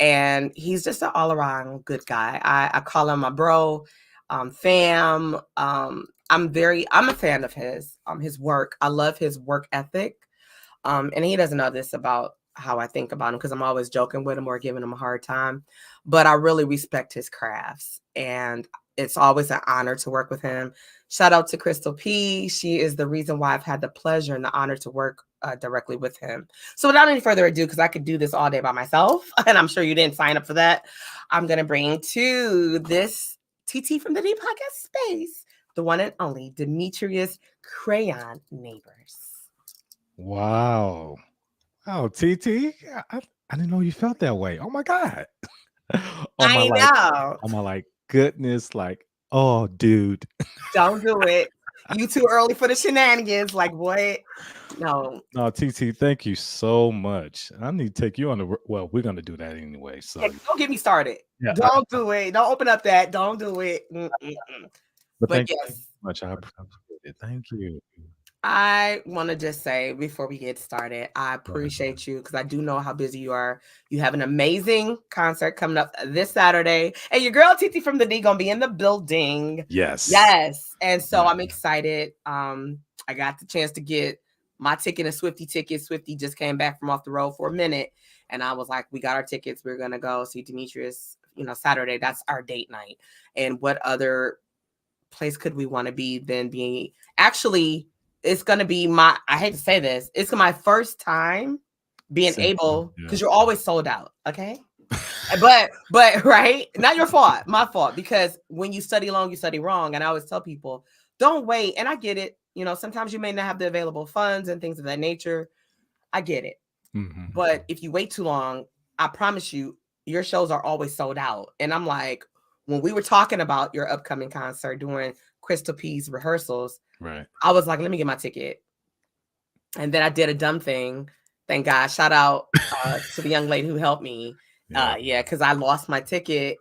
and he's just an all-around good guy. I call him my bro, fam. I'm a fan of his work. I love his work ethic. And he doesn't know this about how I think about him because I'm always joking with him or giving him a hard time. But I really respect his crafts, and it's always an honor to work with him. Shout out to Crystal P. She is the reason why I've had the pleasure and the honor to work directly with him. So without any further ado, because I could do this all day by myself, and I'm sure you didn't sign up for that, I'm going to bring to this TT from the D podcast space, the one and only Demetrius Krayon Nabors. Wow. Oh, TT, I didn't know you felt that way. Oh my God. I know. On my like goodness, like, oh dude. Don't do it. You too early for the shenanigans. Like what? No. No, TT, thank you so much. I need to take you on the well, we're gonna do that anyway. So Hey, don't get me started. yeah, Don't do it. Don't open up that. Don't do it. but But thank you yes, so much. I appreciate it. Thank you. I want to just say before we get started, I appreciate you because I do know how busy you are. You have an amazing concert coming up this Saturday, and your girl Titi from the D gonna be in the building. Yes. And so I'm excited. I got the chance to get my ticket, a Swifty ticket. Swifty just came back from off the road for a minute, and I was like, "We got our tickets. We're gonna go see Demetrius. Saturday. That's our date night. And what other place could we want to be than being actually?" It's going to be I hate to say this, it's my first time being able, because you're always sold out. Okay. but right. Not your fault, my fault, because when you study long, you study wrong. And I always tell people, don't wait. And I get it. Sometimes you may not have the available funds and things of that nature. I get it. Mm-hmm. But if you wait too long, I promise you, your shows are always sold out. And I'm like, when we were talking about your upcoming concert during Crystal P's rehearsals, right, I was like, let me get my ticket. And then I did a dumb thing. Thank God. Shout out to the young lady who helped me. Because I lost my ticket.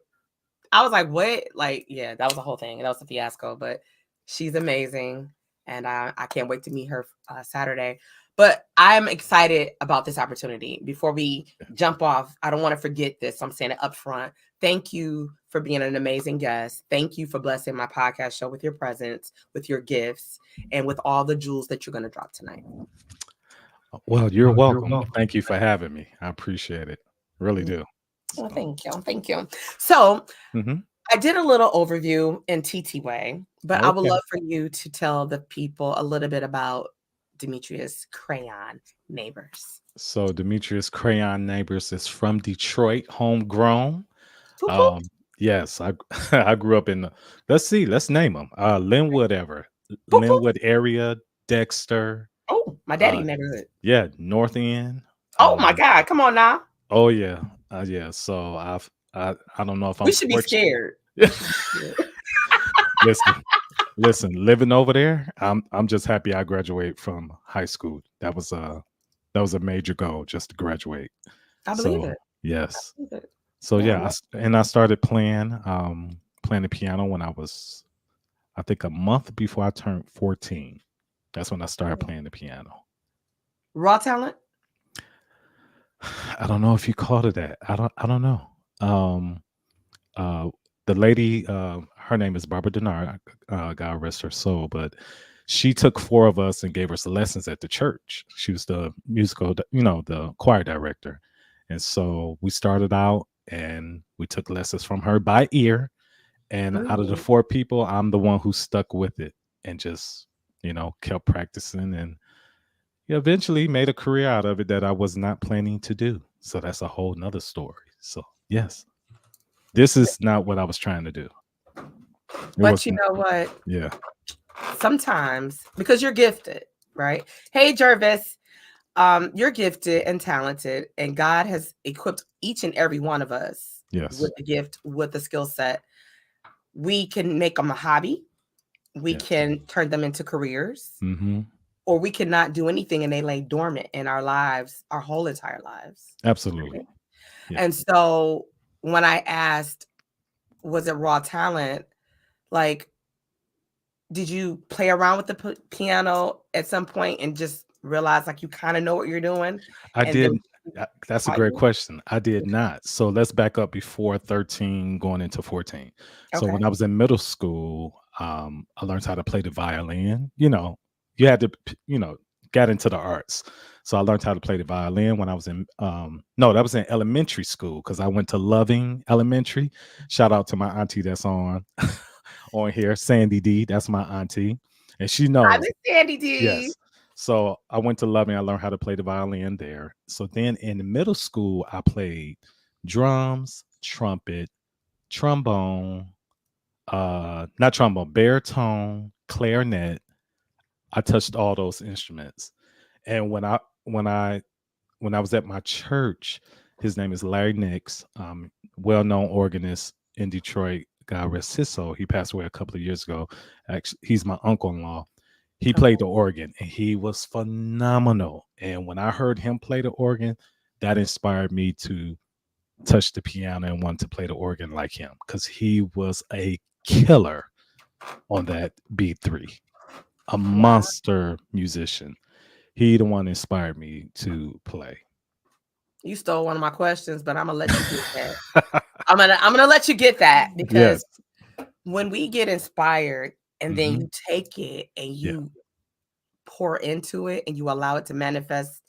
I was like, what? Like, yeah, that was a whole thing. That was a fiasco. But she's amazing. And I can't wait to meet her Saturday. But I'm excited about this opportunity. Before we jump off, I don't want to forget this. I'm saying it up front. Thank you for being an amazing guest. Thank you for blessing my podcast show with your presence, with your gifts, and with all the jewels that you're going to drop tonight. Well, you're welcome. Thank you for having me. I appreciate it. Really do. Well, thank you. Thank you. So I did a little overview in TT way, but I would love for you to tell the people a little bit about Demetrius Krayon Nabors. So Demetrius Krayon Nabors is from Detroit, homegrown. Yes, I grew up in let's name them. Linwood Linwood area, Dexter. Oh, my daddy neighborhood. Yeah, North End. Oh my God, come on now. Oh yeah. Yeah. So I don't know if we should be scared. Listen, living over there, I'm just happy I graduated from high school. That was a major goal, just to graduate. I believe it. Yes. I believe it. So yeah, I started playing the piano when I was, I think, a month before I turned 14. That's when I started playing the piano. Raw talent? I don't know if you called it that. I don't know. The lady, her name is Barbara Denard, God rest her soul, but she took 4 of us and gave us lessons at the church. She was the musical, the choir director. And so we started out and we took lessons from her by ear. And out of the 4 people, I'm the one who stuck with it and just, kept practicing and eventually made a career out of it that I was not planning to do. So that's a whole nother story. So yes. This is not what I was trying to do. But you know what? Yeah. Sometimes, because you're gifted, right? Hey, Jervis, you're gifted and talented, and God has equipped each and every one of us with the gift, with the skill set. We can make them a hobby. We can turn them into careers. Or we cannot do anything and they lay dormant in our lives, our whole entire lives. Absolutely. Right? Yeah. And so when I asked, was it raw talent? Like, did you play around with the piano at some point and just realize like you kind of know what you're doing? I did. That's a Taught great you? question. I did not. So let's back up before 13, going into 14. So Okay. when I was in middle school, I learned how to play the violin. You know, you had to, get into the arts. So I learned how to play the violin when I was in, no, that was in elementary school because I went to Loving Elementary. Shout out to my auntie that's on here, Sandy D. That's my auntie, and she I knows. miss Sandy D. Yes. So I went to Loving. I learned how to play the violin there. So then in middle school, I played drums, trumpet, trombone, not trombone, baritone, clarinet. I touched all those instruments. And when I was at my church, his name is Larry Nix, well-known organist in Detroit. God rest his soul. He passed away a couple of years ago. Actually, he's my uncle-in-law. He Okay. played the organ and he was phenomenal. And when I heard him play the organ, that inspired me to touch the piano and want to play the organ like him because he was a killer on that B3, a Wow. monster musician. He the one inspired me to play. You stole one of my questions, but I'm gonna let you get that. I'm gonna let you get that Yes. because when we get inspired and then Hmm. you take it and Yeah. you pour into it and you allow it to manifest.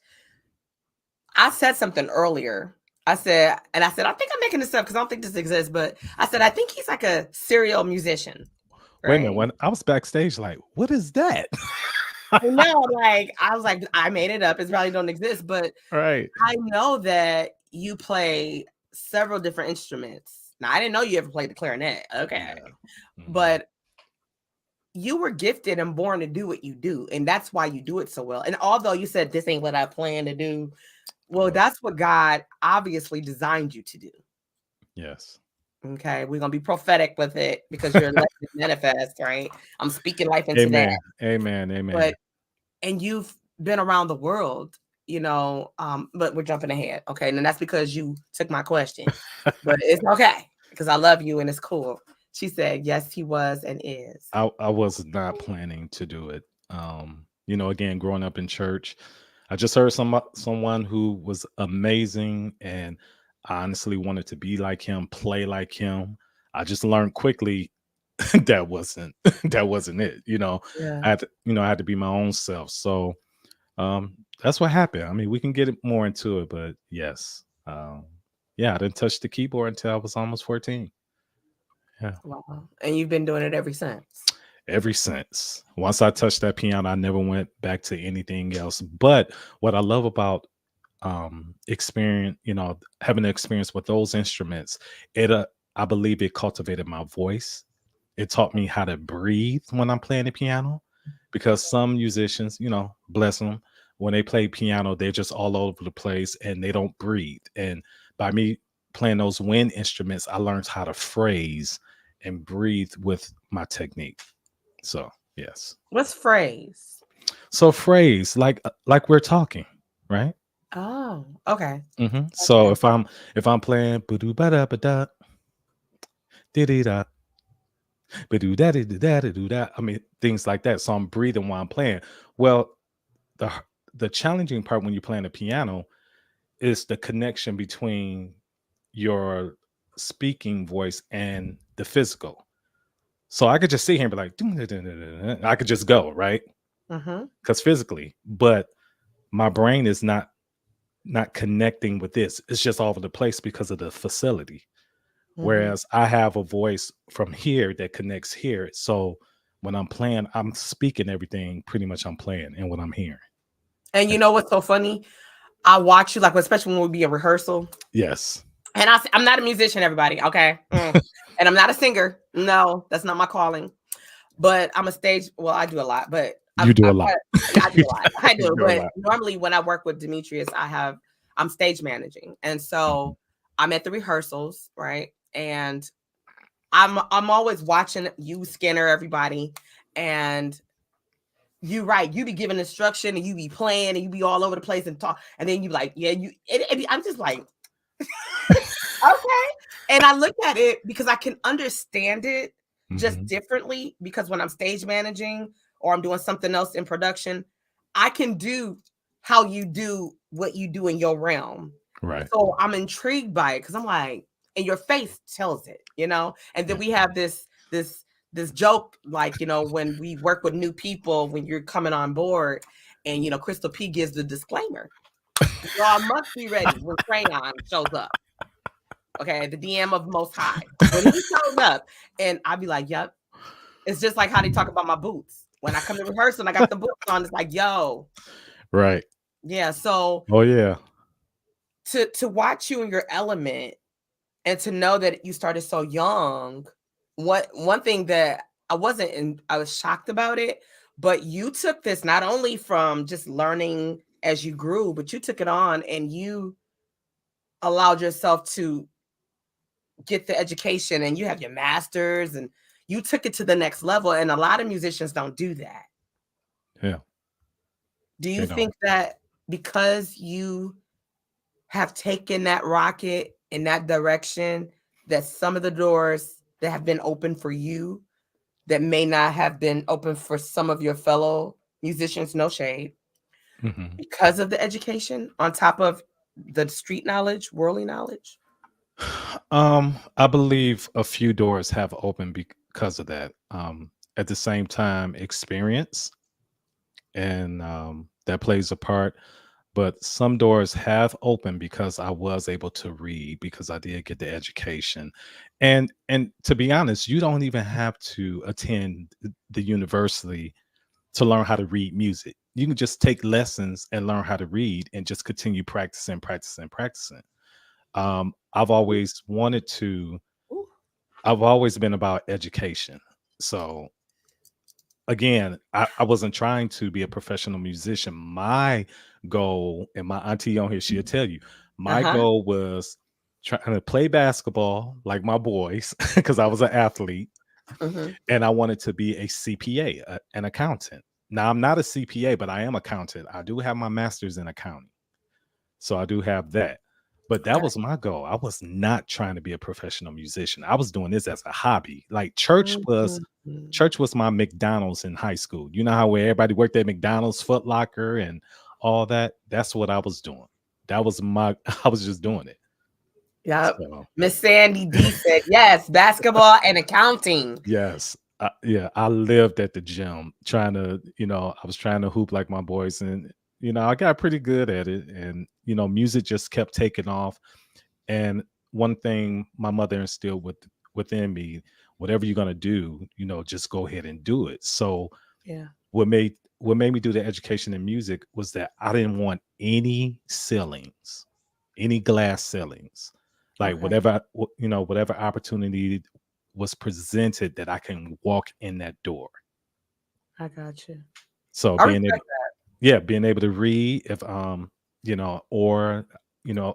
I said something earlier. I said, I think I'm making this up because I don't think this exists, but I said, I think he's like a serial musician, Wait a minute. right? When I was backstage, like, what is that? No, like, I was like, I made it up. It probably don't exist, but Right. I know that you play several different instruments. Now, I didn't know you ever played the clarinet. Okay. Yeah. Hmm. But you were gifted and born to do what you do. And that's why you do it so well. And although you said this ain't what I plan to do, well, Right. that's what God obviously designed you to do. Yes. Okay. We're going to be prophetic with it because you're letting it manifest, right? I'm speaking life into that. Amen. Amen. Amen. But, and you've been around the world, but we're jumping ahead. Okay. And that's because you took my question, but it's okay because I love you and it's cool. She said, yes, he was and is. I was not planning to do it. Again, growing up in church, I just heard someone who was amazing, and I honestly wanted to be like him, play like him. I just learned quickly that wasn't that wasn't it. Yeah. I had to be my own self. So that's what happened. I mean, we can get more into it, but yes, yeah, I didn't touch the keyboard until I was almost 14. Yeah. Wow. And you've been doing it ever since. Ever since. Once I touched that piano, I never went back to anything else. But what I love about having an experience with those instruments, I believe it cultivated my voice. It taught me how to breathe when I'm playing the piano because some musicians, bless them, when they play piano, they're just all over the place and they don't breathe. And by me playing those wind instruments, I learned how to phrase and breathe with my technique. So, yes. What's phrase? So phrase like we're talking, right? Oh, okay. So Okay. if I'm playing ba-doo ba-da ba-da dee-dee-da ba-doo da dee da doo da, I mean things like that. So I'm breathing while I'm playing. Well, the the challenging part when you're playing the piano is the connection between your speaking voice and the physical. So I could just sit here and be like, I could just go, right? Mm-hmm. Because physically, but my brain is not connecting with this. It's just all over the place because of the facility. Mm-hmm. Whereas I have a voice from here that connects here. So when I'm playing, I'm speaking everything pretty much I'm playing and what I'm hearing. And you know what's so funny? I watch you, like, especially when we be in rehearsal. Yes. And I'm not a musician, everybody. Okay. And I'm not a singer. No, that's not my calling. But I'm a stage. Well, I do a lot, but You do a lot. yeah, I do a lot. I You do. do a But lot. normally when I work with Demetrius, I'm stage managing. And so I'm at the rehearsals, right? And I'm always watching you, Skinner, everybody. And you right, you be giving instruction and you be playing and you be all over the place and talk. And then you be like, yeah, I'm just like, okay. And I look at it because I can understand it just Mhm. differently because when I'm stage managing or I'm doing something else in production, I can do how you do what you do in your realm. Right. So I'm intrigued by it because I'm like, and your face tells it, you know. And then Yeah. we have this joke, like, you know, when we work with new people, when you're coming on board, and you know, Crystal P gives the disclaimer. Y'all must be ready when Krayon shows up. Okay, the DM of Most High. When he shows up, and I'll be like, yep. It's just like how they talk about my boots. When I come to rehearsal and I got the boots on, it's like, yo, Right. yeah. So Oh yeah. to watch you in your element and to know that you started so young, one thing that I was shocked about it, but you took this not only from just learning as you grew, but you took it on and you allowed yourself to get the education and you have your masters and you took it to the next level. And a lot of musicians don't do that. Yeah. Do you They don't. think that because you have taken that rocket in that direction, that some of the doors that have been open for you that may not have been open for some of your fellow musicians, no shade, Hmm. because of the education on top of the street knowledge, worldly knowledge? I believe a few doors have opened because of that. At the same time, experience and that plays a part. But some doors have opened because I was able to read because I did get the education, and to be honest, you don't even have to attend the university to learn how to read music. You can just take lessons and learn how to read and just continue practicing, practicing, practicing. I've always wanted to. Ooh. I've always been about education. So again, I wasn't trying to be a professional musician. My goal, and my auntie on here, she'll tell you, my Uh-huh. goal was trying to play basketball like my boys because I was an athlete, Hmm. and I wanted to be a CPA, an accountant. Now I'm not a CPA, but I am accountant. I do have my master's in accounting. So I do have that. But I that got was my goal. I was not trying to be a professional musician. I was doing this as a hobby. Like church was my McDonald's in high school. You know how where everybody worked at McDonald's, Foot Locker, and all that. That's what I was doing. That was my. I was just doing it. Yep. So Miss Sandy D said, yes, basketball and accounting. yes, yeah, I lived at the gym trying to. I was trying to hoop like my boys, and I got pretty good at it. And music just kept taking off. And one thing my mother instilled within me, whatever you're gonna do, just go ahead and do it. So Yeah. what made me do the education in music was that I didn't want any ceilings, any glass ceilings. Like Okay. whatever opportunity was presented that I can walk in that door. I got you. So I being respect able, yeah, being able to read if or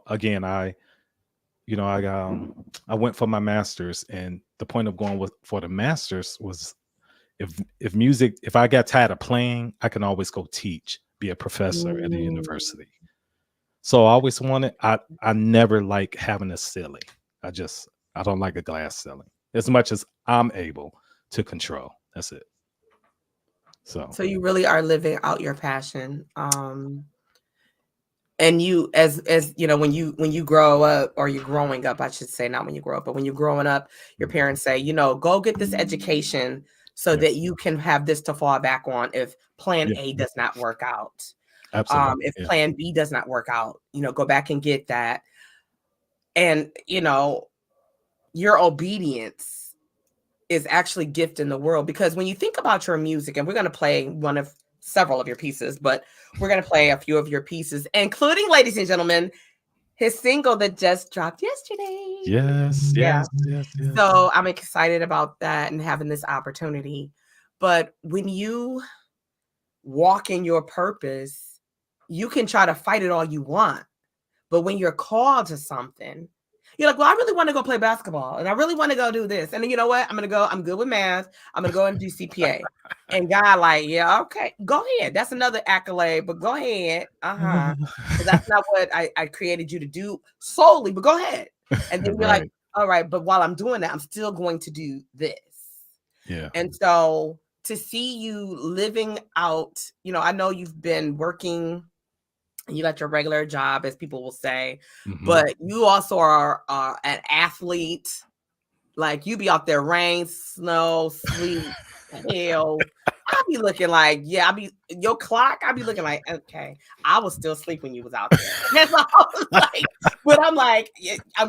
again I went for my master's, and the point of going for the master's was if I got tired of playing, I can always go teach, be a professor at a that. university. So I always wanted I never like having a ceiling. I don't like a glass ceiling as much as I'm able to control. That's it. So So you really are living out your passion. And you as you know, when you grow up, or you're growing up, I should say, not when you grow up, but when you're growing up, your mm, parents say, go get this education so yeah, that you can have this to fall back on if plan yeah, A does not work out. absolutely. If Yeah. plan B does not work out, go back and get that. And your obedience is actually gift in the world, because when you think about your music, and we're going to play one of several of your pieces, but we're going to play a few of your pieces, including, ladies and gentlemen, his single that just dropped yesterday. Yes, Yeah. yes, yes, yes. So I'm excited about that and having this opportunity. But when you walk in your purpose, you can try to fight it all you want. But when you're called to something, you're like, well, I really want to go play basketball and I really want to go do this. And then you know what? I'm good with math. I'm going to go and do CPA. And God, like, yeah, okay, go ahead. That's another accolade, but go ahead. Because that's not what I created you to do solely, but go ahead. And then you're like, Right. all right, but while I'm doing that, I'm still going to do this. Yeah. And so to see you living out, I know you've been working You got your regular job, as people will say, Hmm. but you also are an athlete. Like you be out there, rain, snow, sleet, hail. I be looking like, yeah, I be your clock. I be looking like, okay, I was still asleep when you was out there. That's all I was like. But I'm like,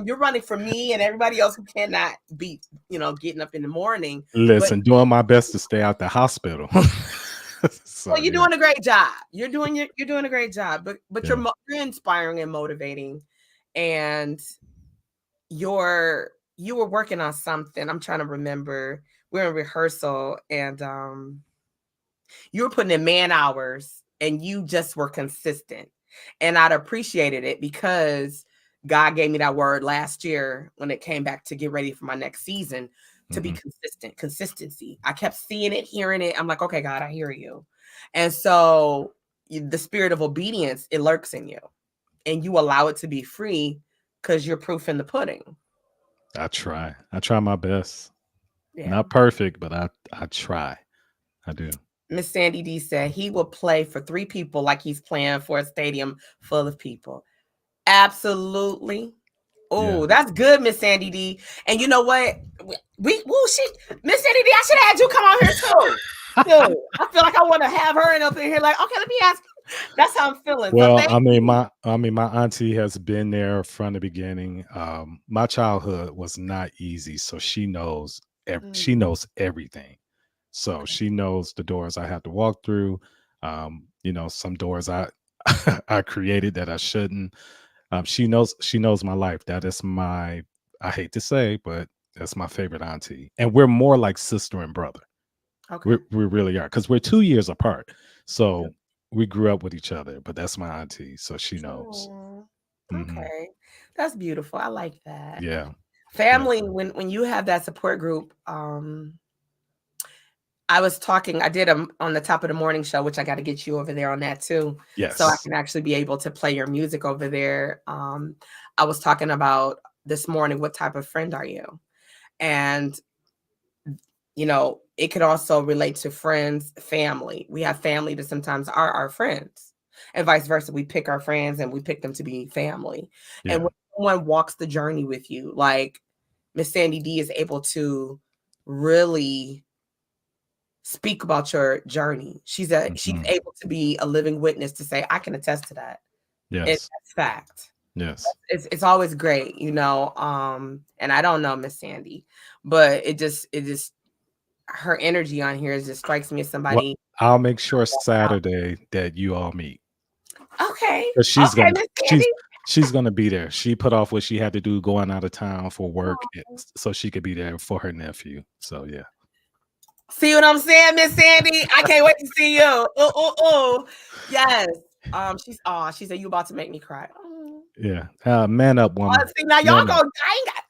you're running for me and everybody else who cannot be, getting up in the morning. But Listen, doing my best to stay out the hospital. well, So you're yeah, doing a great job. You're doing a great job. But yeah. you're inspiring and motivating, and you were working on something. I'm trying to remember. We're in rehearsal, and you were putting in man hours, and you just were consistent. And I'd appreciated it because God gave me that word last year when it came back to get ready for my next season, to be Hmm. consistent, consistency. I kept seeing it, hearing it. I'm like, okay, God, I hear you. And so the spirit of obedience, it lurks in you, and you allow it to be free because you're proof in the pudding. I try. I try my best. Yeah. Not perfect, but I try. I do. Miss Sandy D said he will play for 3 people like he's playing for a stadium full of people. Absolutely. Yeah. Oh, that's good, Miss Sandy D. And you know what? Miss Sandy D, I should have had you come on here too. Dude, I feel like I want to have her up in here. Like, okay, let me ask. That's how I'm feeling. So Well, thank you. my auntie has been there from the beginning. My childhood was not easy, so she Mm, knows everything. So okay. she knows the doors I have to walk through. Some doors I I created that I shouldn't. She knows my life. That is my, I hate to say, but that's my favorite auntie. And we're more like sister and brother. Okay. We really are, because we're 2 years apart. Yeah. So we grew up with each other. But that's my auntie, so she knows. Oh, Hmm. okay. That's beautiful. I like that. Yeah, yeah, Family, when you have that support group, I was talking, I did on the top of the morning show, which I got to get you over there on that too, so I yes. can actually be able to play your music over there. I was talking about this morning, what type of friend are you? And it could also relate to friends, family. We have family that sometimes are our friends, and vice versa. We pick our friends and we pick them to be family. And Yeah. when someone walks the journey with you, like Miss Sandy D is able to really speak about your journey. She's Hmm. able to be a living witness to say, I can attest to that. And Yes. that's fact. Yes. It's always great, and I don't know Miss Sandy, but it just her energy on here just strikes me as Well, somebody. I'll make sure Saturday that you all meet. Okay. 'Cause Okay, Miss Sandy. she's gonna be there. She put off what she had to do going out of town for work, so she could be there for her nephew. So yeah. See what I'm saying, Miss Sandy? I can't wait to see you. Oh. Yes. She said you about to make me cry. Oh. Yeah. Man up, woman. See now y'all Man go. up.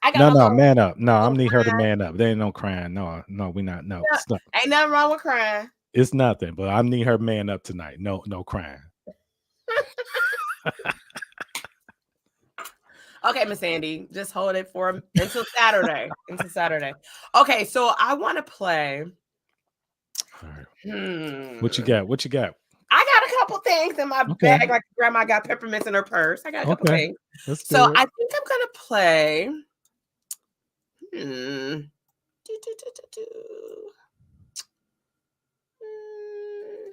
I got No, my no, little, man up. No, I little need her to crying. man up. There ain't no crying. No, no, we not. No, Yeah, ain't nothing wrong with crying. it's nothing. But I need her man up tonight. No, no crying. Okay, Miss Sandy, just hold it for until Saturday. Until Saturday. Okay, so I want to play. All right. What you Hmm. got? What you got? I got a couple things in my Okay. bag. Like grandma got peppermints in her purse. I got a couple Okay. things. Let's So do it. I think I'm gonna play. Hmm. Do, do, do, do, do. Hmm.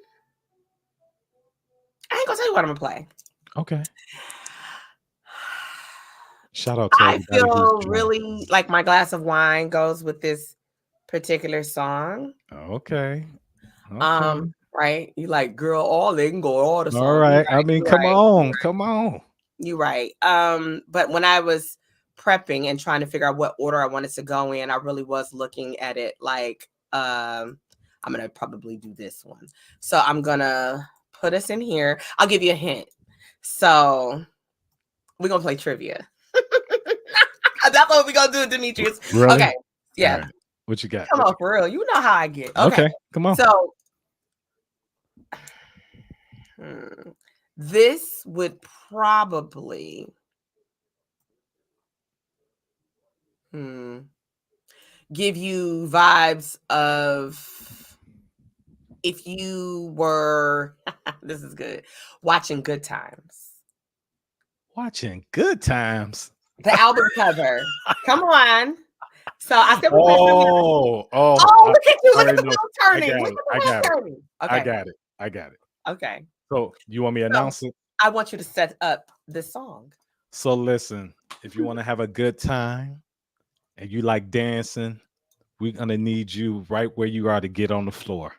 I ain't gonna tell you what I'm gonna play. Okay. Shout out to I everybody who's feel joined. really like my glass of wine goes with this particular song. Okay. Okay. Right? You like, girl, all they can go all the All songs. You right. I right, mean, you come right, on. Come on. you right. But when I was prepping and trying to figure out what order I wanted to go in, I really was looking at it like I'm gonna probably do this one. So I'm gonna put us in here. I'll give you a hint. So we're gonna play trivia. That's what we're gonna do, Demetrius. Really? Okay. All Yeah. right. What you got? Come What on, you for real. You know how I get. got? Okay. Okay. Come on. So hmm, this would probably hmm, give you vibes of if you were, this is good, watching Good Times. Watching Good Times. The album cover. Come on. So I said we went from here. Oh, Oh, look at you. Look at the know. wheel I turning. got Look it. at the wheel turning. Okay. I got it. Okay. So you want me to announce it? I want you to set up this song. So listen, if you want to have a good time and you like dancing, we're gonna need you right where you are to get on the floor.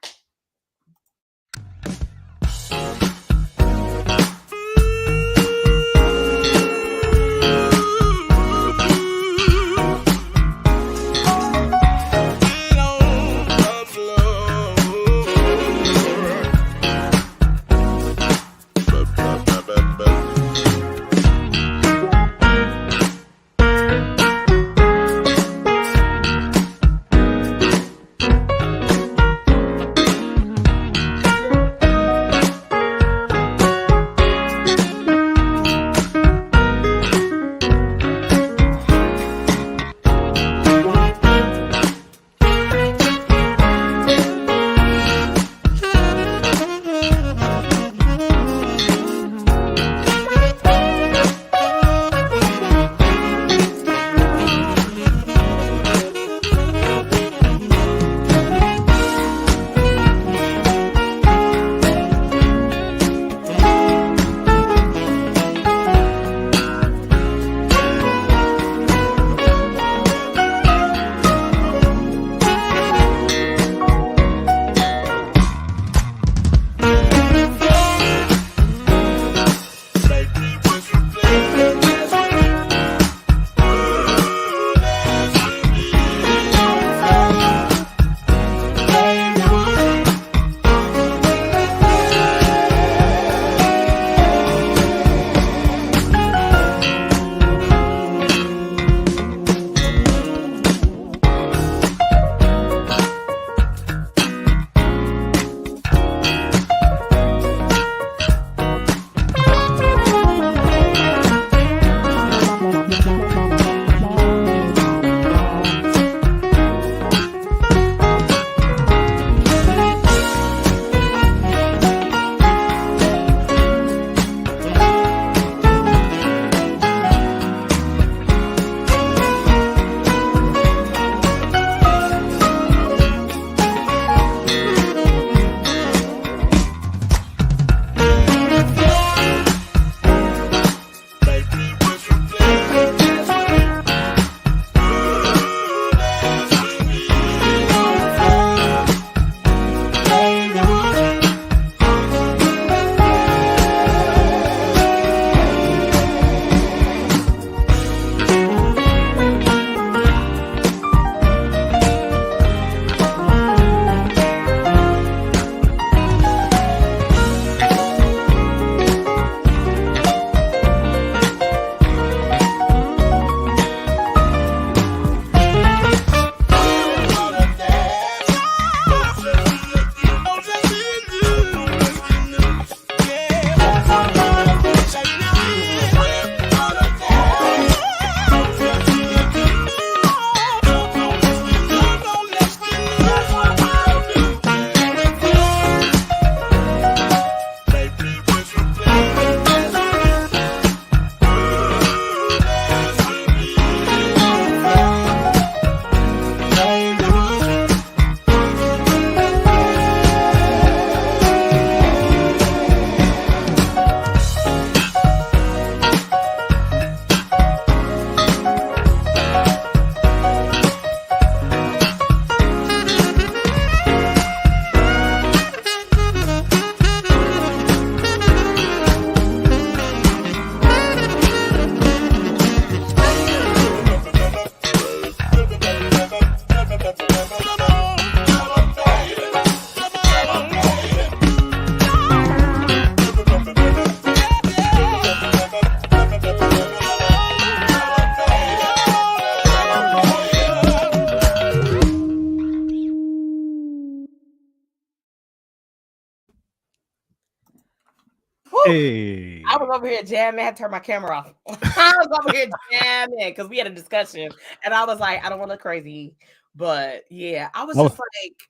Hey. I was over here jamming. I had to turn my camera off. I was over here jamming because we had a discussion, and I was like, I don't want to look crazy, but yeah, I was just like,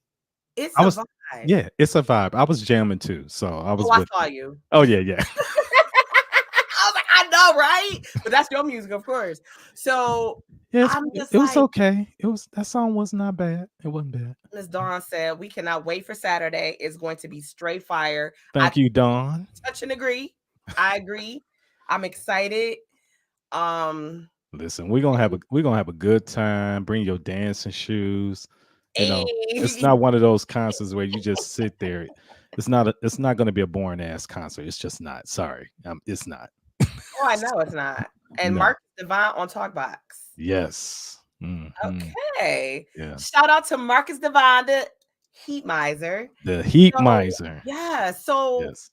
It's I a was vibe. yeah, it's a vibe. I was jamming too, so I Oh, was I with saw it. you. Oh yeah, yeah. I was like, I know, right? But that's your music, of course. So Yes, I'm it just it was like, okay. It was that song was not bad. It wasn't bad. Miss Dawn said, we cannot wait for Saturday. It's going to be straight fire. I Thank you, Dawn. touch and agree. I agree. I'm excited. Um, Listen, we're gonna have a good time. Bring your dancing shoes. You know, it's hey. not one of those concerts where you just sit there. It's not gonna be a boring ass concert. It's just not. Sorry. It's not. Oh, I know it's not. And No. Mark Devine on Talkbox. Yes. Mhm. Okay. Yeah. Shout out to Marcus Devine, the Heat Miser. The Heat So, Miser. yeah. So Yes.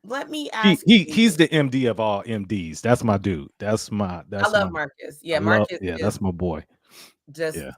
let me He ask he you. he's the MD of all MDs. That's my dude. I That's my love Marcus. I Yeah, love Marcus yeah, is that's my boy. just Yeah.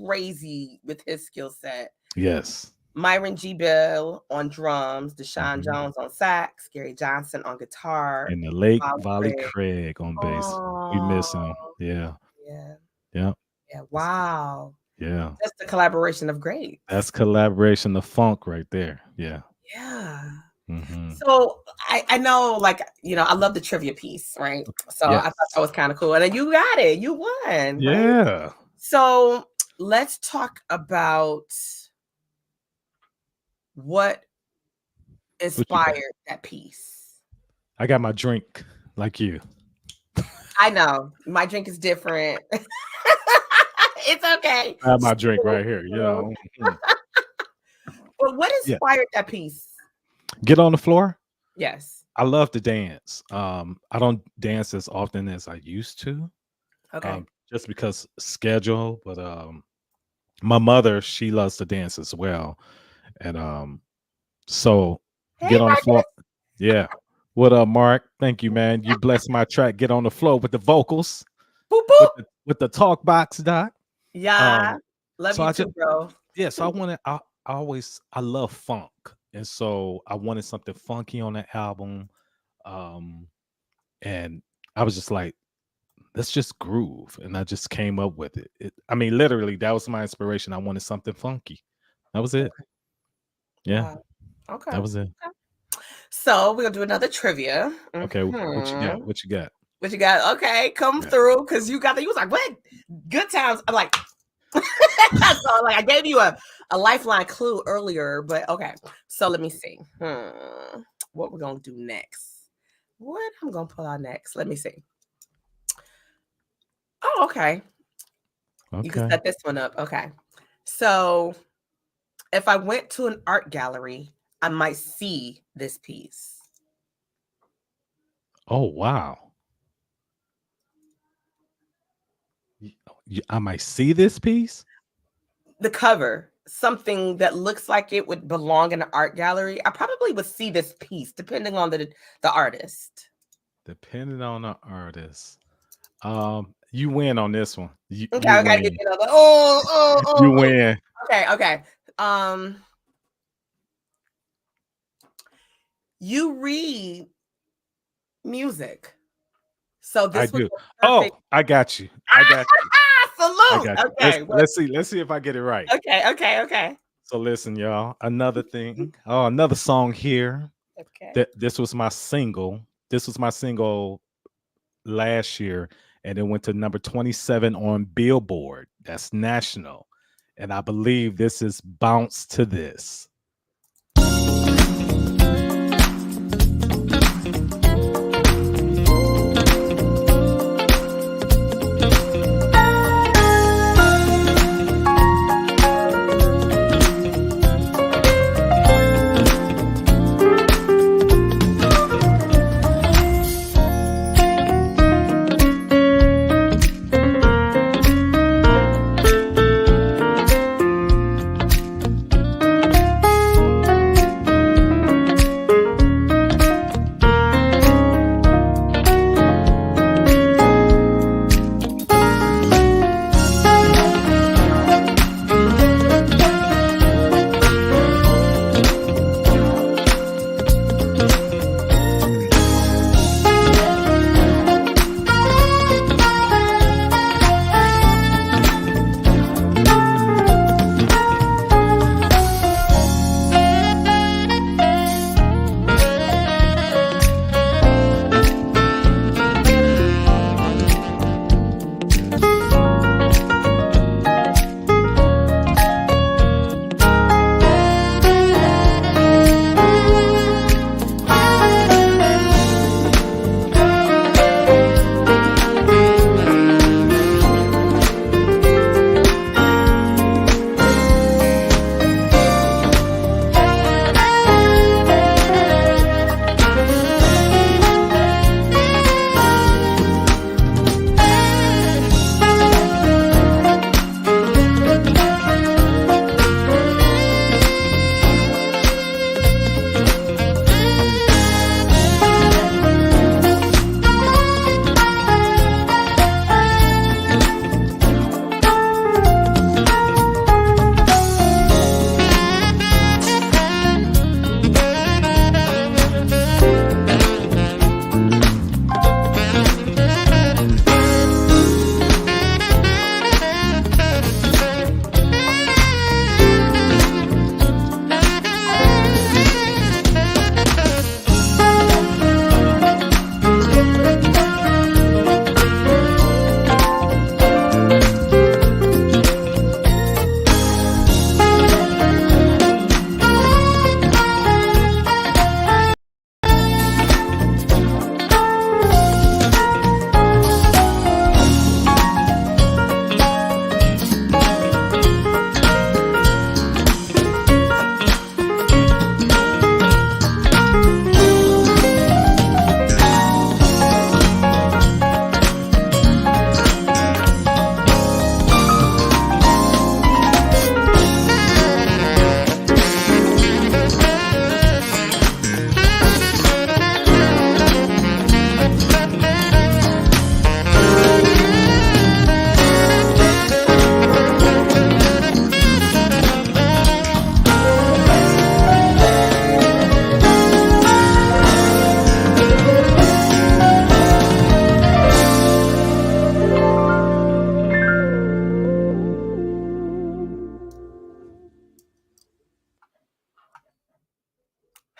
crazy with his skill set. Yes. Myron G. Bill on drums, Deshaun Mhm. Jones on sax, Gary Johnson on guitar, And the Lake Molly Volley Craig. Craig on bass. We miss Oh, him. Yeah. yeah. Yeah. Yeah. Wow. Yeah. That's the collaboration of greats. That's collaboration, the funk right there. Yeah. Yeah. Mhm. So I know, like, I love the trivia piece, right? So I thought that Yes. was kind of cool. And then you got it. You won, right? Yeah. So let's talk about what What you got? inspired that piece. I got my drink like you. I know my drink is different. It's okay. I have my drink right here. You know. Mhm. But what Yeah. inspired that piece? Get on the floor. Yes. I love to dance. I don't dance as often as I used to. Okay. Just because schedule, but my mother, she loves to dance as well. And so Hey, get on the floor. Marcus. Yeah. What up, Mark? Thank you, man. You blessed my track. Get on the floor with the vocals, Boop boop. with the talk box, Doc. Yeah. Um, Love so you I too, just bro. yeah, so I love funk. And so I wanted something funky on that album. Um, and I was just like, let's just groove. And I just came up with it. I mean, literally, that was my inspiration. I wanted something funky. That was it. Yeah, Wow. Okay. that was it. So we're gonna do another trivia. Okay, what you got? Mhm. What you got? What you got? Okay, come Yeah. through because you got the. You was like, what? Good times. I'm like, so like I gave you a lifeline clue earlier, but okay. So let me see. What we're gonna do next? What I'm gonna pull out next? Let me see. Oh, okay. You can Okay. set this one up. Okay. So if I went to an art gallery, I might see this piece. Oh wow. I might see this piece. The cover, something that looks like it would belong in an art gallery. I probably would see this piece, depending on the artist. Depending on the artist. You win on this one. Okay, You I gotta get win. another. Oh, You oh. win. Okay, okay. You read music, so I this was do. the Oh, perfect. I got you. I got you. I Salute. got you. Okay, Let's see if I get it right. okay. So listen, y'all. Another thing. Oh, another song here. Okay. This was my single. This was my single last year, and it went to number 27 on Billboard. That's national. And I believe this is Bounce to This.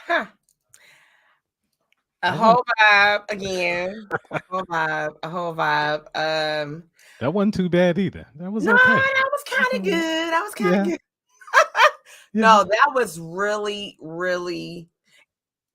Huh. A That one whole vibe again. A whole vibe. A whole vibe. that wasn't too bad either. That was No, okay. that was That's kind all of right. good. That was kind of Yeah, good. yeah. No, that was really, really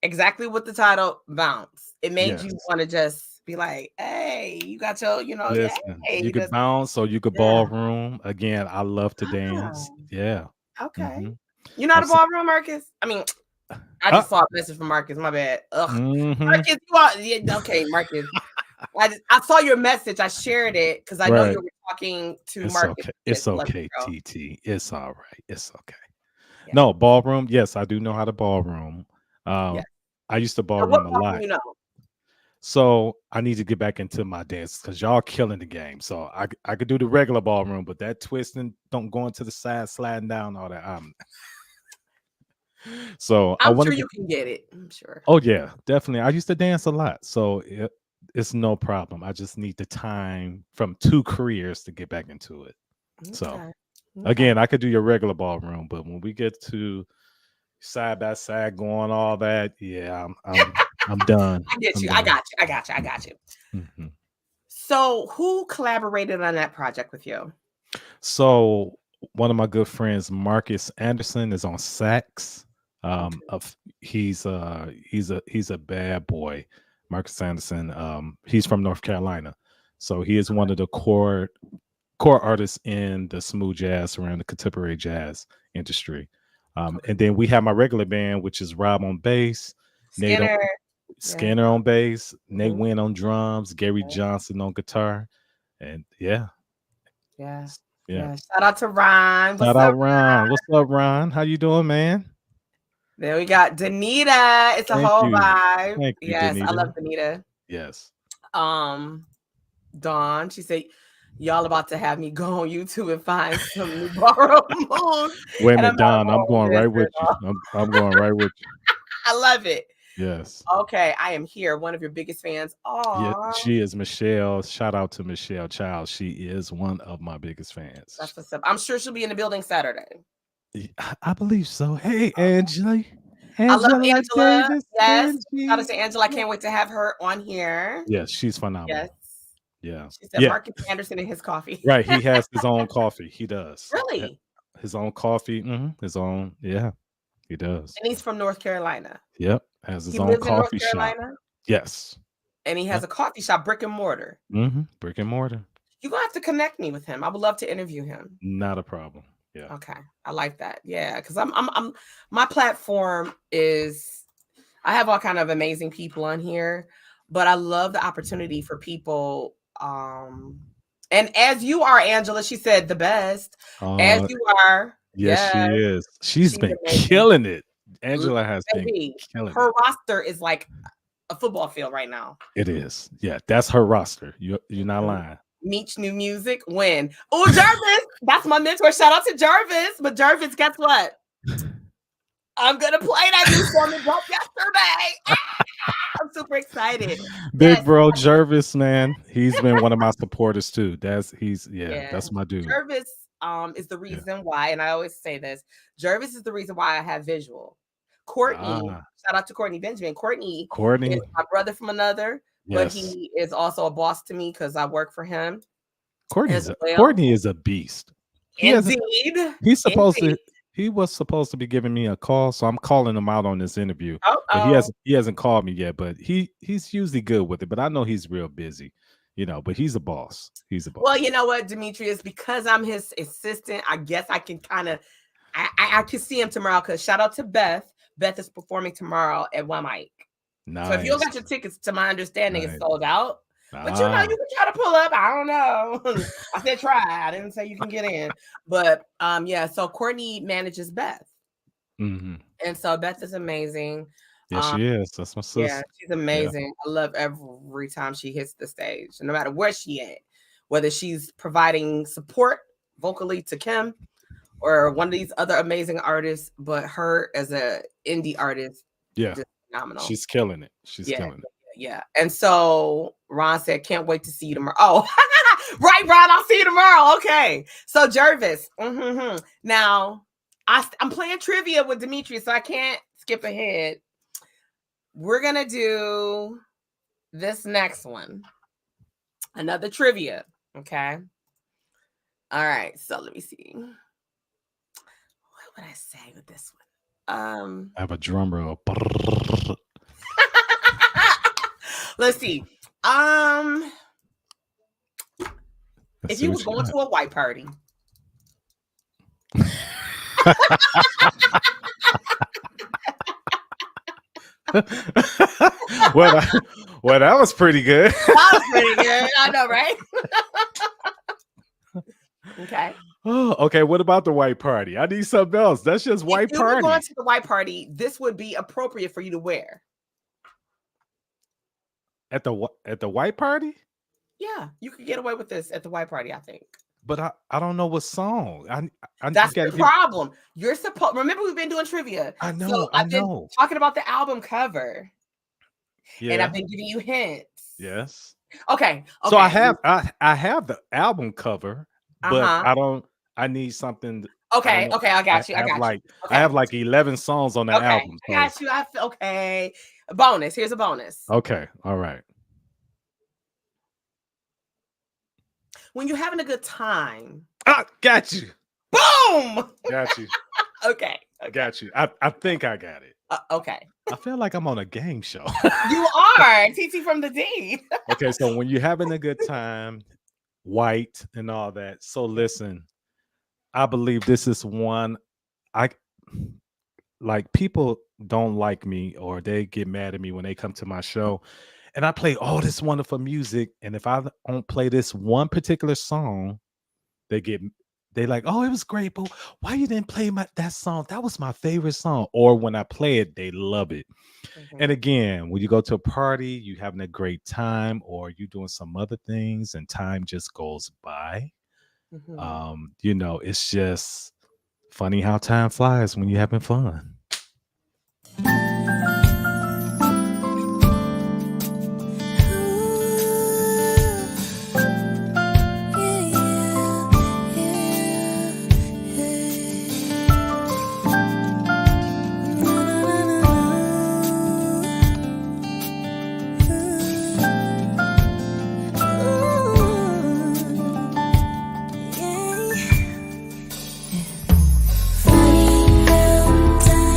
exactly what the title bounce. It made you Yes. want to just be like, hey, you got your, Listen, you hey, could just bounce or you could yeah. ballroom. Again, I love to dance. Ah, Yeah. okay. Mhm. You know how I've to seen ballroom, Marcus? I mean, I ah, just saw a message from Marcus. My bad. Ugh. mhm. Marcus, you are okay, Marcus. I saw your message. I shared it because I know you Right. were talking to It's Marcus. okay. Yes, It's love you, okay, girl. TT. It's all right. It's okay. Yeah, No, ballroom. Yes, I do know how to ballroom. yeah. I used to So what ballroom a ballroom lot. you know? So I need to get back into my dance because y'all killing the game. So I could do the regular ballroom, but that twisting, don't go into the side, sliding down, all that. So I I'm want sure to get. you can get it. I'm sure. Oh yeah, definitely. I used to dance a lot, so it's no problem. I just need the time from 2 careers to get back into it. So Okay. Okay. again, I could do your regular ballroom, but when we get to side by side going all that, yeah, I'm done. I get I'm you. I done. got you. I got you. I got you. Mhm. So who collaborated on that project with you? So one of my good friends, Marcus Anderson, is on sax. Okay. Of he's a bad boy, Marcus Anderson. He's from North Carolina, so he is one of the core artists in the smooth jazz around the contemporary jazz industry. Okay. And then we have my regular band, which is Rob on bass, Nate on Skinner. Yeah. Scanner on bass, Nate Mhm. Wynn on drums, Gary Johnson on guitar, and yeah, Yeah. yeah. Yeah. Shout out to Ryan. Shout What's out up? Ron. What's up, Ron? How you doing, man? There we got Danita. It's a Thank whole you. vibe. Thank you, Yes, I love Danita. Danita. Yes. Um, Dawn, she said, y'all about to have me go on YouTube and find some new borrowed moons. Wait a And I'm minute, not Don. I'm going going this right with you. girl. I'm going right with you. I love it. Yes. Okay, I am here, one of your biggest fans. Yeah, Aw, she is Michelle. Shout out to Michelle Childs. She is one of my biggest fans. that's what's up. I'm sure she'll be in the building Saturday. I believe so. Hey, Angela. I love Angela Angela. Davis. Yes. Shout out Angie. to Angela. I Yeah. can't wait to have her on here. Yes, she's Yes. phenomenal. Yeah. She said Yeah. Marcus Anderson and his coffee. Right. He has his own coffee. He does. Yeah, Really? his own coffee. His own. Yeah, he does. And he's from North Carolina. Yep. Has his He own lives in North coffee shop. Carolina Yes. and he has Yep. a coffee shop, brick and mortar. Brick and mortar. You're gonna have to connect me with him. I would love to interview him. Not a problem. Yeah. Okay. I like that. Yeah. Because I'm my platform is I have all kind of amazing people on here, but I love the opportunity for people. And as you are, Angela, she said the best. As Uh, you are, yes, she yes, is. She's she's been amazing. killing it. L- Angela has been Baby, killing her it. roster is like a football field right now. It is. Yeah, that's her roster. You're not Mhm. lying. Meech new music when oh Jarvis, that's my mentor. Shout out to Jarvis. But Jarvis, guess what? I'm gonna play that new song that dropped yesterday. I'm super excited. Big Yes, bro Jervis, man. He's been one of my supporters too. Yeah, yeah. that's my dude. Jervis is the Yeah. reason why, and I always say this. Jervis is the reason why I have visual. Courtney, Ah, shout out to Courtney Benjamin. Courtney is Courtney. my brother from another, but Yes. he is also a boss to me because I work for him as Courtney's a, well. Courtney is a beast. He hasn't Indeed. he's supposed Indeed. to he was supposed to be giving me a call, so I'm calling him out on this interview. But he Oh. hasn't called me yet, but he's usually good with it. But I know he's real busy, but he's a boss. He's a Well, boss. you know what, Demetrius, because I'm his assistant, I guess I can kind of I can see him tomorrow because shout out to Beth. Beth is performing tomorrow at One Mic. So if you don't Nice. got your tickets, to my understanding, it's Nice. sold out. But you Ah. can try to pull up. I don't know. I said try. I didn't say you can get in. But yeah, so Courtney manages Beth. hmm And so Beth is amazing. Yeah, she is. That's my Yeah, sis. she's Yeah. amazing. I love every time she hits the stage, no matter where she at, whether she's providing support vocally to Kim or one of these other amazing artists, but her as a indie artist, Yeah. just phenomenal. She's killing it. She's Yeah, killing it. yeah. And so Ron said, "Can't wait to see you tomorrow." Oh, right, Ron. I'll see you tomorrow. Okay. So Jervis. Now I'm playing trivia with Demetrius, so I can't skip ahead. we're gonna do this next one. Another trivia. Okay. All right. So let me see. What would I say with this one? I have a drum roll. Let's see. If you was going to a white party. Well, that was pretty good. That was pretty good. I know, right? Okay. Oh, okay. What about the white party? I need something else. That's just white If party. you were going to the white party, this would be appropriate for you to wear. At the white party? Yeah, you could get away with this at the white party, I think. But I don't know what song. That's the problem. You're supposed. Remember, we've been doing trivia. I know. So I've been talking about the album cover. Yeah. And I've been giving you hints. Yes. Okay. So I have the album cover, but I need something. Okay. I got you. I have like 11 songs on the album. So. I got you. Okay. A bonus. Here's a bonus. Okay. All right. When you're having a good time. Got you. Boom. Got you. Okay. Got you. I think I got it. Okay. I feel like I'm on a game show. You are. TT from the D. Okay, so when you're having a good time, white and all that. So listen, I believe this is one people don't like me or they get mad at me when they come to my show and I play all this wonderful music. And if I don't play this one particular song, they like, oh, it was great, but why you didn't play that song? That was my favorite song. Or when I play it, they love it. Mm-hmm. And again, when you go to a party, you having a great time or you doing some other things and time just goes by. Mm-hmm. It's just funny how time flies when you're having fun. Funny how time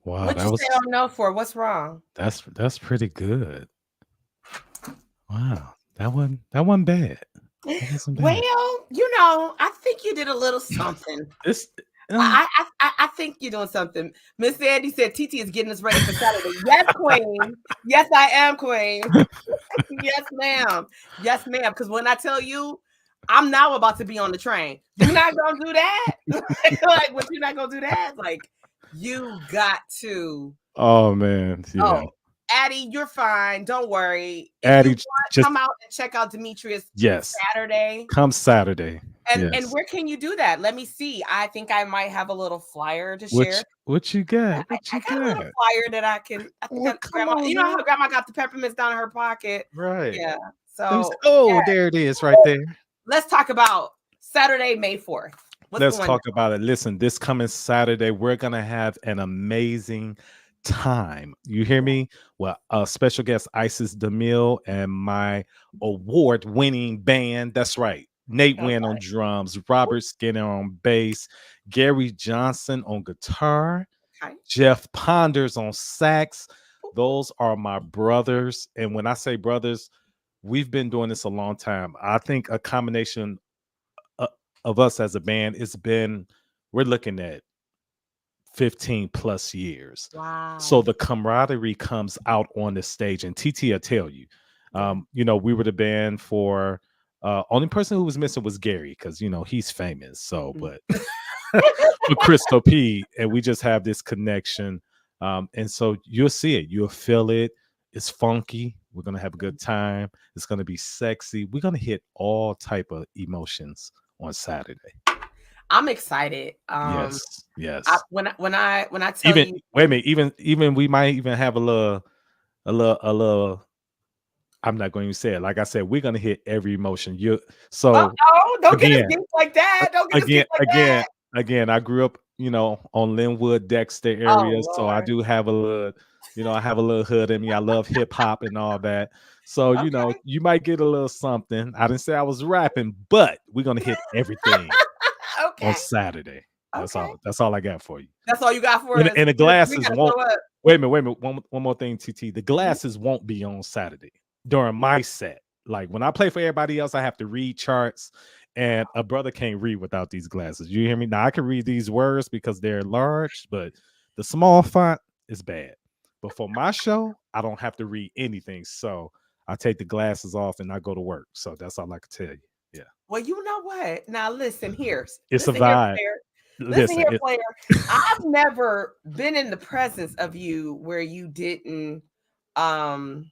Wow, What you say oh no for? What's wrong? that's pretty good. Wow, that wasn't bad. That wasn't bad. Well, I think you did a little something. This I think you're doing something. Miss Sandy said TT is getting us ready for Saturday. Yes, Queen. Yes, I am Queen. Yes, ma'am. Yes, ma'am. Because when I tell you, I'm now about to be on the train. You're not gonna do that. Like, what you're not gonna do that? Like, you got to. oh man, yeah. Oh, Addie, you're fine. Don't worry. If you Addie, want, just come out and check out Demetrius yes. Saturday. Come Saturday. And Yes. where can you do that? Let me see. I think I might have a little flyer to What share. what you got? I, What I you got a little got? flyer that I think Well, come grandma, on how now. grandma got the peppermints down in her pocket. Right. Yeah. Let me see. So Oh, yeah, there it is right there. let's talk about Saturday, May 4th. What's Let's going on? talk about it. Listen, this coming Saturday, we're gonna have an amazing time. You hear me? Well, special guest Isis DeMille and my award-winning band. That's right. Nate Okay. Wynn on drums, Robert Skinner on bass, Gary Johnson on guitar, Okay. Jeff Ponders on sax. Those are my brothers. And when I say brothers, we've been doing this a long time. I think a combination uh, of us as a band, we're looking at 15 plus years. So Wow. the camaraderie comes out on the stage, and TT will tell you, Yeah. we were the band for, only person who was missing was Gary, because, he's famous. So, Mm. but with Crystal P, and we just have this connection. And so you'll see it, you'll feel it. It's funky. We're gonna have a good time. It's gonna be sexy. We're gonna hit all type of emotions on Saturday. I'm excited. Yes, yes. When I tell Even you, wait a minute. Even we might even have a little. I'm not going to say it. Like I said, we're gonna hit every emotion. So don't get us again, geeked like that. Don't get us again, geeked like again, that. again. I grew up, on Linwood, Dexter Oh area, so I Lord. do have a little, I have a little hood in me. I love hip hop and all that. So Okay. you might get a little something. I didn't say I was rapping, but we're gonna hit everything on Okay. Saturday. That's Okay. all. That's all I got for you. That's all you got for And, us. and the We glasses gotta won't. show up. Wait a minute. One more thing, TT. The glasses won't be on Saturday during my set. Like when I play for everybody else, I have to read charts, and a brother can't read without these glasses. You hear me? Now I can read these words because they're large, but the small font is bad. But for my show, I don't have to read anything, so I take the glasses off and I go to work. So that's all I can tell you. Yeah, Well, you know what? Now listen here. it's a Listen here, vibe. player. Listen Listen, here, player. I've never been in the presence of you where you didn't um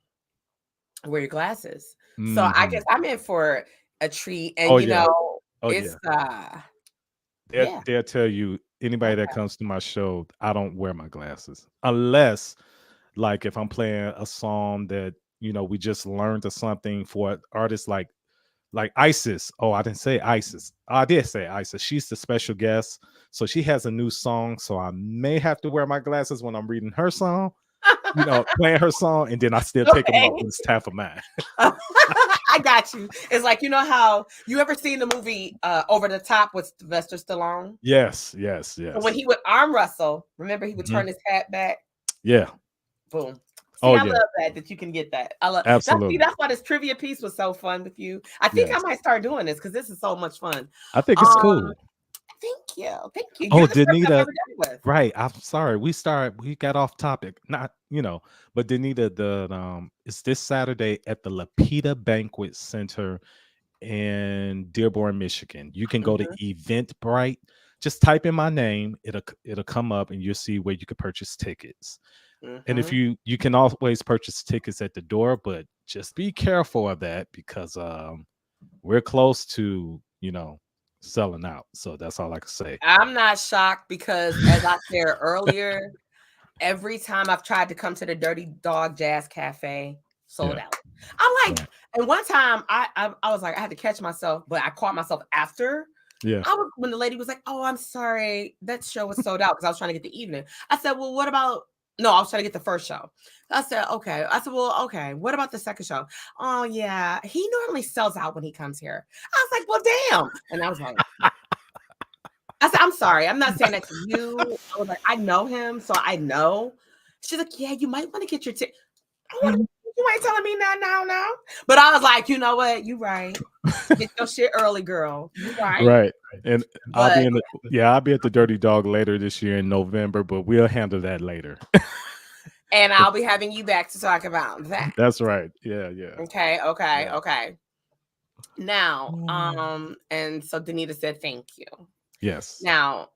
wear your glasses. So I guess mhm. I'm in for a treat. And Oh yeah, oh it's yeah. yeah. They'll tell you, anybody that Okay. comes to my show, I don't wear my glasses unless, like, if I'm playing a song that we just learned or something for artists like Isis. Oh, I didn't say Isis. I did say Isis. She's the special guest, so she has a new song. So I may have to wear my glasses when I'm reading her song, playing her song, and then I still take them Okay. off when it's time for mine. I got you. It's like how you ever seen the movie Over the Top with Sylvester Stallone? Yes, yes, So when yes. he would arm wrestle, remember he would Mhm. turn his hat back. Yeah. Boom. See, Oh I yeah. love that you can get that. I love that. See, Absolutely. that's why this trivia piece was so fun with you. I think I Yes. might start doing this because this is so much fun. I think it's Um, cool. thank you, thank you. Oh, You're the first I've Danita. ever done it with. Right. I'm sorry. We got off topic. Not, but Danita, it's this Saturday at the Lapita Banquet Center in Dearborn, Michigan. You can go to Mhm, Eventbrite. Just type in my name. It'll come up and you'll see where you can purchase tickets. And if mhm. you can always purchase tickets at the door, but just be careful of that because we're close to, selling out. So that's all I can say. I'm not shocked because, as I said earlier, every time I've tried to come to the Dirty Dog Jazz Cafe, sold Yeah. out. I'm like, Right. and one time I was like, I had to catch myself, but I caught myself after. Yeah. When the lady was like, "Oh, I'm sorry, that show was sold out," because I was trying to get the evening. I said, "Well, what about?" No, I was trying to get the first show. I said, "Okay." I said, "Well, okay. What about the second show?" Oh, yeah, he normally sells out when he comes here. I was like, "Well, damn," and I was like, I'm sorry. I'm not saying that to you. I was like, I know him, so I know. She's like, yeah, you might want to get your ticket. You ain't telling me now. But I was like, you know what? You right. Get your shit early, girl. You right. Right. And I'll be But in the I'll be at the Dirty Dog later this year in November, but we'll handle that later. and I'll be having you back to talk about that. That's right. Yeah, yeah. Okay. Yeah. Now, and so Danita said thank you. Yes. Now,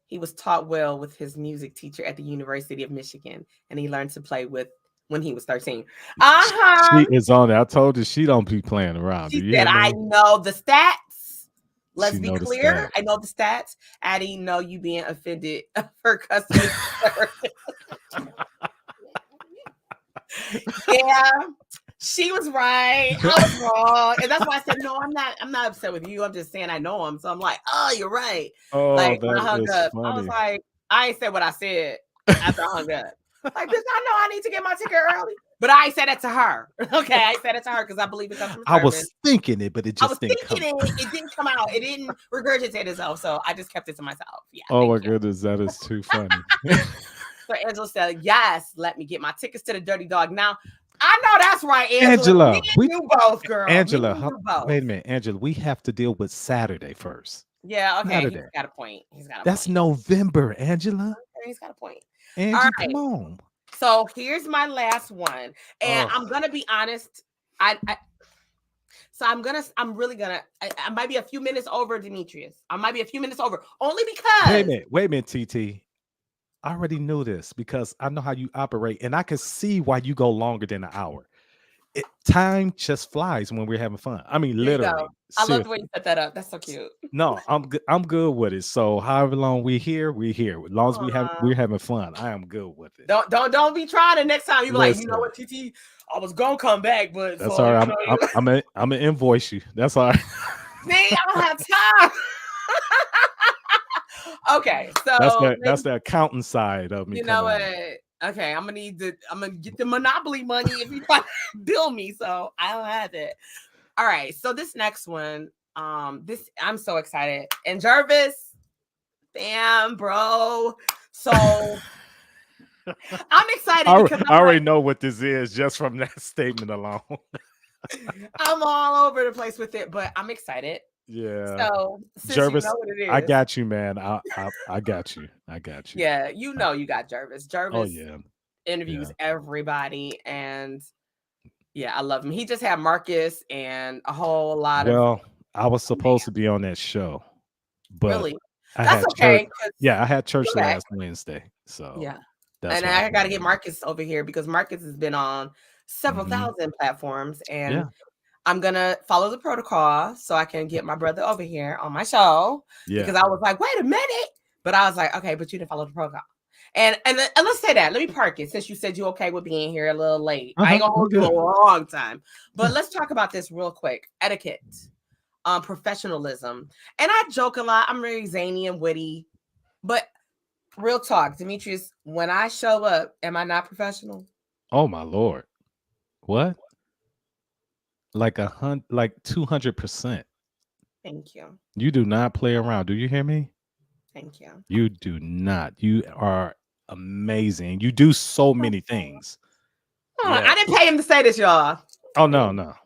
he was taught well with his music teacher at the University of Michigan, and he learned to play with when he was 13. She is on it. I told you she don't be playing around. Do She you said, hear I me? know the stats. Let's She be know the clear. stats. I know the stats. Addie, know you being offended for customer service. Yeah, she was right. I was wrong. And that's why I said, no, I'm not upset with you. I'm just saying I know him. So I'm like, oh, you're right. Oh, Like when I that hung is up, I was funny. like, I ain't said what I said after I hung up. Like, bitch, I know I need to get my ticket early. But I ain't said that to her. Okay, I said it to her because I believe in customer I service. was thinking it, but it I was just didn't come. thinking it didn't come out. It didn't regurgitate itself. So I just kept it to myself. Yeah, Oh my thank you. goodness, that is too funny. So Angela said, yes, let me get my tickets to the Dirty Dog. Now, I know that's right, Angela. Angela, Me and you both, girl. Angela, Me and you both. wait a minute, Angela. We have to deal with Saturday first. Yeah, okay. Saturday. He's got a point. He's got a That's point. November, Angela. He's got a point. Angie, All right. come on. So here's my last one. And I'm gonna be honest. I might be a few minutes over, Demetrius. I might be a few minutes over. Only because Wait a minute, TT. I already knew this because I know how you operate, and I can see why you go longer than an hour. Time just flies when we're having fun. I mean, literally. I love the way you set that up. That's so cute. No, I'm good with it. So however long we're here. As long as we're having fun, I am good with it. Don't be trying the next time. You be like, you know what, TT, I was gonna come back, but that's all right. I'm gonna invoice you. That's all right. See, I don't have time. Okay, so that's the accounting side of me. You know what? Okay, I'm gonna get the Monopoly money if you want to bill me. So I don't have it. All right, so this next one, this I'm so excited. And Jervis, damn, bro. So I'm excited because I already know what this is just from that statement alone. I'm all over the place with it, but I'm excited. Yeah. So Jervis, you know what it is. I got you, man. I got you. Yeah, you know you got Jervis. Jervis oh, yeah. interviews everybody, and yeah, I love him. He just had Marcus and a whole lot of. Well, I was supposed to be on that show, but really, that's okay. Yeah, I had church last Wednesday, so yeah, that's and I got to get Marcus over here because Marcus has been on several thousand platforms, and I'm gonna follow the protocol so I can get my brother over here on my show. Yeah. Because I was like, wait a minute, but I was like, okay, but you didn't follow the protocol. And let's say that. Let me park it since you said you okay with being here a little late. I ain't gonna hold you a long time, but let's talk about this real quick. Etiquette, professionalism, and I joke a lot. I'm very zany and witty, but real talk, Demetrius. When I show up, am I not professional? Oh my Lord, what? Like 200%. Thank you. You do not play around. Do you hear me? Thank you. You do not. You are amazing. You do so many things. I didn't pay him to say this, y'all. Oh no, not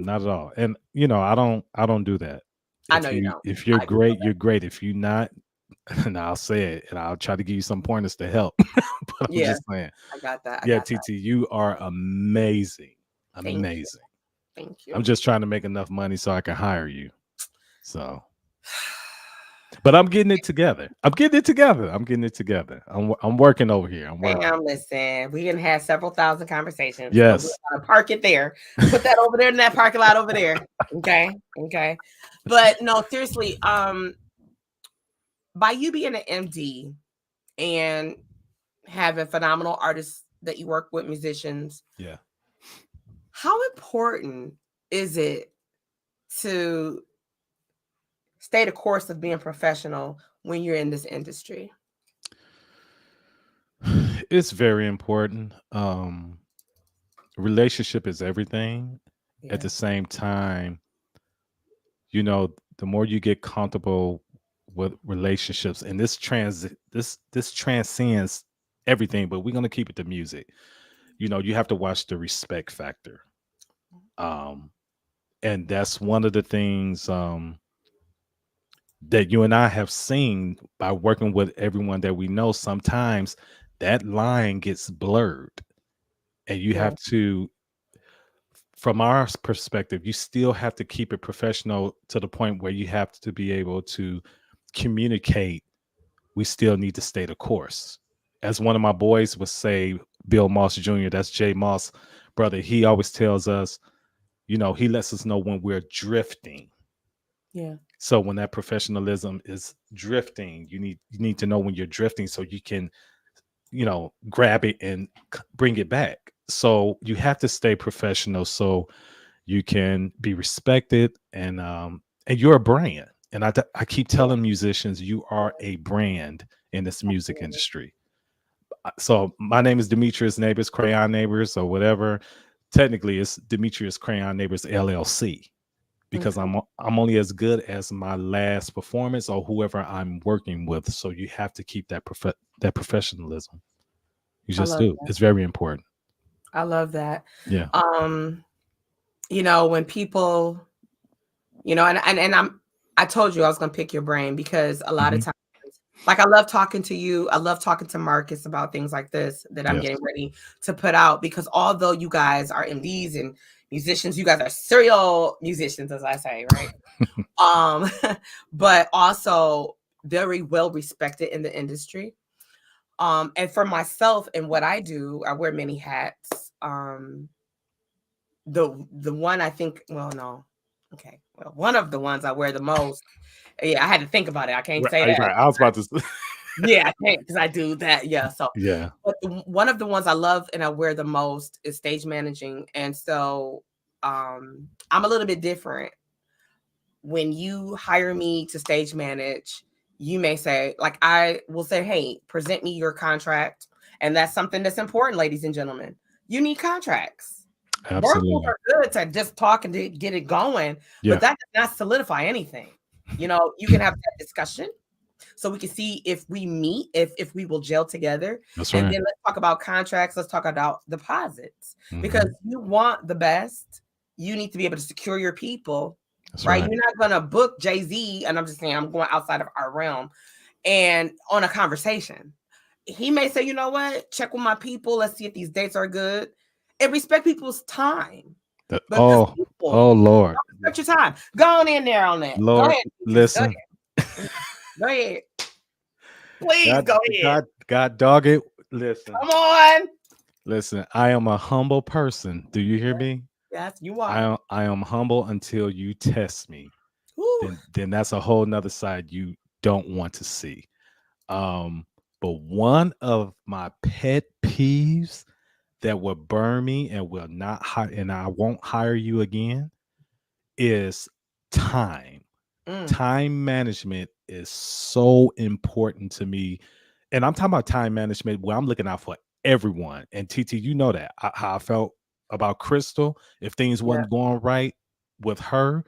at all. And I don't do that. I know you don't. If you're great, you're great. If you're not, and I'll say it, and I'll try to give you some pointers to help. But I'm just saying. I got that. TT, you are amazing. Amazing. Thank you. I'm just trying to make enough money so I can hire you. So, but I'm getting it together. I'm working over here. I'm working. Listen, we can have several thousand conversations. Yes. So we're gonna park it there. Put that over there in that parking lot over there. Okay. But no, seriously, by you being an MD and having phenomenal artists that you work with, musicians. Yeah. How important is it to stay the course of being professional when you're in this industry? It's very important. Relationship is everything. Yeah. At the same time, the more you get comfortable with relationships, and this transcends everything, but we're going to keep it to music. You have to watch the respect factor. Um and that's one of the things that you and I have seen by working with everyone that we know. Sometimes that line gets blurred, and you Yeah. have to, from our perspective, you still have to keep it professional to the point where you have to be able to communicate. We still need to stay the course. As one of my boys would say, Bill Moss Jr., that's Jay Moss, brother, he always tells us, he lets us know when we're drifting. Yeah. So when that professionalism is drifting, you need to know when you're drifting so you can, grab it and bring it back. So you have to stay professional so you can be respected, and you're a brand. And I keep Yeah. telling musicians, you are a brand in this music Absolutely. industry. So my name is Demetrius Nabors, Krayon Nabors, or whatever. Technically, it's Demetrius Krayon Nabors LLC, because Okay. I'm only as good as my last performance or whoever I'm working with. So you have to keep that professionalism. You I just love do. that. It's very important. I love that. Yeah. Um, when people, and I told you I was gonna pick your brain because a lot of Hmm. times, like I love talking to you. I love talking to Marcus about things like this that I'm Yes. getting ready to put out because although you guys are MDs and musicians, you guys are serial musicians, as I say, right? Um, but also very well respected in the industry. And for myself and what I do, I wear many hats. The one I think, well, no, okay, well, one of the ones I wear the most. Yeah, I had to think about it. I can't say Right. that. Right. I was about to. Yeah, I can't because I do that. Yeah, so Yeah. but one of the ones I love and I wear the most is stage managing, and so I'm a little bit different. When you hire me to stage manage, you may say, like, I will say, hey, present me your contract. And that's something that's important, ladies and gentlemen. You need contracts. Verbals Absolutely. are good to just talk and to get it going, but Yeah. that does not solidify anything. You can have that discussion so we can see if we meet, if we will gel together. That's And right. then let's talk about contracts. Let's talk about deposits because Hmm. you want the best. You need to be able to secure your people, That's right? right. You're not going to book Jay-Z, and I'm just saying I'm going outside of our realm and on a conversation. He may say, you know what, check with my people. Let's see if these dates are good and respect people's time because Oh people Lord. respect your time. Go on in there on that. Go Lord, ahead. Demetrius. Go listen. ahead. Go ahead. Please God, go ahead. God dog it. Listen. Come on. Listen. I am a humble person. Do you hear me? Yes, you are. I am humble until you test me. Woo. Then that's a whole nother side you don't want to see. Um, but one of my pet peeves that will burn me and will not hire, and I won't hire you again, is time. Mm, Time management is so important to me. And I'm talking about time management where I'm looking out for everyone. And TT, you know that how I felt about Crystal. If things yeah, wasn't going right with her,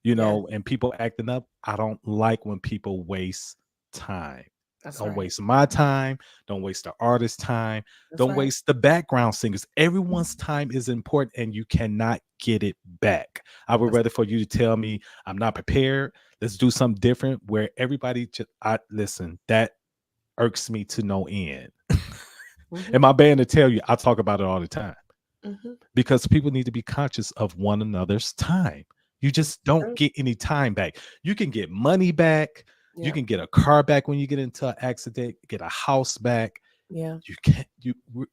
yeah, and people acting up, I don't like when people waste time. that's Don't right. waste my time. Don't waste the artist's time. That's Don't right. waste the background singers. Everyone's time is important and you cannot get it back. I would That's rather for you to tell me I'm not prepared. Let's do something different where everybody just, I listen, that irks me to no end. mm-hmm, And my band to tell you, I talk about it all the time mm-hmm. because people need to be conscious of one another's time. You It's just don't true. get any time back. You can get money back. You Yeah, can get a car back when you get into an accident, get a house back. yeah, You can't,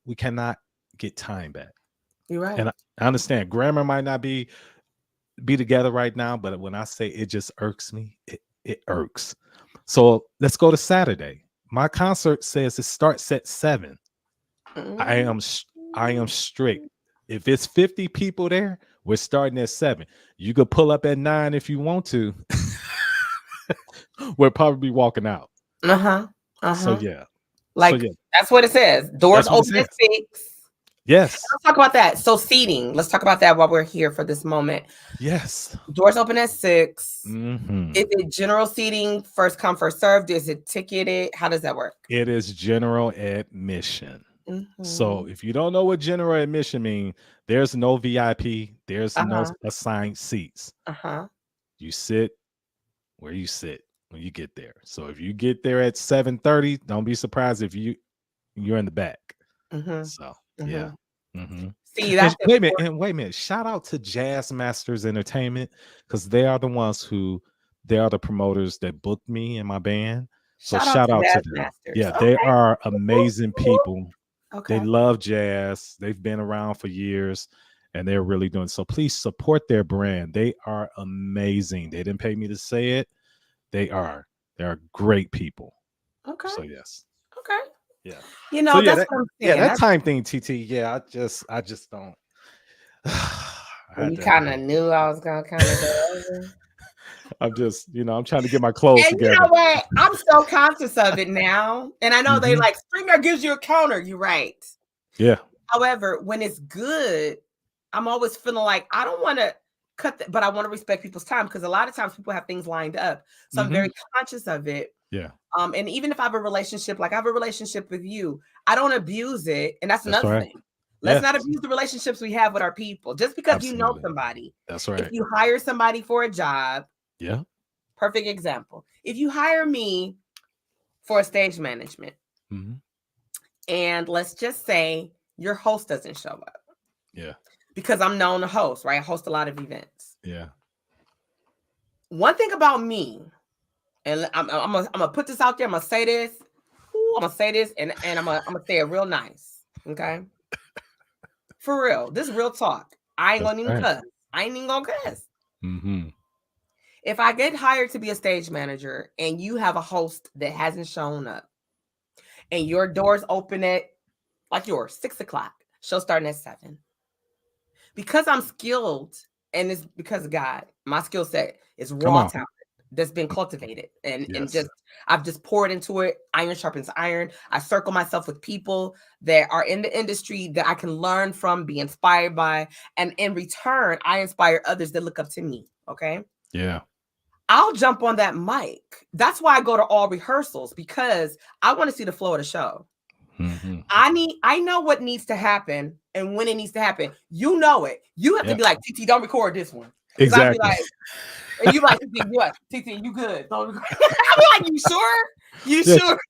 we cannot get time back. you're right. And I understand grammar might not be together right now, but when I say it just irks me, it irks. So let's go to Saturday. My concert says it starts at 7. I Mm. am I am strict. If it's 50 people there, we're starting at 7. You could pull up at 9 if you want to. We'll probably be walking out. Uh-huh. So Uh-huh. yeah. So Like yeah, that's what it says. Doors that's what it open at says. 6. Yes. Let's talk about that. So seating. Let's talk about that while we're here for this moment. Yes. Doors open at 6. Hmm. Is it general seating, first come, first served? Is it ticketed? How does that work? It is general admission. So Mm-hmm. if you don't know what general admission means, there's no VIP, there's no Uh-huh. assigned seats. Uh-huh. You sit where you sit when you get there. So if you get there at 7:30, don't be surprised if you're in the back. So Mm-hmm. yeah. Mm-hmm. Hmm. See, And that's wait a minute, important. and wait a minute. Shout out to Jazz Masters Entertainment because they are the ones they are the promoters that booked me and my band. So Shout out shout to out to Jazz them. Masters. Yeah, they Okay. are amazing people. They Okay. love jazz. They've been around for years and they're really doing so. Please support their brand. They are amazing. They didn't pay me to say it. They are. They are great people. Okay. So yes. Okay. Yeah. You So know, yeah, that's what I'm saying. that That's time thing, TT. Yeah, I just don't. I when had you to. kind of knew I was gonna kind of go over. I'm just, I'm trying to get my clothes And you together. know what? I'm so conscious of it now. And I know they Hmm. like Stringer gives you a counter. You're right. Yeah. However, when it's good, I'm always feeling like I don't want to but I want to respect people's time because a lot of times people have things lined up. So I'm Hmm. very conscious of it. Yeah. And even if I have a relationship, like I have a relationship with you, I don't abuse it. And that's That's another right. thing. Let's Yes. not abuse the relationships we have with our people just because you know Absolutely. somebody. That's If right. you hire somebody for a job, Yeah. perfect example. If you hire me for a stage management, Hmm. and let's just say your host doesn't show up Yeah. because I'm known to host, right? I host a lot of events. Yeah. One thing about me, and I'm gonna put this out there. I'm gonna say this. Ooh, I'm gonna say this, and I'm gonna say it real nice. Okay, for real. This is real talk. I ain't That's gonna even right. cuss. I ain't even gonna cuss. Hmm. If I get hired to be a stage manager and you have a host that hasn't shown up, and your doors open at like yours 6 o'clock, show starting at 7, because I'm skilled, and it's because of God. My skill set is Come raw on. talent that's been cultivated, and Yes. just I've just poured into it. Iron sharpens iron. I circle myself with people that are in the industry that I can learn from, be inspired by, and in return, I inspire others that look up to me. Okay. Yeah. I'll jump on that mic. That's why I go to all rehearsals because I want to see the flow of the show. Hmm. I know what needs to happen and when it needs to happen. You know it. You have to Yeah. be like, TT, don't record this one. Because I'll be Exactly. like, and you like, TT, you good. Don't record. I'll be like, you sure? You Yeah. sure?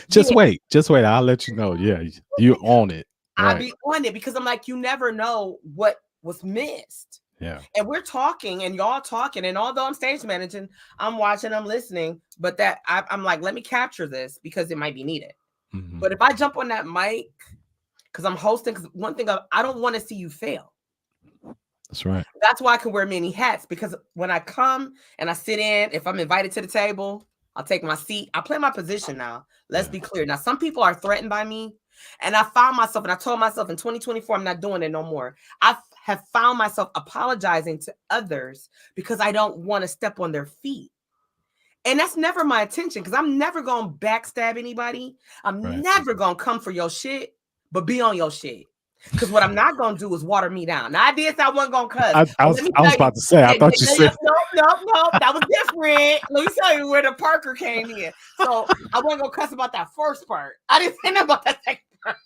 Just Yeah. wait. Just wait. I'll let you know. Yeah. You own it. I'll Right. be on it because I'm like, you never know what was missed. Yeah. And we're talking and y'all talking. And although I'm stage managing, I'm watching, I'm listening. But I'm like, let me capture this because it might be needed. Hmm. But if I jump on that mic, because I'm hosting, because one thing I don't want to see you fail. That's right. That's why I can wear many hats, because when I come and I sit in, if I'm invited to the table, I'll take my seat. I play my position now. Let's be clear. Now, some people are threatened by me. And I found myself, and I told myself in 2024, I'm not doing it no more. I have found myself apologizing to others because I don't want to step on their feet. And that's never my intention because I'm never going to backstab anybody. I'm Right. never going to come for your shit, but be on your shit. Because what I'm not going to do is water me down. Now, I did say I wasn't going to cuss. I But was let me I was tell you, about to say. I thought you said. no, that was different. Let me tell you where the Parker came in. So I wasn't going to cuss about that first part. I didn't say nothing about that second part.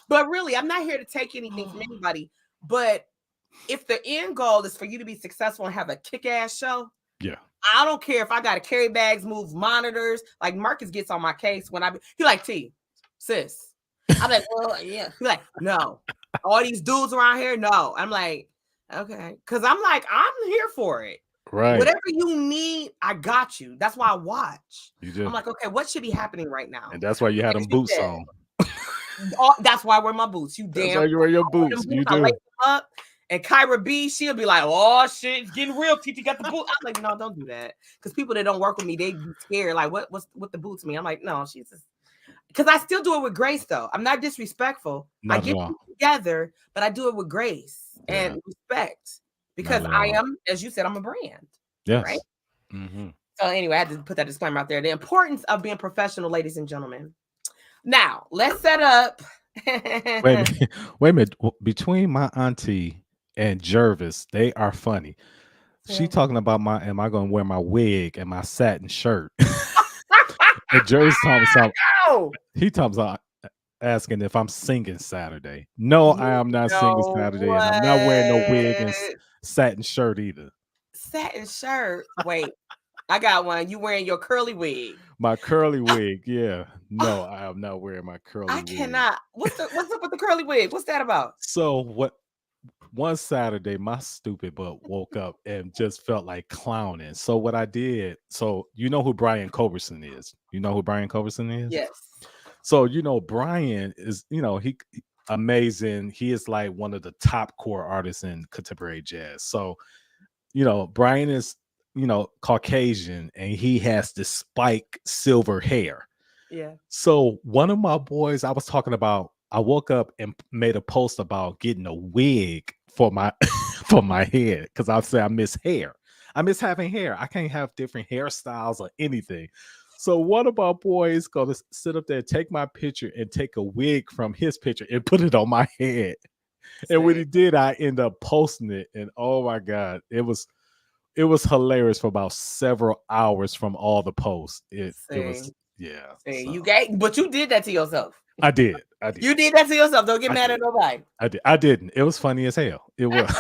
But really, I'm not here to take anything from anybody. But if the end goal is for you to be successful and have a kick-ass show, Yeah. I don't care if I got to carry bags, move monitors. Like Marcus gets on my case when he like, sis. I'm like, well, yeah. He like, no. All these dudes around here, no. I'm like, okay. Because I'm like, I'm here for it. Right. Whatever you need, I got you. That's why I watch. You do. I'm like, okay, what should be happening right now? And that's why you had them boots on. That's why I wear my boots. You That's damn. why you wear your I wear boots. them You I lace do. them up. And Kyra B, she'll be like, oh shit, it's getting real. TT got the boot. I'm like, no, don't do that. Because people that don't work with me, they be scared. Like, what the boots mean? I'm like, no, she's just because I still do it with grace, though. I'm not disrespectful. I Not at get all. people together, but I do it with grace and respect. Because Not at I all. am, as you said, I'm a brand. Yes. Right. Mm-hmm. So anyway, I had to put that disclaimer out there. The importance of being professional, ladies and gentlemen. Now, let's set up Wait a minute. Wait a minute. Between my auntie and Jervis, they are funny. She Yeah. talking about am I gonna wear my wig and my satin shirt? And Jervis talking something. Oh, He talks about asking if I'm singing Saturday. No, I you am not singing know Saturday, and I'm not wearing no wig and what? satin shirt either. Satin shirt. Wait, I got one. You wearing your curly wig? My curly wig, yeah. No, I am not wearing my I curly wig. cannot. What's up with the curly wig? What's that about? So what one Saturday, my stupid butt woke up and just felt like clowning. So what I did, so you know who Brian Culbertson is. You know who Brian Culbertson is? Yes. So Brian is, he amazing. He is like one of the top core artists in contemporary jazz. So, Brian is, Caucasian and he has this spike silver hair. Yeah. So one of my boys I was talking about, I woke up and made a post about getting a wig for my for my head because I say I miss hair. I miss having hair. I can't have different hairstyles or anything. So one of my boys gonna sit up there, take my picture, and take a wig from his picture and put it on my head. And when he See, did, I end up posting it, and oh my god, it was hilarious for about several hours from all the posts. It was see, yeah. see. So But you did that to yourself. I did. I did. You did that to yourself. Don't get I mad at did. nobody. I did. I didn't. It was funny as hell. It was.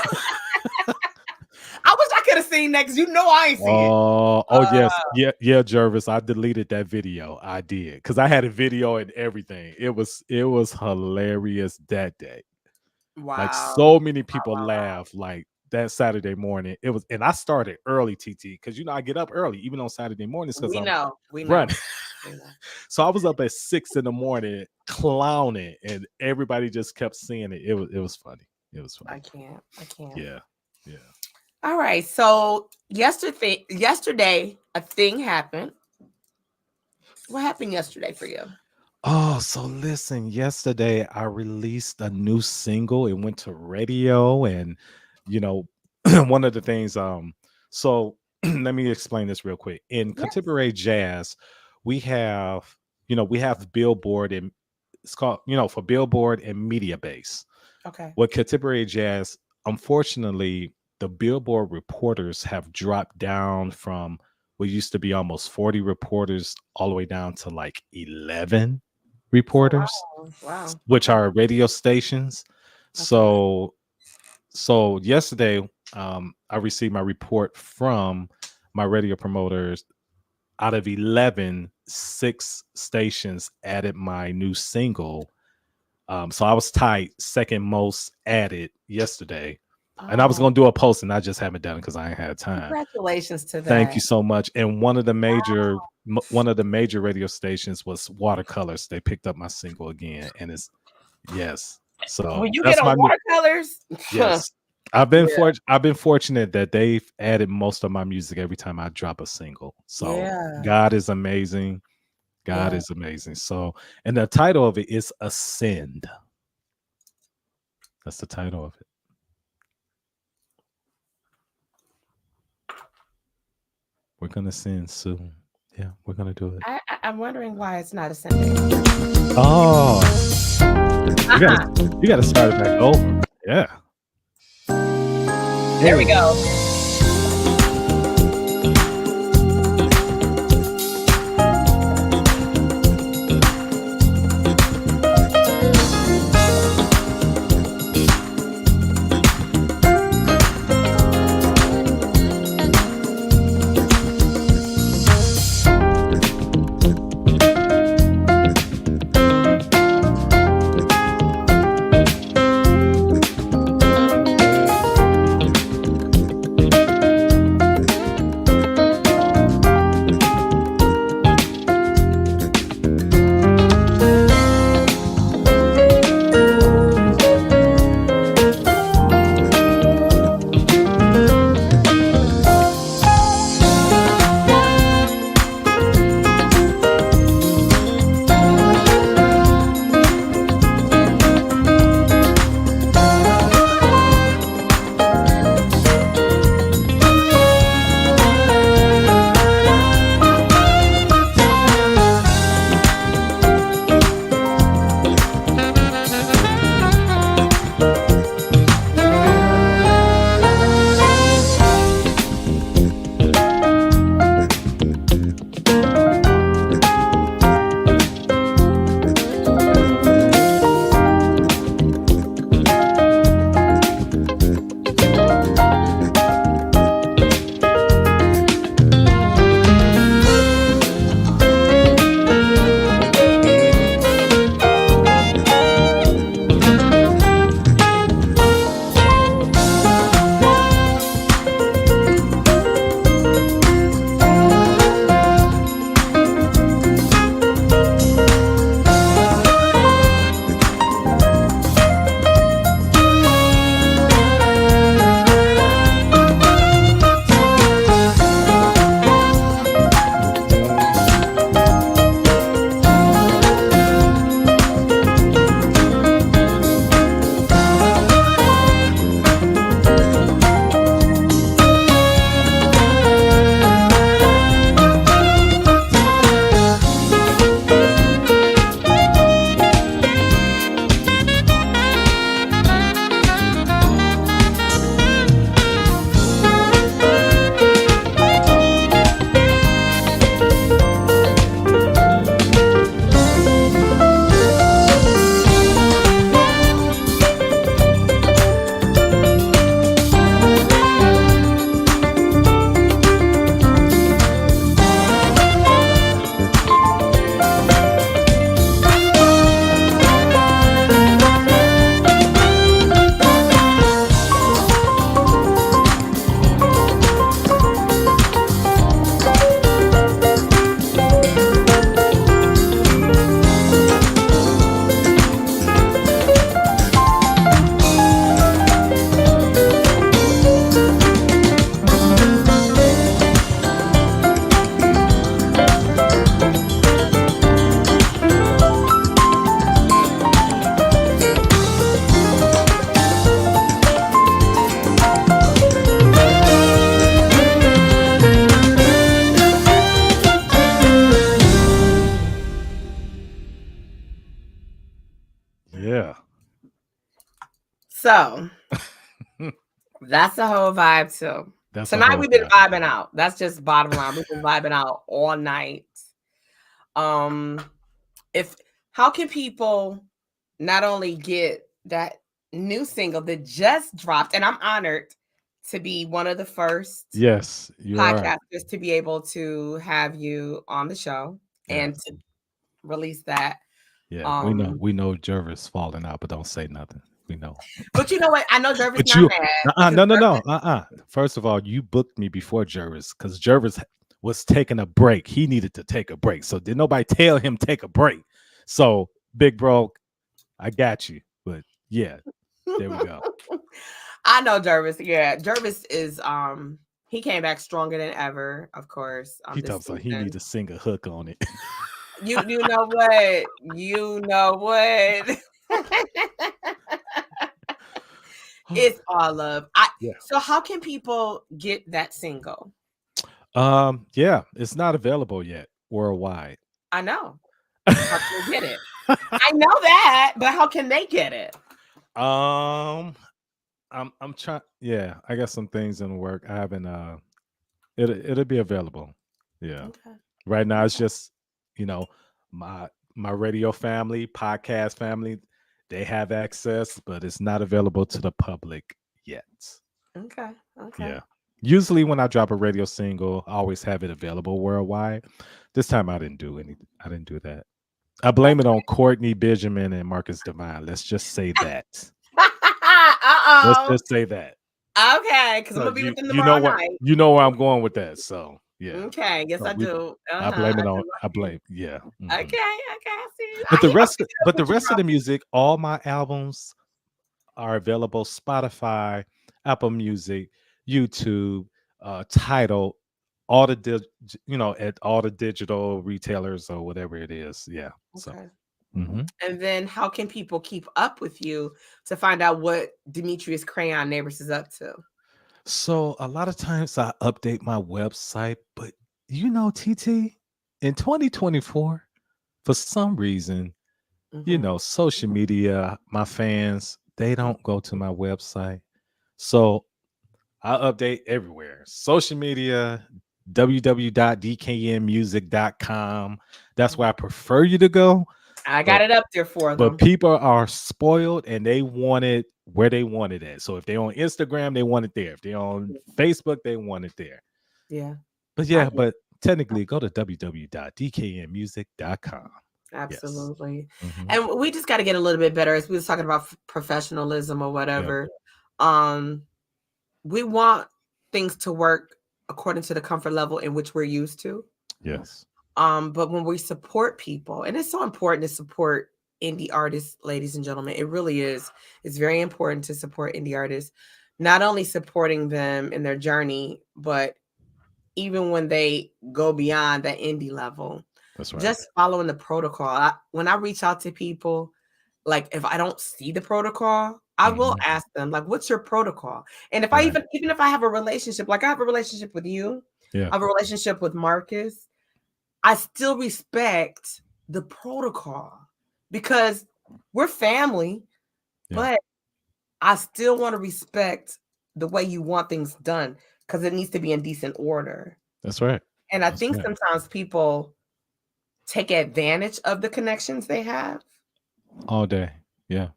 I wish I could have seen that because I ain't see it. Oh yes, yeah, Jervis. I deleted that video. I did because I had a video and everything. It was hilarious that day. Like Wow. so many people Wow. laughed. Like that Saturday morning, it was, and I started early, TT, because I get up early even on Saturday mornings because We I'm know. We know. running. We know. So I was up at 6 a.m. clowning, and everybody just kept seeing it. It was funny. It was funny. I can't. Yeah. All right. So yesterday, a thing happened. What happened yesterday for you? Oh, so listen, yesterday I released a new single. It went to radio, and one of the things, so let me explain this real quick. In Yes. contemporary jazz, we have, Billboard, and it's called, for Billboard and Media Base. Okay. With contemporary jazz, unfortunately, the Billboard reporters have dropped down from what used to be almost 40 reporters all the way down to like 11 reporters, Wow. which are radio stations. Okay. So yesterday, I received my report from my radio promoters. Out of 11, 6 stations added my new single. So I was tied second most added yesterday. And I was going to do a post, and I just haven't done it because I ain't had time. Congratulations to that. Thank you so much. And one of the major radio stations was Watercolors. They picked up my single again, and it's yes. So when you that's get on Watercolors, yes. I've been fortunate that they've added most of my music every time I drop a single. So God is amazing. God is amazing. So, and the title of it is Ascend. That's the title of it. We're gonna ascend soon. Yeah, we're gonna do it. I'm wondering why it's not ascending. Oh, you gotta start it back over. Yeah. There we go. So that's the whole vibe too. That's a Tonight whole we've been vibe. vibing out. That's just bottom line. We've been vibing out all night. Um, if how can people not only get that new single that just dropped, and I'm honored to be one of the first Yes, you are. podcasters to be able to have you on the show Yeah, and to release that. yeah. We know. Um, We know Jervis falling out, but don't say nothing. We know. but you know what? I know Jervis But not you, mad because no, no, no. First of all, you booked me before Jervis because Jervis was taking a break. He needed to take a break. So did nobody tell him take a break? So big bro, I got you. But yeah, there we go. I know Jervis. Yeah, Jervis is he came back stronger than ever, of course, He this talks like he need season. to sing a hook on it. You know what? You know what? It's all love. I Yeah. so how can people get that single? Yeah, it's not available yet worldwide. I know. How can they get it? I know that, but how can they get it? um, I'm trying. Yeah, I got some things in the work. I haven't. It'll be available. Yeah. Okay. Right now, it's just you know my radio family, podcast family, they have access, but it's not available to the public yet. Okay. Okay. Yeah. Usually, when I drop a radio single, I always have it available worldwide. This time, I didn't do any. I didn't do that. I blame it on Courtney Benjamin and Marcus Divine. Let's just say that. Let's Uh-oh. just say that. Okay, because I'm So gonna be with them you tomorrow know what night. you know where I'm going with that. So yeah. Okay, yes So I we do. I Uh-huh. blame it on I I do. blame yeah. Okay, Mhm. okay, I see. But the I'm rest picking up but the what you rest of the dropping. music, all my albums are available Spotify, Apple Music, YouTube, Tidal, all the at all the digital retailers or whatever it is. Yeah. So Okay. mhm. And then how can people keep up with you to find out what Demetrius Krayon Neighbors is up to? So a lot of times I update my website, but TT, in 2024, for some reason, Mm-hmm. social media, my fans, they don't go to my website. So I update everywhere. Social media, www.dknmusic.com. That's where I prefer you to go. I got But it up there for but them. people are spoiled and they want it where they want it at. So if they're on Instagram, they want it there. If they're on Facebook, they want it there. Yeah, But I yeah, get but technically go to www.dknmusic.com. Yes. absolutely. Hmm. And we just got to get a little bit better as we was talking about professionalism or Yep. whatever. Um, we want things to work according to the comfort level in which we're used to. Yes. But when we support people, and it's so important to support indie artists, ladies and gentlemen, it really is. It's very important to support indie artists, not only supporting them in their journey, but even when they go beyond that indie level, That's right. just following the protocol. When I reach out to people, like if I don't see the protocol, I will Hmm. ask them, like, what's your protocol? And if I Right. even if I have a relationship, like I have a relationship with you, Yeah. I have a relationship with Marcus, I still respect the protocol because we're family, Yeah. but I still want to respect the way you want things done because it needs to be in decent order. That's right. And I That's think right. sometimes people take advantage of the connections they have All day. Yeah.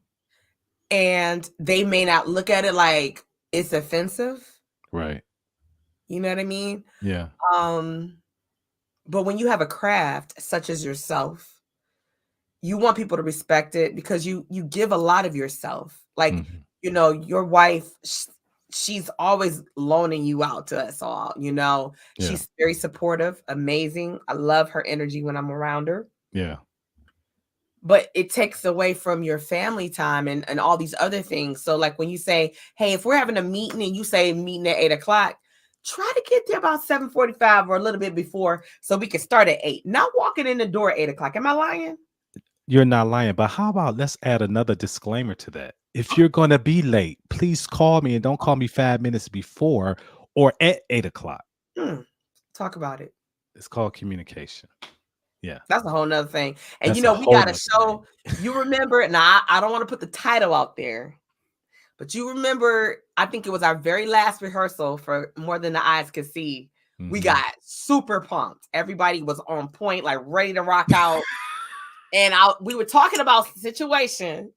and they may not look at it like it's offensive. Right. You know what I mean? Yeah. Um, but when you have a craft such as yourself, you want people to respect it because you give a lot of yourself. Like, Hmm. your wife, she's always loaning you out to us all, Yeah. She's very supportive, amazing. I love her energy when I'm around her. Yeah. But it takes away from your family time and all these other things. So like when you say, hey, if we're having a meeting and you say meeting at 8 o'clock, try to get there about 7:45 or a little bit before so we can start at 8. Not walking in the door at 8 o'clock. Am I lying? You're not lying. But how about let's add another disclaimer to that? If you're going to be late, please call me and don't call me 5 minutes before or at 8 o'clock. Hmm. Talk about it. It's called communication. Yeah. That's a whole nother thing. And That's a we whole got to nother thing. show, you remember it. Now, I don't want to put the title out there, But you remember, I think it was our very last rehearsal for More Than the Eyes Could See. We got super pumped. Everybody was on point, like ready to rock out. And we were talking about the situation.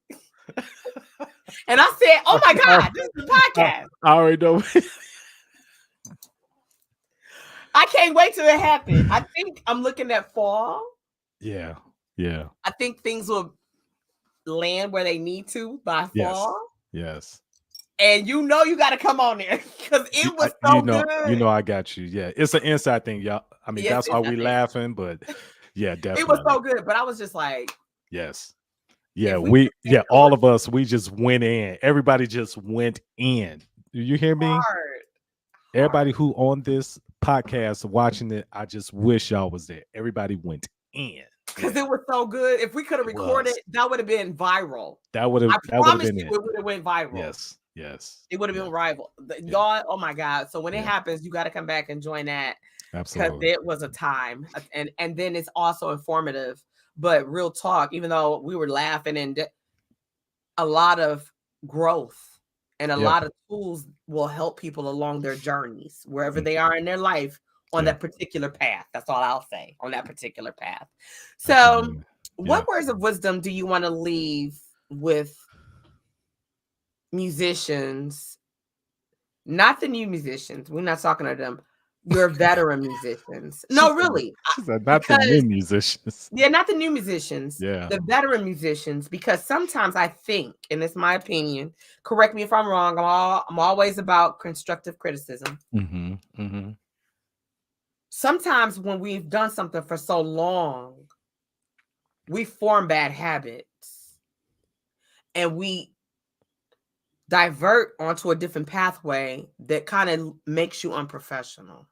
And I said, oh my God, this is a podcast. I already know. I can't wait till it happens. I think I'm looking at fall. Yeah. I think things will land where they need to by fall. Yes. And you got to come on there because it was so good. I got you. Yeah, it's an inside thing, y'all. I mean, that's why we laughing, but yeah, definitely. It was so good, but I was just like, yes. Yeah, all of us, we just went in. Everybody just went in. Do you hear me? Hard. Everybody who on this podcast watching it, I just wish y'all was there. Everybody went in. Because it was so good. If we could have recorded, that would have been viral. I promise you, it would have went viral. Yes. It would have been rival. Y'all, oh my God. So when it happens, you got to come back and join that. Absolutely. Because it was a time. And then it's also informative. But real talk, even though we were laughing, and a lot of growth and a lot of tools will help people along their journeys, wherever they are in their life, on that particular path. That's all I'll say, on that particular path. So what words of wisdom do you want to leave with musicians? Not the new musicians. We're not talking to them. Your veteran musicians. No, really. Not the new musicians. Yeah, not the new musicians. Yeah. The veteran musicians. Because sometimes I think, and it's my opinion, correct me if I'm wrong, I'm always about constructive criticism. Sometimes when we've done something for so long, we form bad habits. And we divert onto a different pathway that kind of makes you unprofessional.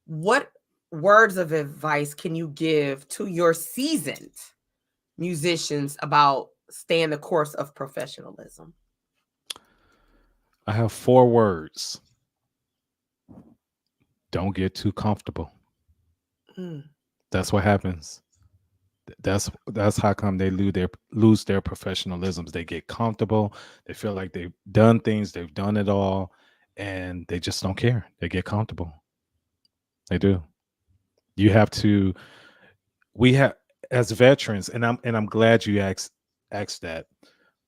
What words of advice can you give to your seasoned musicians about staying the course of professionalism? I have 4 words. Don't get too comfortable. That's what happens. That's how come they lose their professionalisms. They get comfortable. They feel like they've done things. They've done it all, and they just don't care. They get comfortable. They do. You have to. We have, as veterans, and I'm glad you asked that.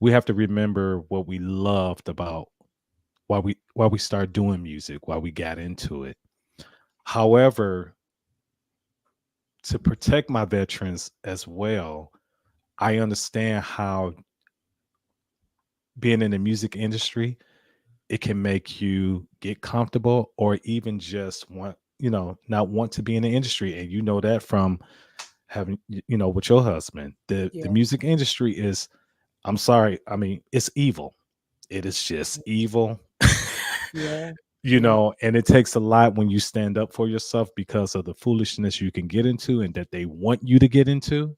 We have to remember what we loved about why we started doing music, why we got into it. However, to protect my veterans as well, I understand how being in the music industry, it can make you get comfortable or even just not want to be in the industry. And you know that from having, with your husband, the music industry is, I'm sorry, I mean, it's evil. It is just evil. And it takes a lot when you stand up for yourself because of the foolishness you can get into and that they want you to get into.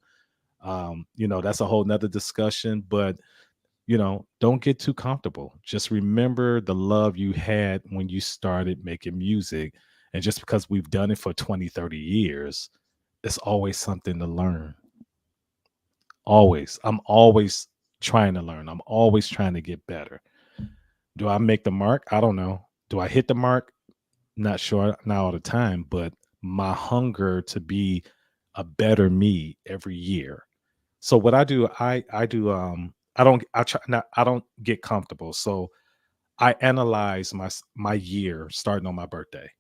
That's a whole nother discussion, but don't get too comfortable. Just remember the love you had when you started making music. And just because we've done it for 20, 30 years, it's always something to learn. Always. I'm always trying to learn. I'm always trying to get better. Do I make the mark? I don't know. Do I hit the mark? Not sure, not all the time, but my hunger to be a better me every year. So what I do, I don't get comfortable. So I analyze my year starting on my birthday.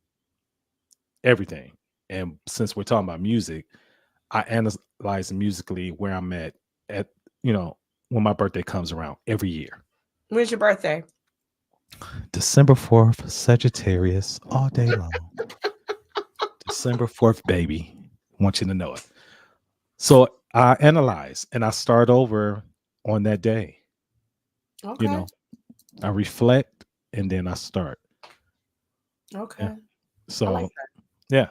Everything. And since we're talking about music, I analyze musically where I'm at when my birthday comes around every year. When's your birthday? December 4th, Sagittarius, all day long. December 4th, baby. Want you to know it. So I analyze and I start over on that day. Okay. I reflect and then I start. Okay. Yeah. So I like that.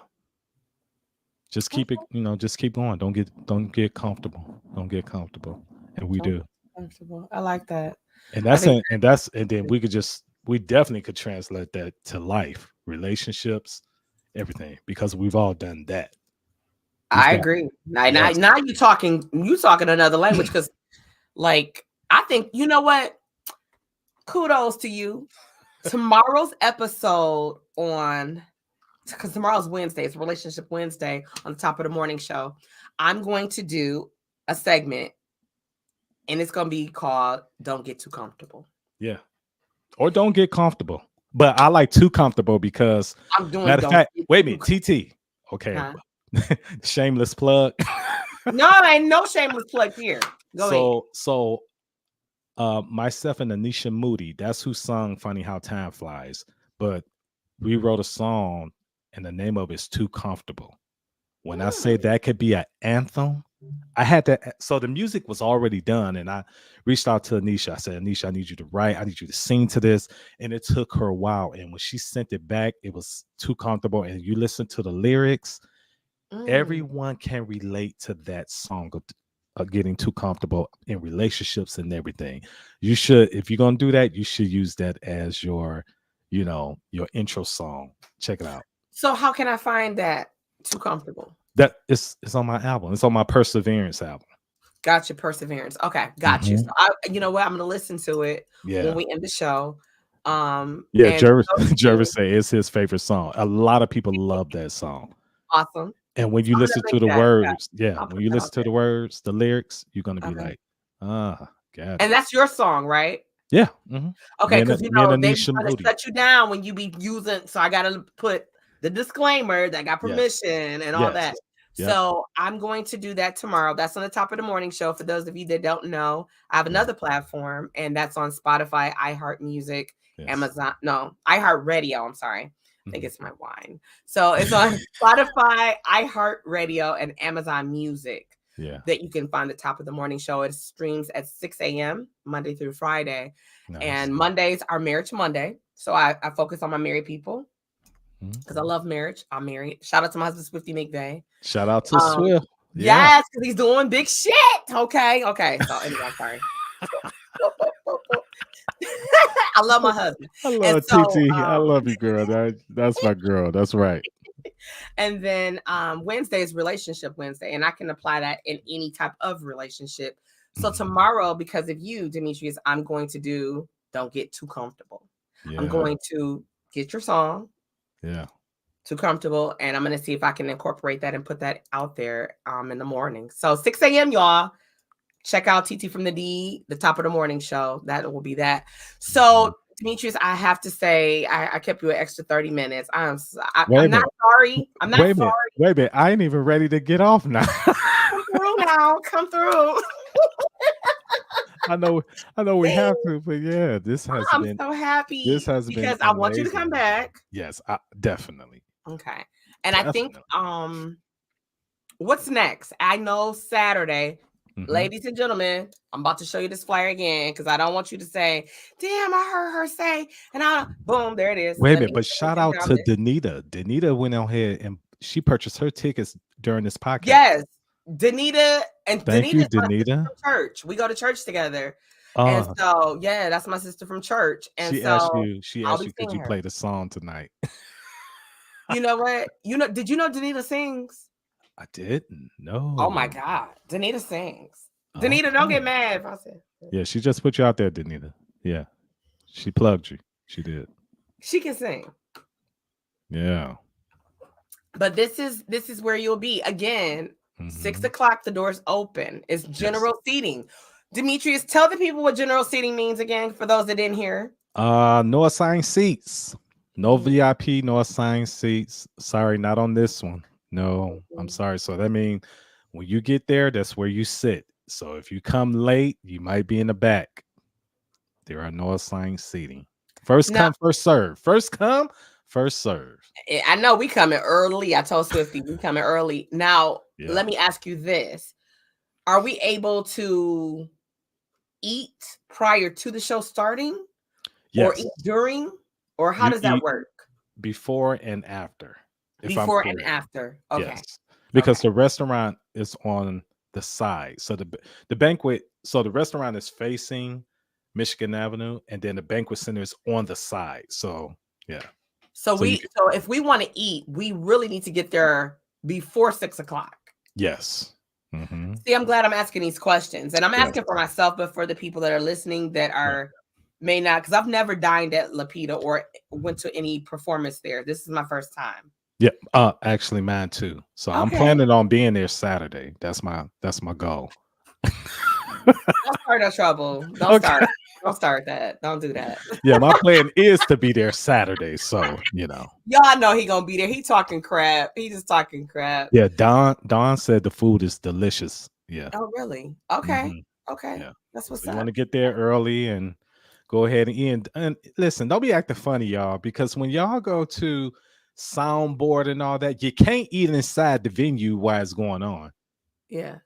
Just keep it, just keep going. Don't get comfortable. Don't get comfortable. And we do. Comfortable. I like that. And then we definitely could translate that to life, relationships, everything, because we've all done that. I agree. Now you're talking another language because, like, I think, you know what? kudos to you. Tomorrow's episode because tomorrow's Wednesday, it's Relationship Wednesday on the top of the morning show. I'm going to do a segment and it's going to be called Don't Get Too Comfortable. Yeah. Or don't get comfortable. But I like too comfortable because I'm doing matter of don't fact, get wait a too minute, TT. Okay. Huh? Shameless plug. No, ain't no shameless plug here. Go ahead. So myself and Anisha Moody, that's who sung Funny How Time Flies. But we wrote a song and the name of it is Too Comfortable. When I say that could be an anthem, I had to. So the music was already done, and I reached out to Anisha. I said, Anisha, I need you to write. I need you to sing to this. And it took her a while. And when she sent it back, it was too comfortable. And you listen to the lyrics, everyone can relate to that song of getting too comfortable in relationships and everything. You should, if you're gonna do that, you should use that as your, your intro song. Check it out. So how can I find that Too Comfortable? That it's on my album. It's on my Perseverance album. Got your Perseverance. Okay, got you. So you know what? I'm gonna listen to it when we end the show. Yeah, Jervis say it's his favorite song. A lot of people love that song. Awesome. And when you listen to the words, when you listen to the words, the lyrics, you're gonna be like, God. And that's your song, right? Yeah. Okay, because they trying to shut you down when you be using. So I gotta put the disclaimer that I got permission and all that. Yep. So I'm going to do that tomorrow. That's on the top of the morning show. For those of you that don't know, I have another platform, and that's on Spotify, iHeartMusic, Amazon. No, iHeartRadio. I'm sorry. I think it's my wine. So it's on Spotify, iHeartRadio, and Amazon Music. Yeah. That you can find the top of the morning show. It streams at 6 a.m. Monday through Friday. Nice. And Mondays are Marriage Monday. So I focus on my married people. Because I love marriage. I'm married. Shout out to my husband, Swifty McVeigh. Shout out to Swift. Yes, because he's doing big shit. Okay. So anyway, I'm sorry. I love my husband. I love TT. I love you, girl. That's my girl. That's right. And then Wednesday is Relationship Wednesday, and I can apply that in any type of relationship. So tomorrow, because of you, Demetrius, I'm going to do Don't Get Too Comfortable. Yeah. I'm going to get your song. Yeah. Too Comfortable. And I'm going to see if I can incorporate that and put that out there in the morning. So 6 a.m., y'all. Check out TT from the D, the top of the morning show. That will be that. So, Demetrius, I have to say, I kept you an extra 30 minutes. I'm not sorry. I'm not sorry. Wait a minute. I ain't even ready to get off now. Come through now. Come through. I know we have to, but yeah, I'm so happy. This has been because I want you to come back. Yes, definitely. Okay. And definitely. I think what's next? I know Saturday, ladies and gentlemen, I'm about to show you this flyer again because I don't want you to say, damn, I heard her say, and boom, there it is. Wait a minute, but shout out to Danita. Danita went on here and she purchased her tickets during this podcast. Yes. Danita and Thank you, Danita. From church. We go to church together. And so, that's my sister from church. And she asked you, could you play the song tonight? You know what? Did you know Danita sings? I didn't know. Oh my God. Danita sings. Danita, don't get mad if I said. Yeah, she just put you out there, Danita. Yeah. She plugged you. She did. She can sing. Yeah. But this is where you'll be. Again, 6 o'clock, the doors open. It's general seating. Demetrius, tell the people what general seating means again for those that didn't hear. No assigned seats. No VIP, no assigned seats. Sorry, not on this one. No, I'm sorry. So that means when you get there, that's where you sit. So if you come late, you might be in the back. There are no assigned seating. First come, first serve. First come, first serve. I know we coming early. I told Swifty we coming early. Now, let me ask you this. Are we able to eat prior to the show starting? Yes. Or eat during? Or how does that work? Before and after. Before and after. Okay. Yes. Because the restaurant is on the side. So the banquet, so the restaurant is facing Michigan Avenue, and then the banquet center is on the side. So yeah. So if we want to eat, we really need to get there before 6 o'clock. Yes. See, I'm glad I'm asking these questions, and I'm asking for myself, but for the people that are listening that are may not, because I've never dined at Lapita or went to any performance there. This is my first time. Yeah, actually mine too. So I'm Okay. planning on being there Saturday. That's my goal. Don't start no trouble. Don't Okay. start. Don't start that. Don't do that. Yeah, my plan is to be there Saturday. So, Y'all know he gonna be there. He talking crap. He just talking crap. Yeah, Don said the food is delicious. Yeah. Oh, really? Okay. Hmm. Okay. Yeah. That's what's So you up. want to get there early and go ahead and end. And listen, don't be acting funny, y'all, because when y'all go to soundboard and all that, you can't eat inside the venue while it's going on. Yeah.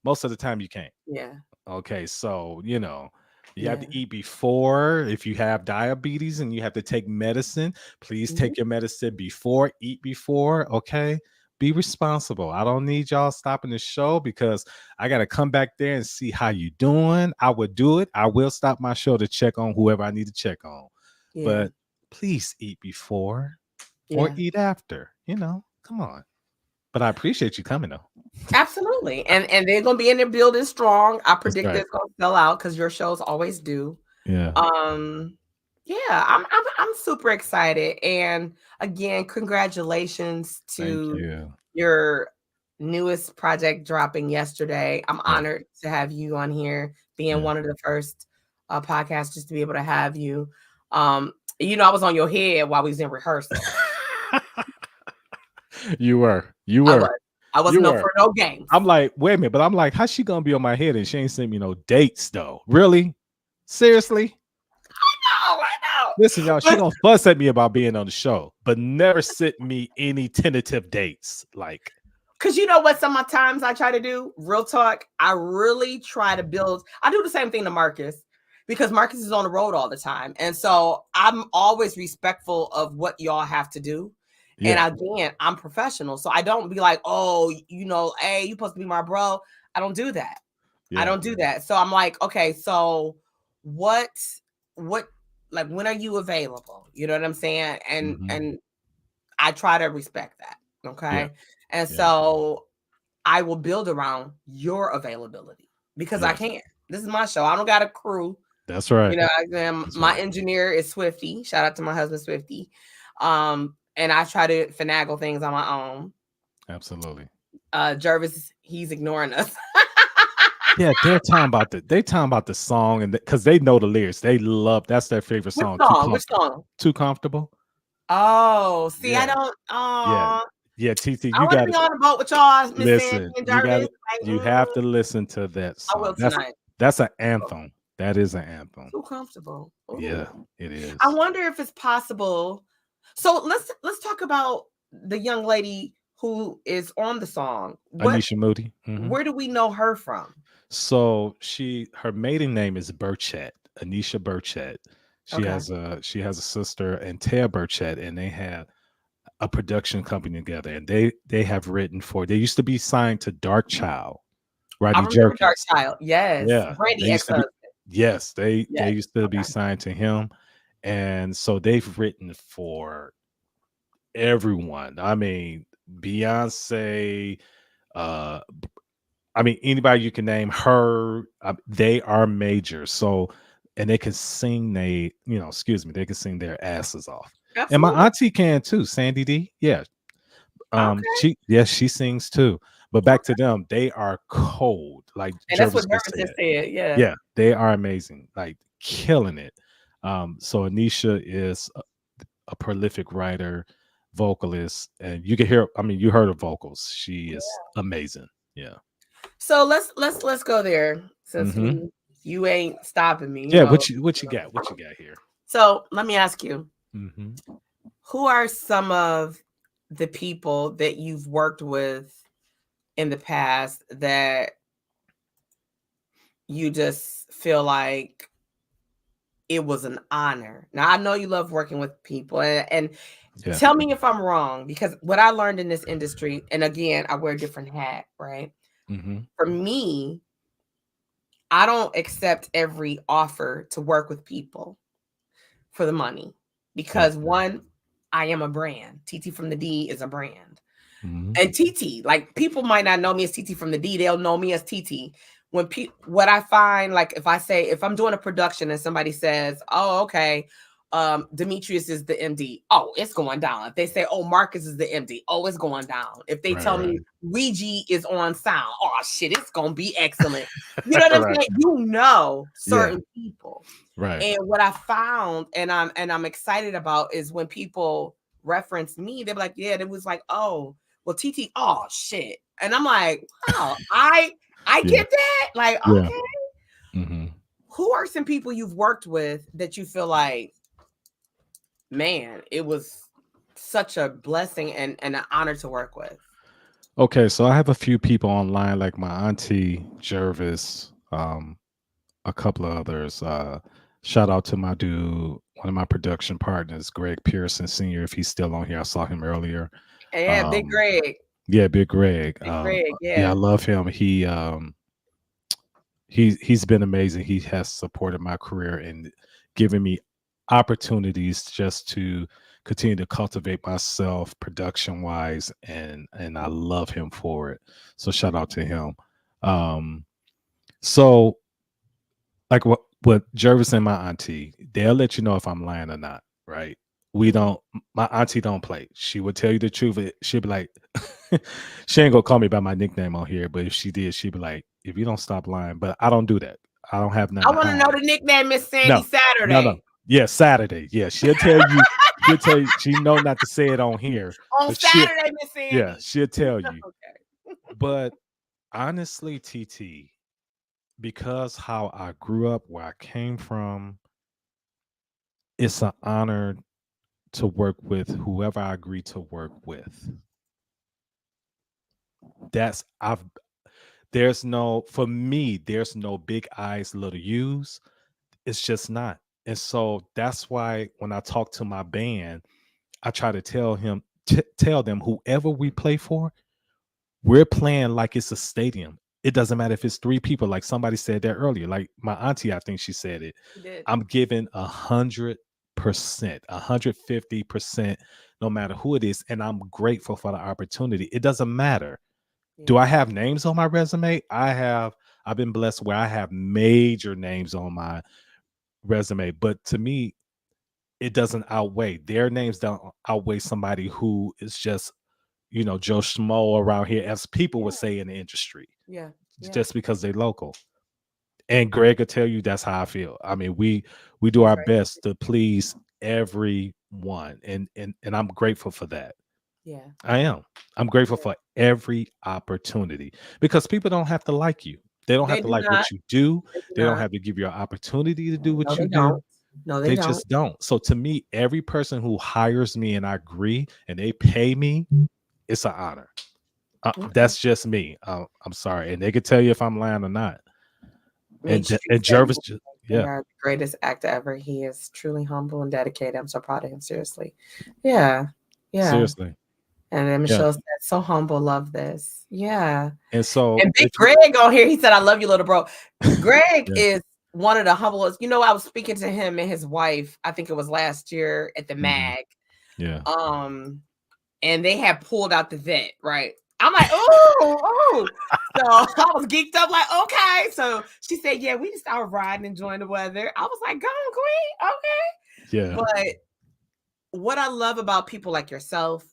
Most of the time you can't. Yeah. Okay, so you have Yeah. to eat before. If you have diabetes and you have to take medicine, please Mhm. take your medicine before, eat before. Okay, be responsible. I don't need y'all stopping the show because I got to come back there and see how you doing. I would do it. I will stop my show to check on whoever I need to check on, Yeah. but please eat before or Yeah. eat after. Come on. But I appreciate you coming though. Absolutely. And they're gonna be in their building strong. I That's predict right. it's gonna sell out because your shows always do. Yeah. Yeah, I'm super excited. And again, congratulations Thank to you. your newest project dropping yesterday. I'm Yeah. honored to have you on here, being Yeah. one of the first podcasters to be able to have you. I was on your head while we was in rehearsal. You were. You I were. was. I You wasn't up were. for no games. I'm like, wait a minute, but I'm like, how's she gonna be on my head and she ain't sent me no dates though? Really? Seriously? I know. Listen, y'all, she But gonna fuss at me about being on the show, but never sent me any tentative dates. Like, because you know what, sometimes I try to do, real talk, I really try to build. I do the same thing to Marcus because Marcus is on the road all the time. And so I'm always respectful of what y'all have to do. And yeah, again, I'm professional. So I don't be like, oh, hey, you supposed to be my bro. I don't do that. I yeah. don't do that. So I'm like, okay, so what, what, like, when are you available? You know what I'm saying? And, Hmm. and I try to respect that. Yeah, Okay. And yeah, so I will build around your availability because I yes. can. This is my show. I don't got a crew. That's right. That's My right. engineer is Swifty. Shout out to my husband Swifty. And I try to finagle things on my own. Absolutely. Jervis, he's ignoring us. Yeah, they talking about the song and because they know the lyrics. They love that's their favorite Which song. Too song? Which comfortable. song? Too comfortable. Oh, see, I Yeah, don't. yeah, Oh, yeah. TT, I you want to got be it. on the boat with y'all, Miss Sandy Listen, and you got Jarvis. it. Like, You have to listen to that I will song. tonight. That's an anthem. That is an anthem. Too comfortable. Yeah, Ooh. it I is. wonder if it's possible. So let's talk about the young lady who is on the song. Anisha Moody. Where do we know her from? So her maiden name is Burchett, Anisha Burchett. She Okay. has a sister and Taya Burchett, and they have a production company together, and they have written for. They used to be signed to Dark Child, I Rodney remember Dark Jerkins. Child. Yes. Yeah, they Brandy used to be. ex-husband. Yes, they Yes. used to be Okay. signed to him, and so they've written for everyone. I mean, Beyonce. Uh, I mean, anybody you can name. Her. They are major. So, and they can sing. Excuse me. They can sing their asses off. And my Absolutely. auntie can too. Sandy D. Yeah, Okay. she sings too. But back to them, they are cold, like And that's what Jervis just Jervis said. just said. Yeah. Yeah, they are amazing, like killing it. So Anisha is a prolific writer, vocalist, and you can hear. I mean, you heard her vocals. She is amazing. Yeah. So let's go there since Hmm. you ain't stopping me, Yeah. What you got? What you got here? So let me ask you, Hmm. who are some of the people that you've worked with in the past that you just feel like it was an honor? Now, I know you love working with people, and Yeah. tell me if I'm wrong, because what I learned in this industry, and again, I wear a different hat, right? Hmm. For me, I don't accept every offer to work with people for the money Yeah. because one, I am a brand. TT from the D is a brand. Hmm. And TT, like, people might not know me as TT from the D, they'll know me as TT. what I find, like if I'm doing a production and somebody says, "Oh, okay, Demetrius is the MD," oh, it's going down. If they say, "Oh, Marcus is the MD," oh, it's going down. If they tell me Ouija is on sound, oh shit, it's gonna be excellent. You know what I'm saying? Certain people. Right. And what I found, and I'm excited about, is when people reference me, they're like, "Yeah," it was like, "Oh, well, TT, oh shit," and I'm like, "Wow, I get that." Like, okay, who are some people you've worked with that you feel like, man, it was such a blessing and an honor to work with? Okay, so I have a few people online, like my auntie Jervis, a couple of others. Shout out to my dude, one of my production partners, Greg Pearson Sr. If he's still on here, I saw him earlier. Yeah, Big Greg. Yeah, Big Greg. Big Greg, Yeah, I love him. He's been amazing. He has supported my career and given me opportunities just to continue to cultivate myself production wise, and I love him for it. So shout out to him. So like what Jervis and my auntie, they'll let you know if I'm lying or not, right? We don't, my auntie don't play. She would tell you the truth. She'd be like, she ain't gonna call me by my nickname on here, but if she did, she'd be like, if you don't stop lying. But I don't do that. I don't have I nothing to want to know hide. the nickname, Miss Sandy No, Saturday. Yeah, Saturday. Yeah, she'll tell you. She'll tell you. She know not to say it on here. On But she, Saturday, Miss Sandy. yeah, she'll tell you. Okay. But honestly, TT, because how I grew up, where I came from, it's an honor to work with whoever I agree to work with. That's I've there's no for me, there's no big eyes, little U's. It's just not. And so that's why when I talk to my band, I try to tell them whoever we play for, we're playing like it's a stadium. It doesn't matter if it's three people, like somebody said there earlier. Like my auntie, I think she said it. I'm giving 100%, 150%, no matter who it is, and I'm grateful for the opportunity. It doesn't matter. Do I have names on my resume? I've been blessed where I have major names on my resume, but to me, it doesn't outweigh their names. Don't outweigh somebody who is just Joe Schmo around here, as people would say in the industry. Yeah. Just because they local. And Greg will tell you that's how I feel. I mean, we do our best to please everyone, and I'm grateful for that. Yeah. I am. I'm grateful for every opportunity, because people don't have to like you. They don't have to like what you do. They don't have to give you an opportunity to do what you do. No, They just don't. So to me, every person who hires me and I agree and they pay me, it's an honor. That's just me. I'm sorry, and they could tell you if I'm lying or not. And Jervis, the greatest actor ever. He is truly humble and dedicated. I'm so proud of him. Seriously, yeah. Seriously. And then Michelle said, "So humble, love this." Yeah. And Big Greg on here, he said, "I love you, little bro." Greg is one of the humblest. I was speaking to him and his wife. I think it was last year at the MAG. Yeah. And they had pulled out the vet, right? I'm like, oh. So I was geeked up, like, okay. So she said, yeah, we just started riding, enjoying the weather. I was like, go on, queen. Okay. Yeah. But what I love about people like yourself,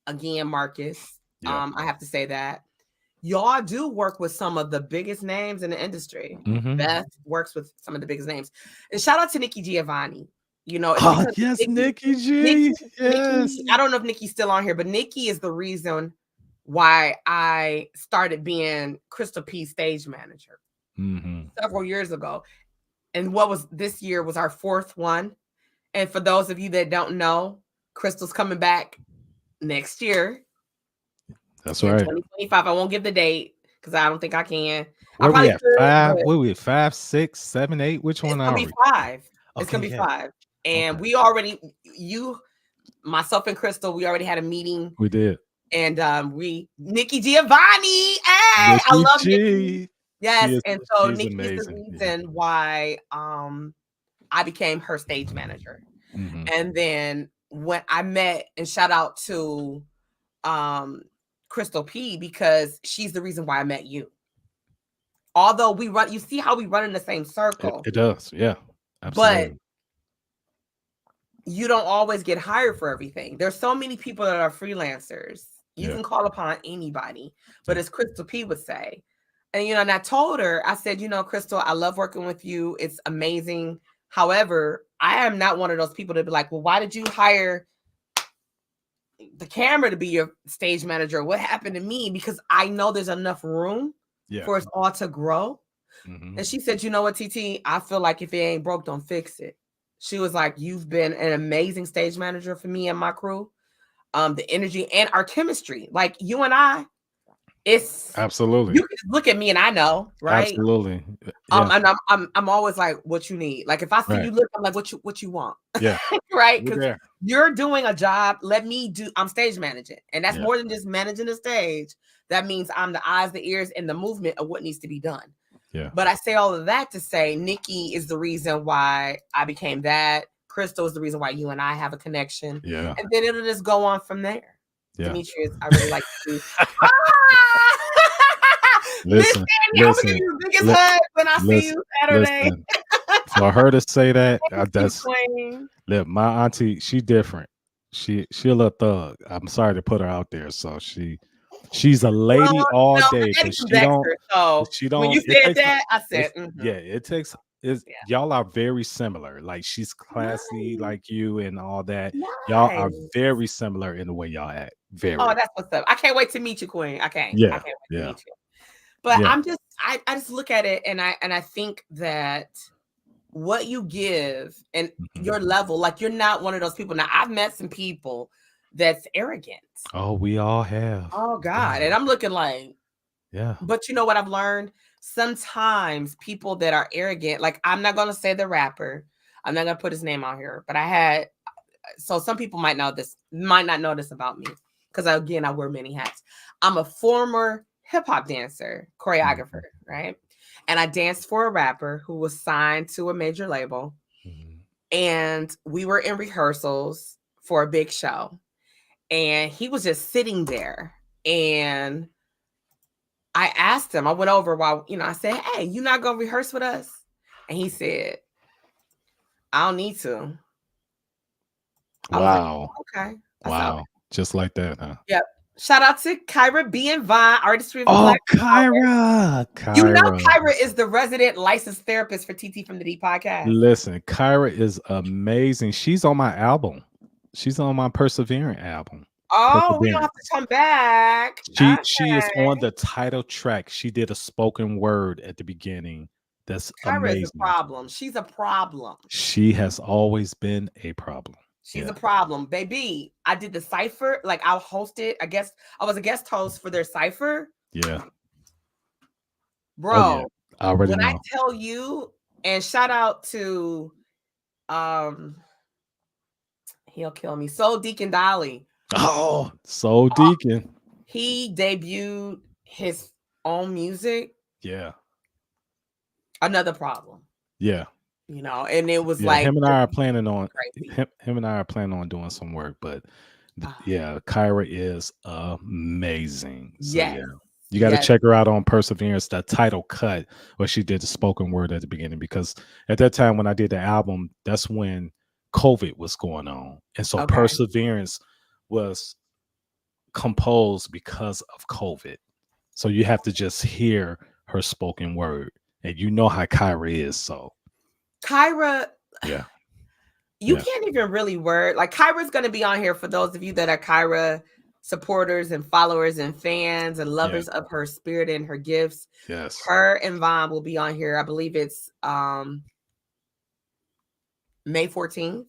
again, Marcus, I have to say that y'all do work with some of the biggest names in the industry. Beth works with some of the biggest names. And shout out to Nikki Giovanni. Yes, Nikki G. Yes. I don't know if Nikki's still on here, but Nikki is the reason why I started being Crystal P's stage manager several years ago. And this year was our fourth one. And for those of you that don't know, Crystal's coming back next year. That's right. 2025. I won't give the date because I don't think I can. Where we at? 5? Where we at? 5, 6, 7, 8? Which one are we? It's gonna be 5. It's gonna be 5. And we already, myself and Crystal, we already had a meeting. We did. And Nikki Giovanni. Hey, I love Nikki. Yes. And so Nikki is the reason why I became her stage manager. And then when I met, and shout out to Crystal P, because she's the reason why I met you. although we run, you see how we run in the same circle, It does. Yeah. but Absolutely. you don't always get hired for everything. There's so many people that are freelancers. You Yeah. can call upon anybody, but Yeah. as Crystal P would say, and and I told her, I said, Crystal, I love working with you. It's amazing. However, I am not one of those people to be like, well, why did you hire the camera to be your stage manager? What happened to me? Because I know there's enough room for us all to grow. Mm-hmm. And she said, you know what, TT, I feel like if it ain't broke, don't fix it. She was like, you've been an amazing stage manager for me and my crew. The energy and our chemistry, like you and I, it's Absolutely. you can just look at me and I know, right? Absolutely. Yeah. And I'm always like, what you need. Like if I see you look, I'm like, what you want? Yeah. Right? Because you're doing a job. I'm stage managing. And that's more than just managing the stage. That means I'm the eyes, the ears, and the movement of what needs to be done. Yeah. But I say all of that to say Nikki is the reason why I became that. Crystal is the reason why you and I have a connection. Yeah. And then it'll just go on from there. Yeah. Demetrius, I really like you. Listen, I'm gonna give you the biggest hug when I see you Saturday. For her to say that, that's look, my auntie, she different. She a little thug. I'm sorry to put her out there. So she's a lady all day, but she don't. When you said that, I said, it takes. Y'all are very similar. Like she's classy, like you, and all that. Y'all are very similar in the way y'all act. Very. Oh, that's what's up. I can't wait to meet you, Queen. I can't. Yeah. I can't wait to meet you. But I just look at it and I think that what you give and your level, like you're not one of those people. Now I've met some people that's arrogant. Oh, we all have. Oh God. And I'm looking like, but you know what I've learned? Sometimes people that are arrogant, like I'm not going to say the rapper, I'm not going to put his name out here, but so some people might not know this about me. Because again, I wear many hats. I'm a former hip hop dancer, choreographer, right? And I danced for a rapper who was signed to a major label. And we were in rehearsals for a big show. And he was just sitting there. And I asked him, I went over while, I said, hey, you not going to rehearse with us? And he said, I don't need to. Wow. Like, okay. Wow. Just like that, huh? Yep. Shout out to Kyra B and Vine, Artistry of Black. Kyra. You know Kyra is the resident licensed therapist for TT from the D podcast. Listen, Kyra is amazing. She's on my album. She's on my Perseverance album. Oh, we don't have to come back. She is on the title track. She did a spoken word at the beginning. That's Kyra amazing. is a problem. She's a problem. She has always been a problem. She's a problem, baby. I did the cipher. Like I hosted. I guess I was a guest host for their cipher. Yeah, bro. Oh, yeah. I already know. I tell you, and shout out to, he'll kill me. Soul Deacon Dolly. Oh, Soul Deacon. He debuted his own music. Yeah. Another problem. Yeah. And it was like him and I are planning on doing some work, but Kyra is amazing. So, you got to check her out on Perseverance, that title cut where she did the spoken word at the beginning, because at that time when I did the album, that's when COVID was going on. And so Perseverance was composed because of COVID. So you have to just hear her spoken word, and you know how Kyra is. So Kyra, you can't even really word. Like Kyra's going to be on here for those of you that are Kyra supporters and followers and fans and lovers of her spirit and her gifts. Yes. Her and Vaughn will be on here. I believe it's May 14th.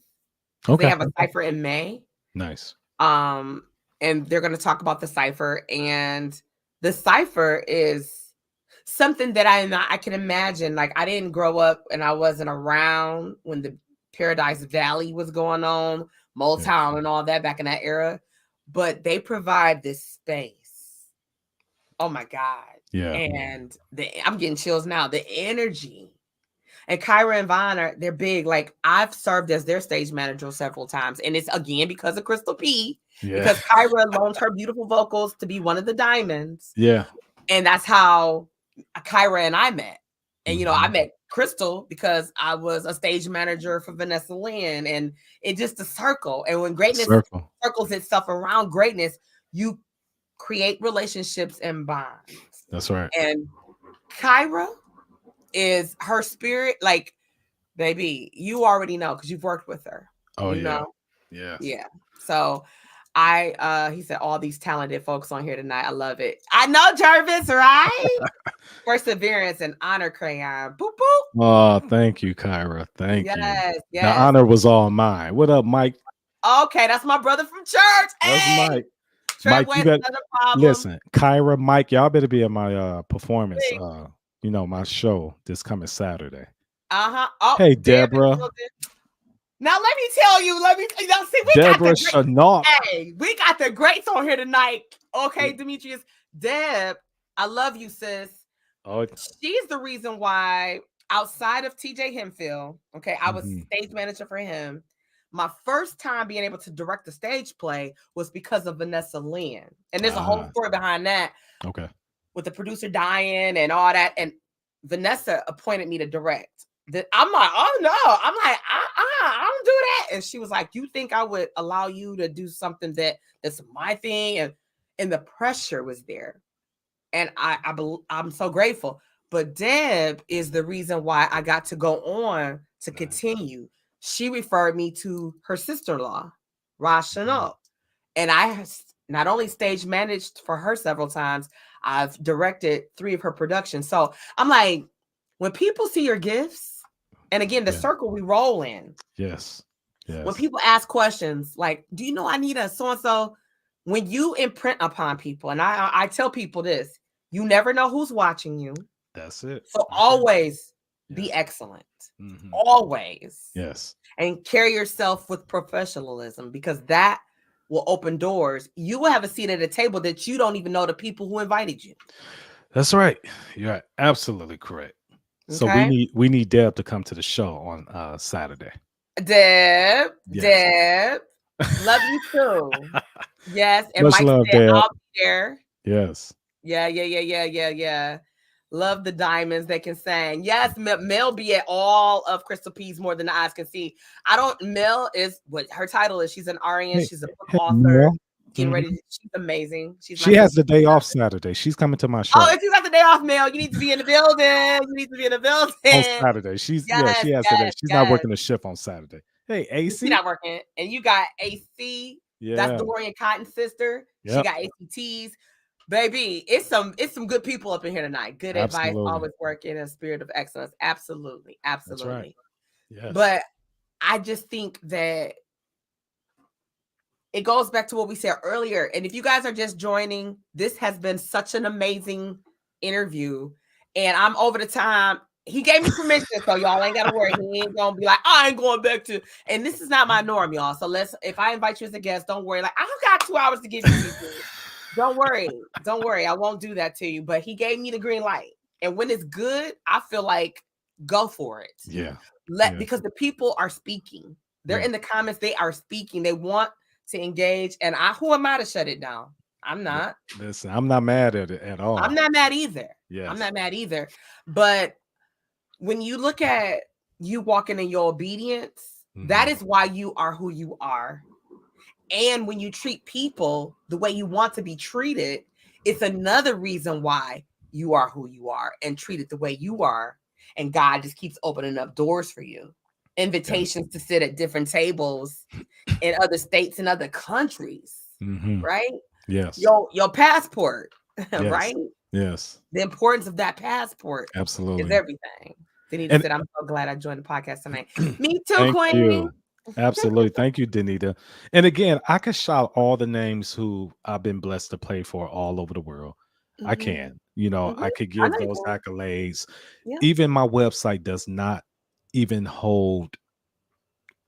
Okay. They have a cipher in May. Nice. And they're going to talk about the cipher, and the cipher is something that I can imagine. Like I didn't grow up and I wasn't around when the Paradise Valley was going on, Motown and all that back in that era, but they provide this space. Oh my God. Yeah. And I'm getting chills now. The energy. And Kyra and Vaughn they're big. Like I've served as their stage manager several times. And it's again because of Crystal P. Yeah. Because Kyra loaned her beautiful vocals to be one of the diamonds. Yeah. And that's how Kyra and I met. And, you know, I Mhm. met Crystal because I was a stage manager for Vanessa Lynn, and it just a circle. And when greatness Circle. circles itself around greatness, you create relationships and bonds. That's right. And Kyra is her spirit. Like, baby, you already know because you've worked with her. Oh You yeah. know, Yes. yeah. So he said all these talented folks on here tonight. I love it. I know Jarvis, right? Perseverance and honor, Krayon. Boop boop. Oh, thank you, Kyra. Thank you. Yes, The yes. honor was all mine. What up, Mike? Okay, that's my brother from church. That's Hey, Mike. Mike, you Treadway's got not a problem. listen, Kyra, Mike, y'all better be at my performance, Please. my show this coming Saturday. Oh, Hey, Deb in the Deborah. building. Now let me tell you. See, we got Deborah the Chenault. hey, we got the greats on here tonight. Okay, Demetrius, Deb, I love you, sis. Oh, She's the reason why outside of TJ Hemphill, okay, I was mhm. stage manager for him. My first time being able to direct a stage play was because of Vanessa Lynn. And there's a whole story behind that. Okay. With the producer dying and all that. And Vanessa appointed me to direct. I'm like, oh no. I'm like, I don't do that. And she was like, you think I would allow you to do something that's my thing? And the pressure was there. And I'm so grateful. But Deb is the reason why I got to go on to continue. She referred me to her sister-in-law, Roz Chanel. And I not only stage managed for her several times, I've directed 3 of her productions. So I'm like, when people see your gifts, and again, the circle we roll in. Yes. Yes. When people ask questions like, do you know I need a so-and-so? When you imprint upon people, and I tell people this, you never know who's watching you. That's it. So always be excellent. Mhm. Always. Yes. And carry yourself with professionalism, because that will open doors. You will have a seat at a table that you don't even know the people who invited you. That's right. You're absolutely correct. So Okay? we need Deb to come to the show on Saturday. Deb, Yes. love you too. Yes, and Much Mike love, said Deb. I'll be there. Yes. Yeah. Love the diamonds that can sing. Yes, Mel be at all of Crystal P's more than the eyes can see. Mel is what her title is. She's an RN. She's a book author. Mel. Getting ready. She's amazing. She's my She has sister. the day off Saturday. She's coming to my show. Oh, if you got the day off, Mel, you need to be in the building. You need to be in the building. On Saturday. She has the day. She's not working a shift on Saturday. Hey, AC. She's not working. And you got AC. Yeah. That's Dorian Cotton's sister. Yep. She got ACTs. Baby, it's some good people up in here tonight. Good advice, always work in a spirit of excellence. Absolutely. That's right. Yes. But I just think that it goes back to what we said earlier. And if you guys are just joining, this has been such an amazing interview. And I'm over the time. He gave me permission, so y'all ain't gotta worry. He ain't gonna be like, I ain't going back to. And this is not my norm, y'all. So if I invite you as a guest, don't worry. Like, I've got 2 hours to give you people. Don't worry. I won't do that to you. But he gave me the green light. And when it's good, I feel like go for it. Yeah. Because the people are speaking. They're in the comments. They are speaking. They want to engage. And who am I to shut it down? I'm not. Listen, I'm not mad at it at all. I'm not mad either. Yes. I'm not mad either. But when you look at you walking in your obedience, that is why you are who you are. And when you treat people the way you want to be treated, it's another reason why you are who you are and treated the way you are. And God just keeps opening up doors for you. Invitations to sit at different tables in other states and other countries, right? Yes. Your passport, yes. right? Yes. The importance of that passport absolutely is everything. Denita said, I'm so glad I joined the podcast tonight. Me too, Queen. You. Absolutely. Thank you, Denita. And again, I could shout all the names who I've been blessed to play for all over the world. I can. I could give those accolades. Yeah. Even my website does not even hold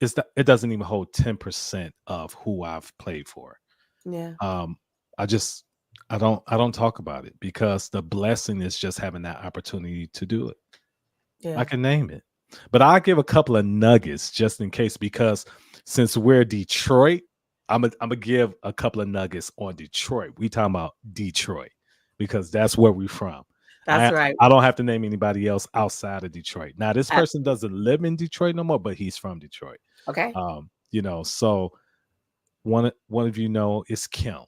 it doesn't even hold 10% of who I've played for. Yeah. I don't talk about it because the blessing is just having that opportunity to do it. Yeah. I can name it. But I'll give a couple of nuggets just in case, because since we're Detroit, I'm gonna give a couple of nuggets on Detroit. We talking about Detroit because that's where we're from. That's right. I don't have to name anybody else outside of Detroit. Now, this Uh, person doesn't live in Detroit no more, but he's from Detroit. okay. So one of you know is Kim.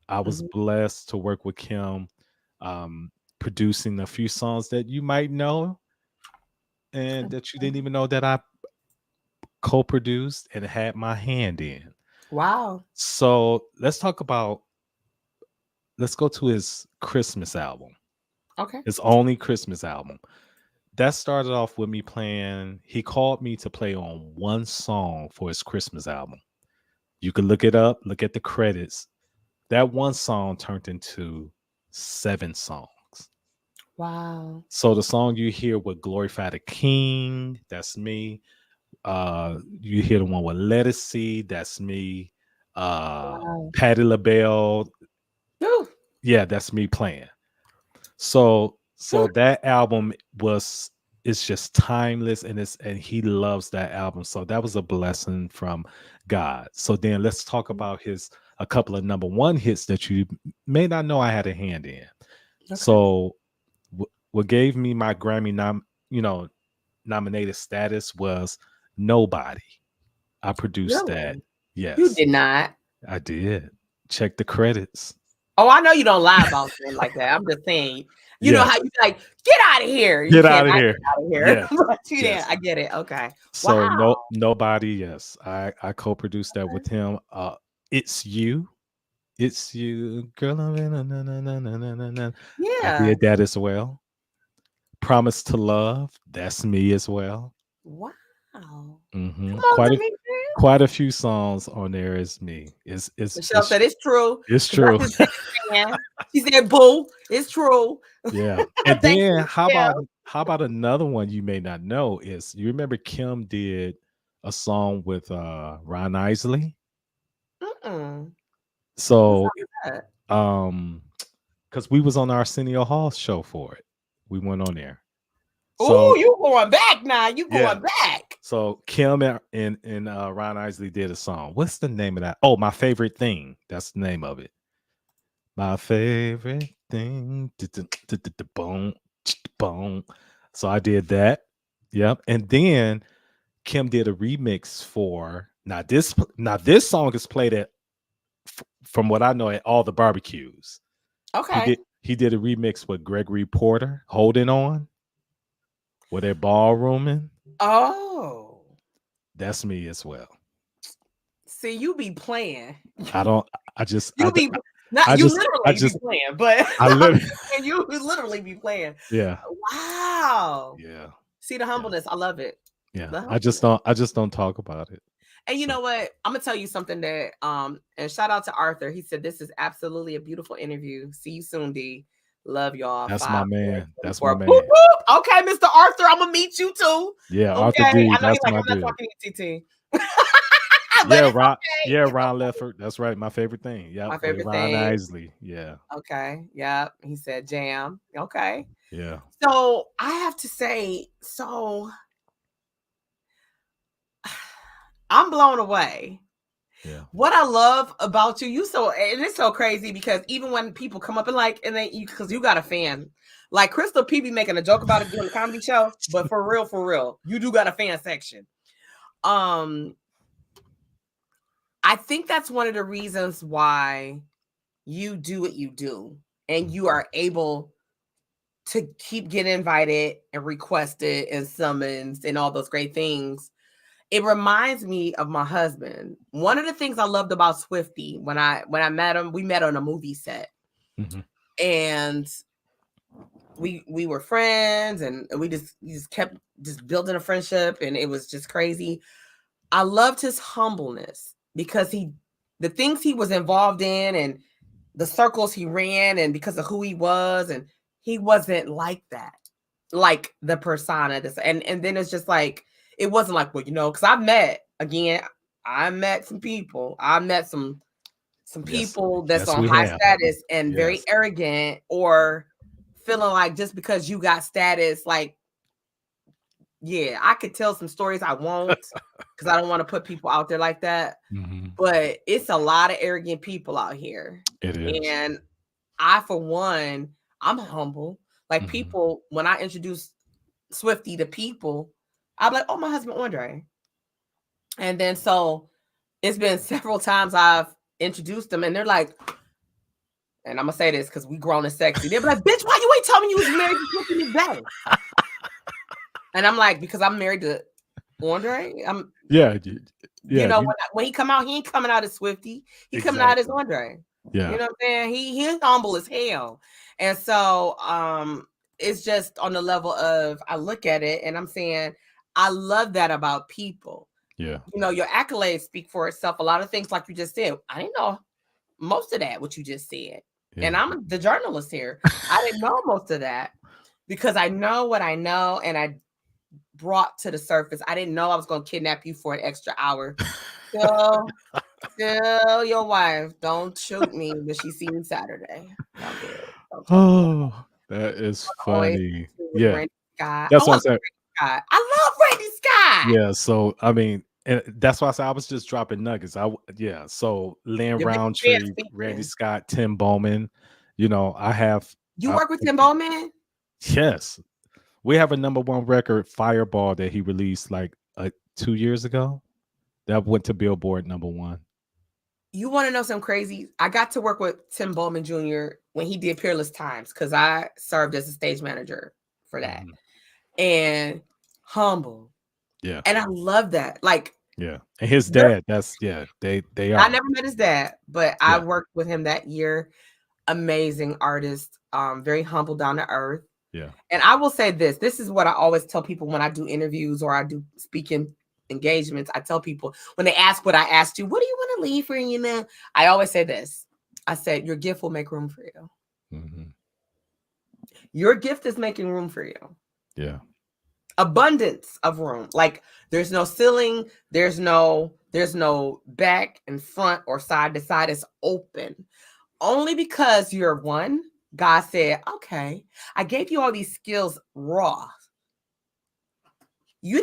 I was Mhm. blessed to work with Kim, um, producing a few songs that you might know and that you didn't even know that I co-produced and had my hand in. Wow. So let's go to his Christmas album, Okay. his only Christmas album. That started off with me playing. He called me to play on one song for his Christmas album. You can look it up, look at the credits. That one song turned into 7 songs. Wow. So the song you hear with Glorify the King, that's me. You hear the one with Lettucey, that's me. Wow. Patti LaBelle, Whew. yeah, that's me playing. So that album it's just timeless, and he loves that album. So that was a blessing from God. So then let's talk about a couple of number one hits that you may not know I had a hand in. Okay. So what gave me my Grammy nominated status was Nobody. I produced that. Really? You Yes, did not. I did. Check the credits. Oh, I know you don't lie about things like that. I'm just saying. You know how Yes. you like, get out of here. You Get can't out of get here. out of here. Yes. But you didn't. Yes. I get it. Okay. So Wow. nobody, yes. I co-produced that Okay. with him. It's you. It's you, girl. I Yeah. did that as well. Promise to Love. That's me as well. Wow. Come Hmm. on, Demetrius. Quite a few songs on there is me. Michelle said it's true. It's Because true. that's his biggest fan. She said, boo, it's true. Yeah. And Thank then you, Michelle. how about another one you may not know is you remember Kim did a song with Ron Isley? Mm-mm. What's So up with that? um because we was on our Arsenio Hall show for it. We went on there. Oh, So you going back now. You yeah. going back. So Kim and Ron Isley did a song. What's the name of that? Oh, My Favorite Thing. That's the name of it. My favorite thing. Boom, boom. So I did that. Yep. And then Kim did a remix for now this song is played at from what I know at all the barbecues. Okay. He did a remix with Gregory Porter, Holding On, where they're ballrooming. Oh. That's me as well. See, you be playing. I don't I just You be not I you just I literally be just playing, but I I'm literally just saying you literally be playing. yeah. Wow. Yeah. See the Yeah. humbleness. I love it. Yeah. The humbleness. I just don't talk about it. And you So know what? I'm gonna tell you something that and shout out to Arthur. He said this is absolutely a beautiful interview. See you soon, D. Love y'all. that's my 5, 4, man. That's my 24. man. Whoop, whoop. Okay, Mr. Arthur, I'm gonna meet you too. Yeah, Arthur Okay. D. I know you're That's like, my I'm not dude. talking to TT. But Yeah, it's okay. Yeah, It's Ron Leffert. That's right. My favorite thing. Yep. my With favorite Ron thing. Isley. Yeah. Okay. Yep. He said jam. Okay. Yeah. So I have to say, I'm blown away. Yeah. What I love about you, and it's so crazy because even when people come up and like, and they, because you got a fan, like Crystal P be making a joke about it doing the comedy show, but for real, you do got a fan section. I think that's one of the reasons why you do what you do, and you are able to keep getting invited and requested and summons and all those great things. It reminds me of my husband. One of the things I loved about Swifty when I met him, we met on a movie set, and we were friends, and we just kept just building a friendship, and it was just crazy. I loved his humbleness because the things he was involved in and the circles he ran, and because of who he was, and he wasn't like that, like the persona. And then it's just like it wasn't like, well, because I met some people. I met some Yes. people that's Yes, on we high have. status and very Yes. arrogant, or feeling like just because you got status, like, yeah, I could tell some stories. I won't, because I don't want to put people out there like that. But it's a lot of arrogant people out here. It is. And I, for one, I'm humble. Like Mhm. people, when I introduce Swifty to people, I'm like, oh, my husband Andre. And then so it's been several times I've introduced them, and they're like, and I'm gonna say this because we grown and sexy. They're like, bitch, why you ain't telling me you was married to Swifty McBay? And I'm like, because I'm married to Andre. Yeah, You yeah, know, when he come out, he ain't coming out as Swifty. He coming out as exactly. Andre. You Yeah, know what I'm saying? He's humble as hell. And so it's just on the level of I look at it and I'm saying, I love that about people. yeah, You know, your accolades speak for itself. A lot of things like you just said. I didn't know most of that, what you just said. And yeah. I'm the journalist here. I didn't know most of that because I know what I know and I brought to the surface. I didn't know I was going to kidnap you for an extra hour. So tell your wife, don't shoot me, but she see me Saturday. Don't do it. Don't talk to me. Oh, that is Always funny. with Yeah, Randy Scott. that's Oh, I what I'm love saying. Randy Scott. I love Randy Scott. Yeah, so I mean, and that's why I said I was just dropping nuggets. Yeah, so Lynn Your big fan Roundtree, Randy speaking. Scott, Tim Bowman. You know, I have. You work with Tim Bowman? Yes, we have a #1 record, Fireball, that he released like 2 years ago. That went to Billboard #1. You want to know something crazy? I got to work with Tim Bowman Jr. when he did Peerless Times because I served as a stage manager for that. Mhm. And humble. Yeah, And I love that. Like, yeah, and his dad. They I are. never met his dad, but I Yeah, worked with him that year. Amazing artist, very humble, down to earth. yeah. And I will say this: this is what I always tell people when I do interviews or I do speaking engagements. I tell people when they ask what I asked you, what do you want to leave for? You know, I always say this. I said, your gift will make room for you. Hmm. Your gift is making room for you. Yeah, Abundance of room. Like there's no ceiling, there's no back and front or side to side. It's open. Only because you're one, God said, okay, I gave you all these skills raw. You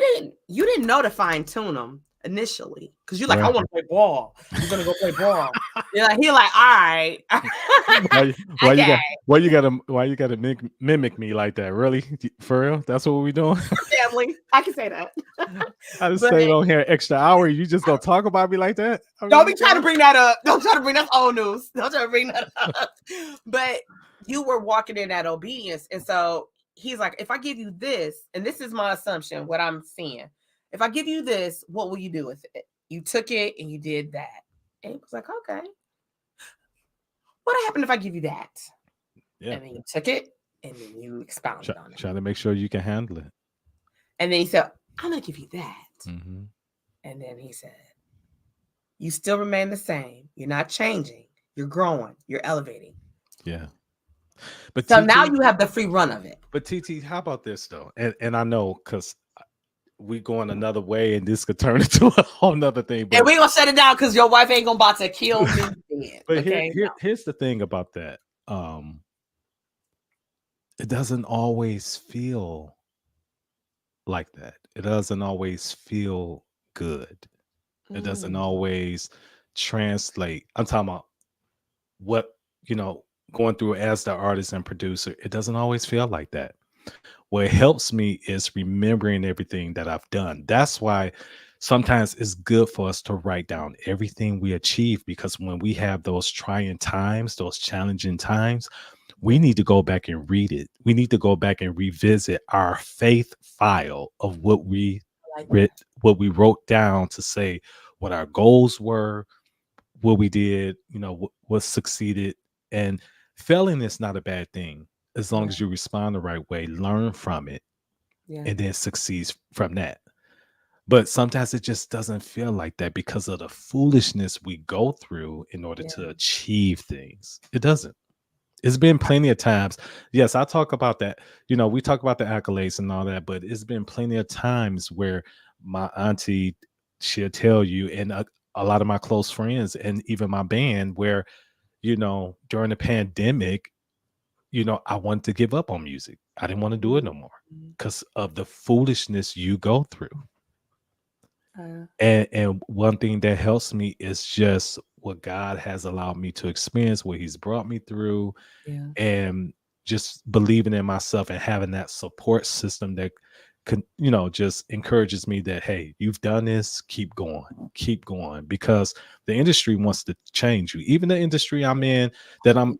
didn't know to fine tune them initially because you're like, I right. want to play ball. You're gonna go play ball. You're like, all right. Okay, Why you gotta mimic me like that? Really? For real? That's what we doing? family. I can say that. I just But stayed on here an extra hour. You just gonna talk about me like that? I don't mean, be trying to bring that up. Don't try to bring that's old news. Don't try to bring that up. But you were walking in that obedience. And so he's like, if I give you this, and this is my assumption, what I'm seeing. If I give you this, what will you do with it? You took it and you did that. And he was like, okay. What happened if I give you that? yeah. And then you took it and then you expounded on it. Trying to make sure you can handle it. And then he said, I'm going to give you that. Mm-hmm. And then he said, you still remain the same. You're not changing. You're growing. You're elevating. Yeah. But So now TT, you have the free run of it. how about this though? And I know because we going another way, and this could turn into a whole nother thing. And But we're gonna shut it down because your wife ain't gonna about to kill me then. but Okay. here's the thing about that. Um, it doesn't always feel like that. It doesn't always feel good. It doesn't Mm, always translate. I'm talking about what, going through as the artist and producer. It doesn't always feel like that. What helps me is remembering everything that I've done. That's why sometimes it's good for us to write down everything we achieve, because when we have those trying times, those challenging times, we need to go back and read it. We need to go back and revisit our faith file of I like read, that. what we wrote down to say what our goals were, what we did, what succeeded. And failing is not a bad thing as long Yeah, as you respond the right way, learn from it, yeah, and then succeeds from that. But sometimes it just doesn't feel like that because of the foolishness we go through in order yeah, to achieve things. It doesn't. It's been plenty of times. Yes, I talk about that. We talk about the accolades and all that, but it's been plenty of times where my auntie, she'll tell you, and a lot of my close friends and even my band, where, during the pandemic, I wanted to give up on music. I didn't want to do it no more mhm, because of the foolishness you go through. uh, And one thing that helps me is just what God has allowed me to experience, what He's brought me through, yeah, and just believing in myself and having that support system that can, just encourages me that, hey, you've done this, keep going, because the industry wants to change you. Even the industry I'm in, that I'm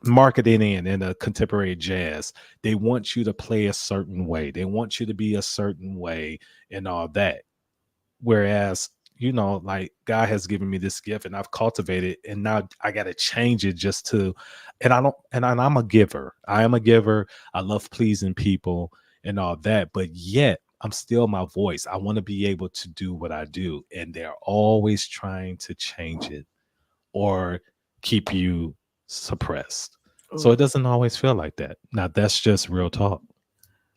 marketing in a contemporary jazz, they want you to play a certain way. They want you to be a certain way and all that. Whereas, like, God has given me this gift and I've cultivated, and now I got to change it just to, and I don't, and I'm a giver. I am a giver. I love pleasing people and all that, but yet I'm still my voice. I want to be able to do what I do. And they're always trying to change it or keep you suppressed. So it Ooh, doesn't always feel like that. Now that's just real talk.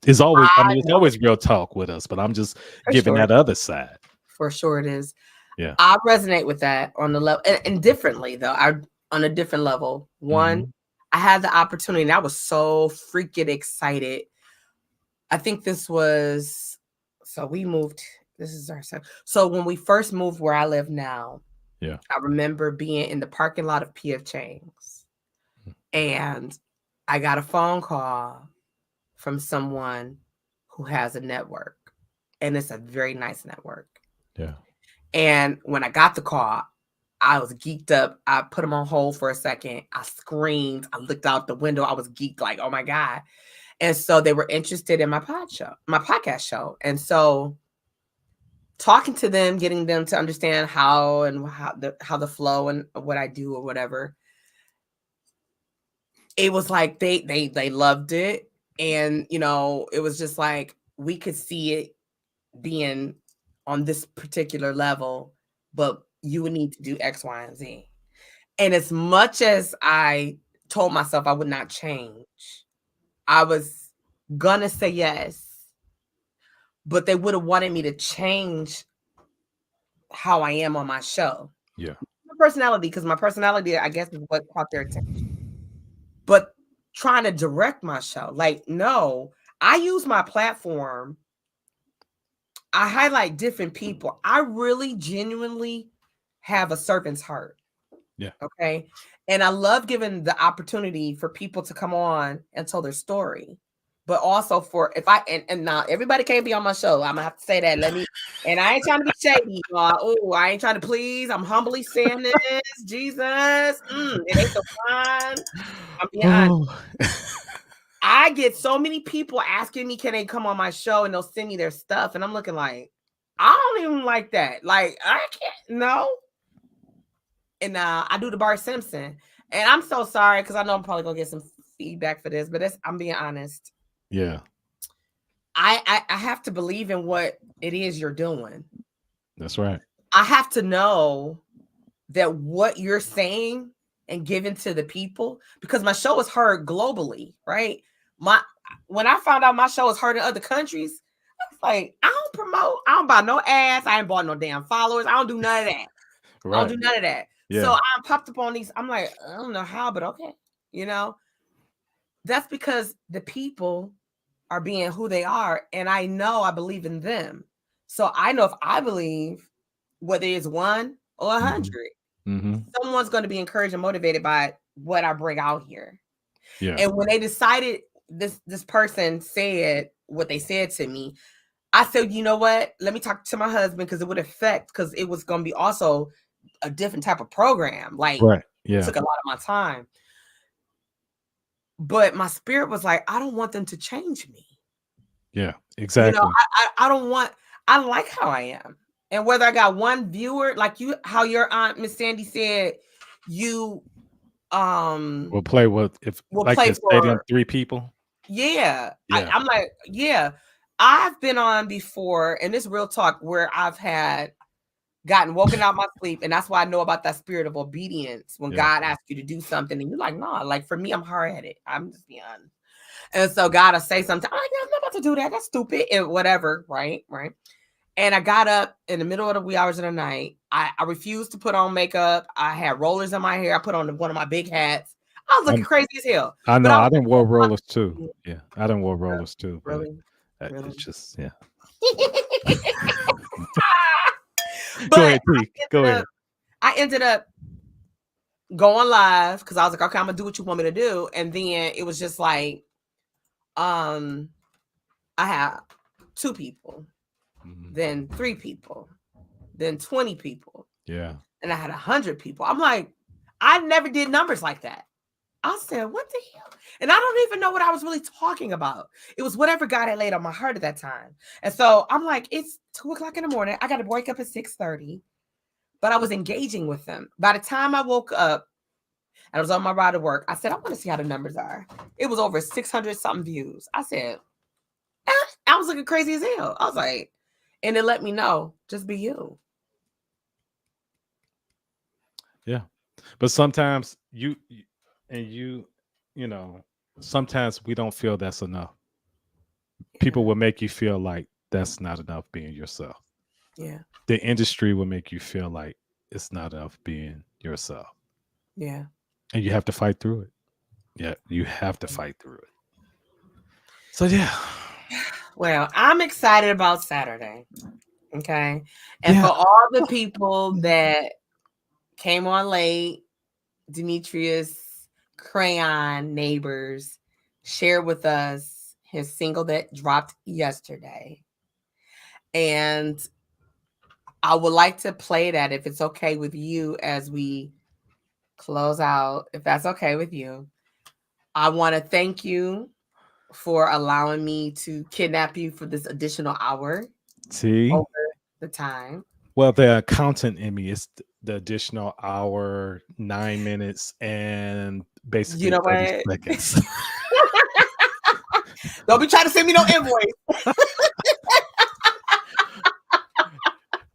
It's always, I I mean, it's know always real talk with us, but I'm just for giving sure. that other side. For sure it is. Yeah. I resonate with that on the level, and differently though. I on a different level. One, Mhm. I had the opportunity, and I was so freaking excited. I think this was so we moved. This is our son. So when we first moved where I live now, Yeah. I remember being in the parking lot of PF Chang's, and I got a phone call from someone who has a network, and it's a very nice network. Yeah. And when I got the call, I was geeked up. I put him on hold for a second. I screamed. I looked out the window. I was geeked, like, oh my God. And so they were interested in my podcast show. And so talking to them, getting them to understand how the flow and what I do or whatever, it was like they loved it. And it was just like we could see it being on this particular level, but you would need to do X, Y, and Z. And as much as I told myself I would not change, I was gonna say yes, but they would have wanted me to change how I am on my show. Yeah. My personality, because my personality, I guess, is what caught their attention. But trying to direct my show, like, no, I use my platform. I highlight different people. I really genuinely have a servant's heart. Yeah. Okay. And I love giving the opportunity for people to come on and tell their story. But also for if I and now everybody can't be on my show. I'm gonna have to say that. And I ain't trying to be shady. Oh, I ain't trying to please. I'm humbly saying this. Jesus. It ain't the fun. I'm being honest. Oh. I get so many people asking me, can they come on my show, and they'll send me their stuff. And I'm looking like, I don't even like that. Like, I can't, no. And I do the Bart Simpson. And I'm so sorry because I know I'm probably gonna get some feedback for this, but I'm being honest. Yeah. I have to believe in what it is you're doing. That's right. I have to know that what you're saying and giving to the people, because my show is heard globally, right? When I found out my show is heard in other countries, I was like, I don't promote, I don't buy no ads, I ain't bought no damn followers, I don't do none of that. I don't Right. do none of that. So Yeah. I popped up on these. I'm like, I don't know how, but okay. That's because the people are being who they are. And I know I believe in them. So I know if I believe, whether it's one or 100, Mm-hmm. someone's going to be encouraged and motivated by what I bring out here. Yeah. And when they decided this person said what they said to me, I said, you know what? Let me talk to my husband because it would affect, because it was going to be also a different type of program. Like, Right. it Yeah. took a lot of my time. But my spirit was like, I don't want them to change me. Yeah. Exactly. I don't want, I like how I am. And whether I got one viewer, like you, how your aunt, Miss Sandy, said, you We'll play with, if will like play the stadium, for, 3 people. yeah. Yeah. I'm like, yeah. I've been on before, and this real talk, where I've gotten woken out my sleep, and that's why I know about that spirit of obedience. When Yeah. God asks you to do something, and you're like, nah, like for me, I'm hard-headed. I'm just being honest. And so God will say something, I'm like, I'm not about to do that. That's stupid. And whatever. Right. Right. And I got up in the middle of the wee hours of the night. I refused to put on makeup. I had rollers in my hair. I put on one of my big hats. I was looking crazy as hell. I But know. I was I didn't wear rollers too. like, Yeah. I didn't wear rollers too. But really? Really? it's just, yeah. Go But ahead, T. Go ahead. I ended up going live because I was like, okay, I'm gonna do what you want me to do. And then it was just like, I have 2 people, then 3 people, then 20 people. Yeah. And I had 100 people. I'm like, I never did numbers like that. I said, what the hell? And I don't even know what I was really talking about. It was whatever God had laid on my heart at that time. And so I'm like, it's 2:00 in the morning. I got to wake up at 6:30. But I was engaging with them. By the time I woke up, I was on my ride to work. I said, I want to see how the numbers are. It was over 600 something views. I said, I was looking crazy as hell. I was like, and it let me know, just be you. Yeah. But sometimes sometimes we don't feel that's enough. People will make you feel like that's not enough being yourself. Yeah. The industry will make you feel like it's not enough being yourself. Yeah. And you have to fight through it. Yeah, you have to fight through it. So yeah. Well, I'm excited about Saturday. Okay. And Yeah. for all the people that came on late, Demetrius, Krayon, Nabors, shared with us his single that dropped yesterday. And I would like to play that if it's okay with you as we close out, if that's okay with you. I want to thank you for allowing me to kidnap you for this additional hour See? over the time. Well, the accountant in me is the additional hour, 9 minutes, and You basically know 30 what? seconds. Don't be trying to send me no invoice.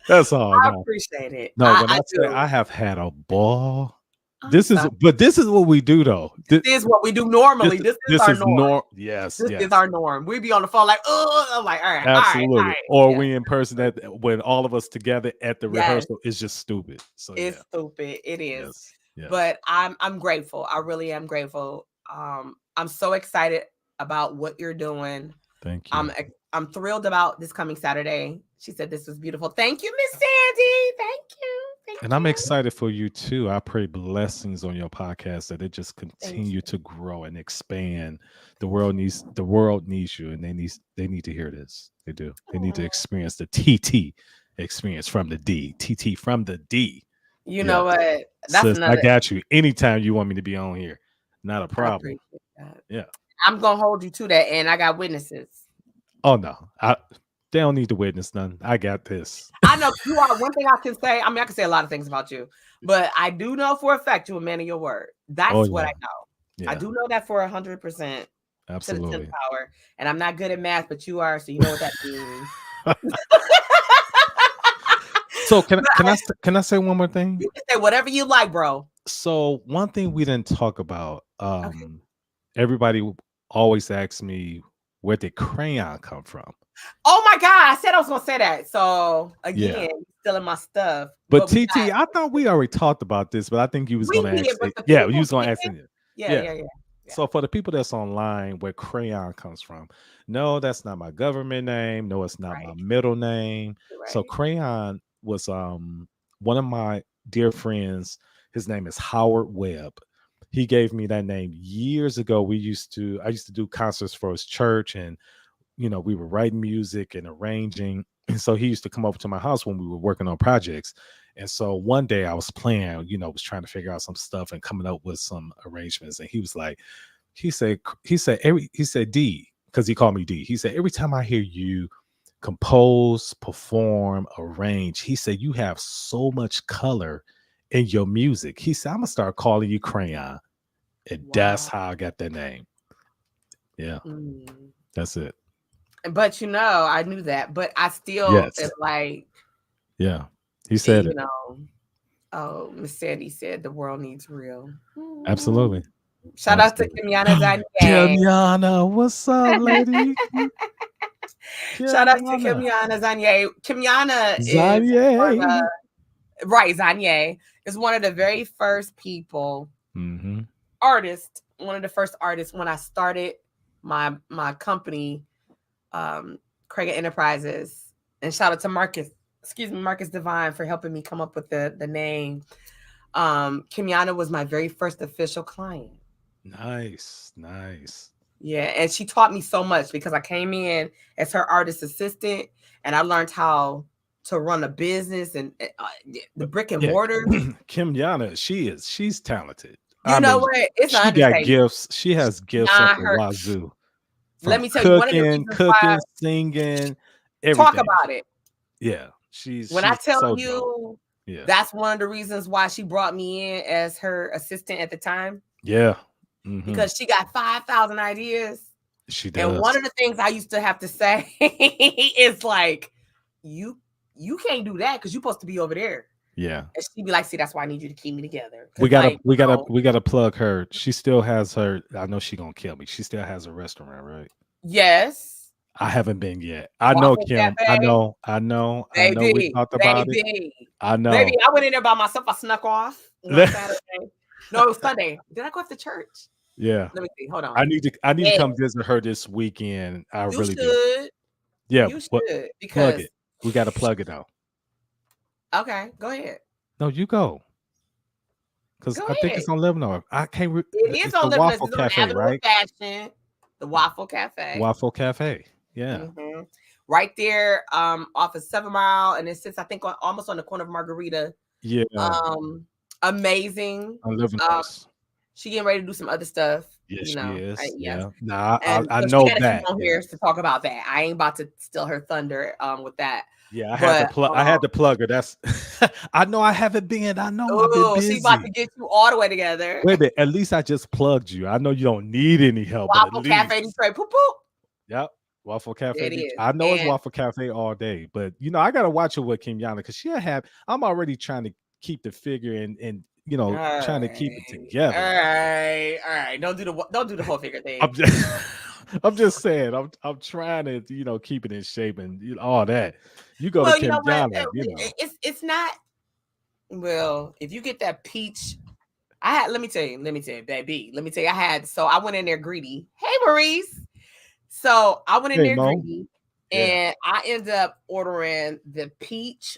That's all. I No. appreciate it. No, when I I say do. I have had a ball. I'm This is sorry. this is what we do though. This is what we do normally. This is This our is norm. yes, This is yes. our norm. We be on the phone like, oh, I'm like, all right, all right, all Absolutely. right. Or Yeah. we in person that when all of us together at the Yes. rehearsal is just stupid. So It's yeah. stupid. It is. Yes. Yes. But I'm grateful. I really am grateful. I'm so excited about what you're doing. Thank you. I'm thrilled about this coming Saturday. She said this was beautiful. Thank you, Miss Sandy. Thank you. Thank And I'm you. excited for you too. I pray blessings on your podcast that it just Thank continue you. to grow and expand. The world needs you, and they need to hear this. They do. They need to Aw. experience the TT experience from the D. TT from the D. You Yes. know what? That's Sis, I another. got you. Anytime you want me to be on here. Not a I problem. appreciate that. Yeah. I'm gonna hold you to that, and I got witnesses. Oh no. They don't need to witness none. I got this. I know you are. One thing I can say, I mean, I can say a lot of things about you, but I do know for a fact you're a man of your word. Oh That's what yeah. I know. I Yeah. do know that for 100% to the 10th Absolutely. power. And I'm not good at math, but you are, so you know what that means. So can I say one more thing? You can say whatever you like, bro. So one thing we didn't talk about, Okay. everybody always asks me where did Krayon come from? Oh my God, I said I was gonna say that. So Yeah. again, stealing my stuff, But but TT, I thought we already talked about this, but I think you was we gonna did, ask but it. the Yeah, you people was gonna ask didn't. it. Yeah, Yeah. yeah, yeah, yeah. So for the people that's online, where Krayon comes from, no, that's not my government name. No, it's not my Right, middle name. So right. Krayon was one of my dear friends. His name is Howard Webb. He gave me that name years ago. I used to do concerts for his church, and we were writing music and arranging. And so he used to come over to my house when we were working on projects. And so one day I was playing, was trying to figure out some stuff and coming up with some arrangements. And he was like, he said, D, because he called me D. He said, every time I hear you compose, perform, arrange, he said, you have so much color in your music. He said, I'm gonna start calling you Krayon. And that's Wow. how I got that name. Yeah, Mm. that's it. But I knew that, but I still am Yes. like, Yeah. He said it. oh, Miss Sandy said the world needs real. Absolutely. Shout out to Absolutely. Kimiana Zanye. Kimiana, what's up, lady? Shout out to Kimiana. Kimiana Zanye. Kimiana is Zanye. right. Zanye is one of the very first people, Mm-hmm. one of the first artists when I started my company, Krayon Enterprises. And shout out to Marcus, Marcus Divine for helping me come up with the name. Kimyana was my very first official client. Nice. Yeah, and she taught me so much because I came in as her artist assistant, and I learned how to run a business and the brick and Yeah, mortar. Kimyana, she's talented. You I know mean, what? It's an she got understatement. gifts. She has gifts up Not the her. wazoo. Let From me tell you, one of the reasons why. singing, Talk everything. about it. Yeah, When I she's tell so dope. you, Yeah, that's one of the reasons why she brought me in as her assistant at the time, yeah. because she got 5,000 ideas. She And does. one of the things I used to have to say is like, you can't do that because you're supposed to be over there. Yeah. And she'd be like, see, that's why I need you to keep me together. We gotta Like, we gotta we gotta plug her. She still has her. I know she gonna kill me. She still has a restaurant, right? yes. I haven't been yet. I know, Waffle Kim. I Cafe. know. I know. I know. We Baby. talked about it. Baby. I Baby, know. I went in there by myself. I snuck off one Saturday. No, it was Sunday. Did I go after church? Yeah. Let me see. Hold on. I need to Yeah, come visit her this weekend. I you really do. should. Yeah, You but should. plug Because, it. We got to plug it out. okay, go ahead. No, you go. Because Go I think ahead. it's on Lebanon. I can't. It is It's the on Lebanon. Waffle It's on Cafe, Avenue of right? Fashion, the Waffle Cafe. Waffle Cafe. Yeah. Right there, off of 7 Mile, and it sits, I think, almost on the corner of Margarita. Yeah. Amazing. On Lebanon. She getting ready to do some other stuff. Yes, You she know, is. yes. Yeah. Nah, And I so she know got to come that. on Yeah. here to talk about that. I ain't about to steal her thunder with that. Yeah, I had to But plug. I had to plug her. That's. I know I haven't been. I know I've been she about busy. to get you all the way together. Wait a minute. At least I just plugged you. I know you don't need any help, but at Waffle Cafe least. Detroit. Poop poop. Yep. Waffle Cafe. It is. I know it's And Waffle Cafe all day, but I gotta watch it with Kimyana because she'll have. I'm already trying to keep the figure and trying to keep it together. All right. Don't do the whole figure thing. I'm just saying. I'm trying to keep it in shape and all that. You go to Kimyana. It's not. Well, if you get that peach, let me tell you, baby. Let me tell you, I went in there greedy. Hey, Maurice. So I went in there greedy, and I ended up ordering the peach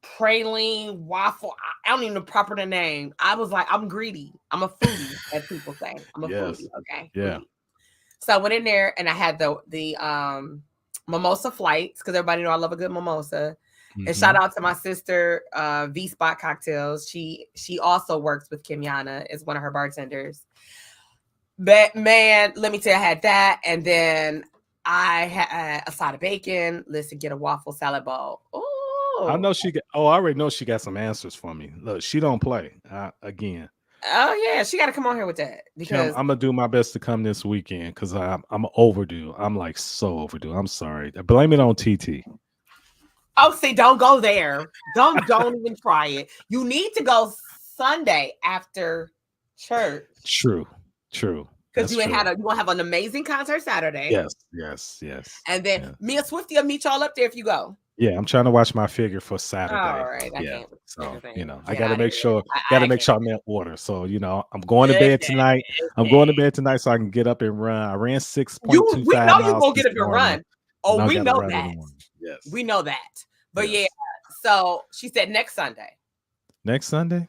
praline waffle. I don't even know proper the name. I was like, I'm greedy. I'm a foodie, as people say. I'm a foodie. Okay. Yeah. Foodie. So I went in there and I had the mimosa flights because everybody know I love a good mimosa. And shout out to my sister, V Spot Cocktails. She also works with Kimyana as one of her bartenders. But man, let me tell you, I had that, and then I had a side of bacon. Listen, get a waffle salad bowl. Oh, I know she got. Oh, I already know she got some answers for me. Look, she don't play again. Oh yeah, she got to come on here with that because Kim, I'm gonna do my best to come this weekend because I'm overdue. I'm like so overdue. I'm sorry. Blame it on TT. Oh, see, don't go there. Don't even try it. You need to go Sunday after church. True. Because you gonna have an amazing concert Saturday. Yes. And then me and Swifty will meet y'all up there if you go. Yeah, I'm trying to watch my figure for Saturday. All right, so I gotta make sure. I'm in order. So I'm going to bed tonight. I'm going to bed tonight so I can get up and run. I ran 6.25 miles. We know you gonna get up and run. Oh, we know that. Yes, we know that. But yeah, so she said next Sunday. Next Sunday.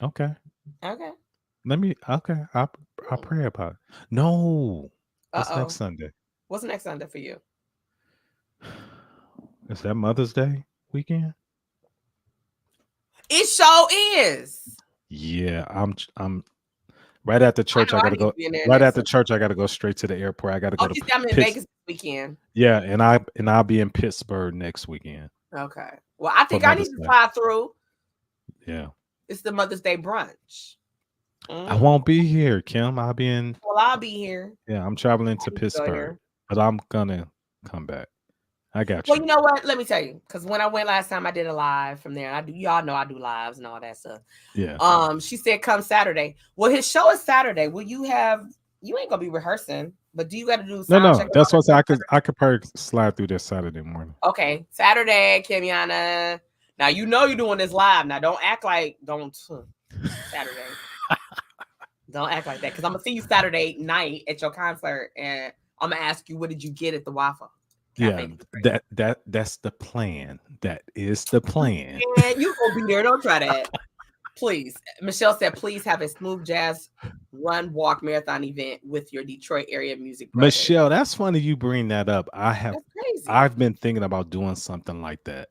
Okay. Let me. Okay, I'll pray about it. No. What's next Sunday? What's next Sunday for you? Is that Mother's Day weekend? It sure is. Yeah, I'm right at the church. I gotta go right at the church. I gotta go straight to the airport. I gotta go to. I'm in Vegas this weekend. Yeah, and I'll be in Pittsburgh next weekend. Okay. Well, I think I need to fly through. Yeah. It's the Mother's Day brunch. I won't be here, Kim. I'll be in. Well, I'll be here. Yeah, I'm traveling to Pittsburgh, but I'm gonna come back. I got you. Well, you know what? Let me tell you, because when I went last time, I did a live from there. Y'all know I do lives and all that stuff. Yeah. She said come Saturday. Well, his show is Saturday. Will you ain't gonna be rehearsing, but do you got to do? No. That's what I could probably slide through this Saturday morning. Okay, Saturday, Kimyana. Now you're doing this live. Now don't act like Saturday. Don't act like that because I'm gonna see you Saturday night at your concert, and I'm gonna ask you what did you get at the Waffle Yeah, Cafe Detroit. that's the plan. That is the plan. And you gonna be there. Don't try that. Please. Michelle said, please have a smooth jazz run walk marathon event with your Detroit area music brothers. Michelle, that's funny you bring that up. That's crazy. I've been thinking about doing something like that.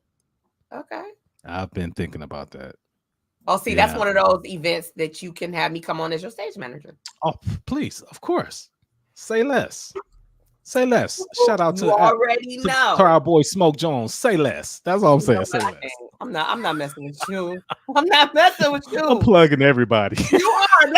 Okay. I've been thinking about that. Oh, see, that's Yeah. one of those events that you can have me come on as your stage manager. Oh, please, of course. Say less. Say less. Shout out You already to know. our boy Smoke Jones. Say less. That's all I'm saying. Say less. I'm not messing with you. I'm not messing with you. I'm plugging everybody. You are.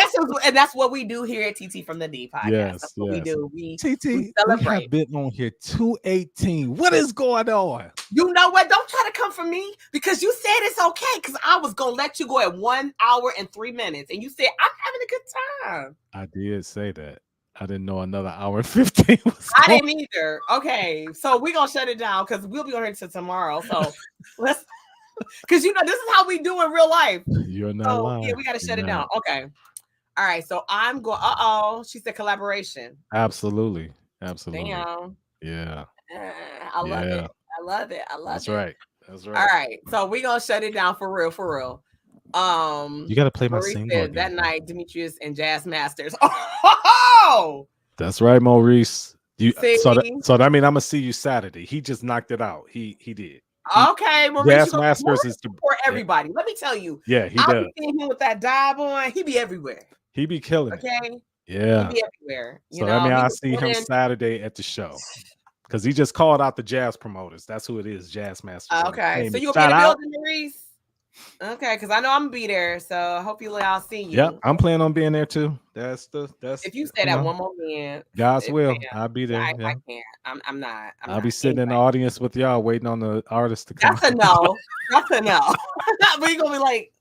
That's what we do here at TT from the D podcast. Yes, That's what we do. We we have been on here 218. What is going on? You know what? Don't try to come for me because you said it's okay because I was going to let you go at 1 hour and 3 minutes. And you said, I'm having a good time. I did say that. I didn't know another hour and 15 was I didn't either. Okay. So we're going to shut it down because we'll be on here until tomorrow. So let's, because this is how we do in real life. You're not lying. Yeah, we got to shut it down. Okay. All right. So I'm going, she said collaboration. Absolutely. Damn. Yeah. I love it. I love it. That's right. That's right. All right. So we're going to shut it down for real. You got to play my single again. That night, Demetrius and Jazz Masters. Oh, that's right, Maurice. So that mean I'm gonna see you Saturday. He just knocked it out. He did. Okay, Maurice. Jazz Masters is for everybody. Yeah. Let me tell you. Yeah, he does. Be seeing him with that dive on. He be everywhere. He be killing it. Okay. Yeah. He be everywhere. So that mean I see him Saturday at the show. Because he just called out the jazz promoters. That's who it is, Jazz Masters. Okay. So you'll be in the building, Maurice? Okay, because I know I'm gonna be there, so hopefully I'll see you. Yeah, I'm planning on being there too. That's if you say that one more man, God's will, I'll be there. I can't. I'm not. I'll be sitting in the audience with y'all, waiting on the artist to come. That's a no. That's a no. But you're gonna be like,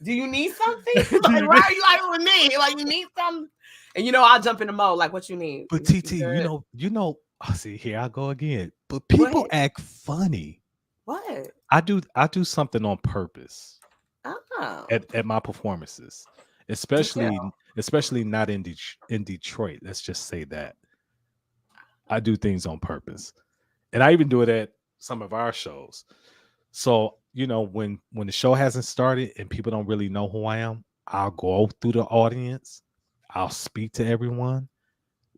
do you need something? Like, why are you like with me? Like, you need something? And I'll jump in the mode. Like, what you need? But TT, you know. Oh, see, here I go again. But people act funny. What? I do something on purpose. Oh. At my performances, especially not in Detroit. Let's just say that I do things on purpose, and I even do it at some of our shows. So when the show hasn't started and people don't really know who I am, I'll go through the audience. I'll speak to everyone,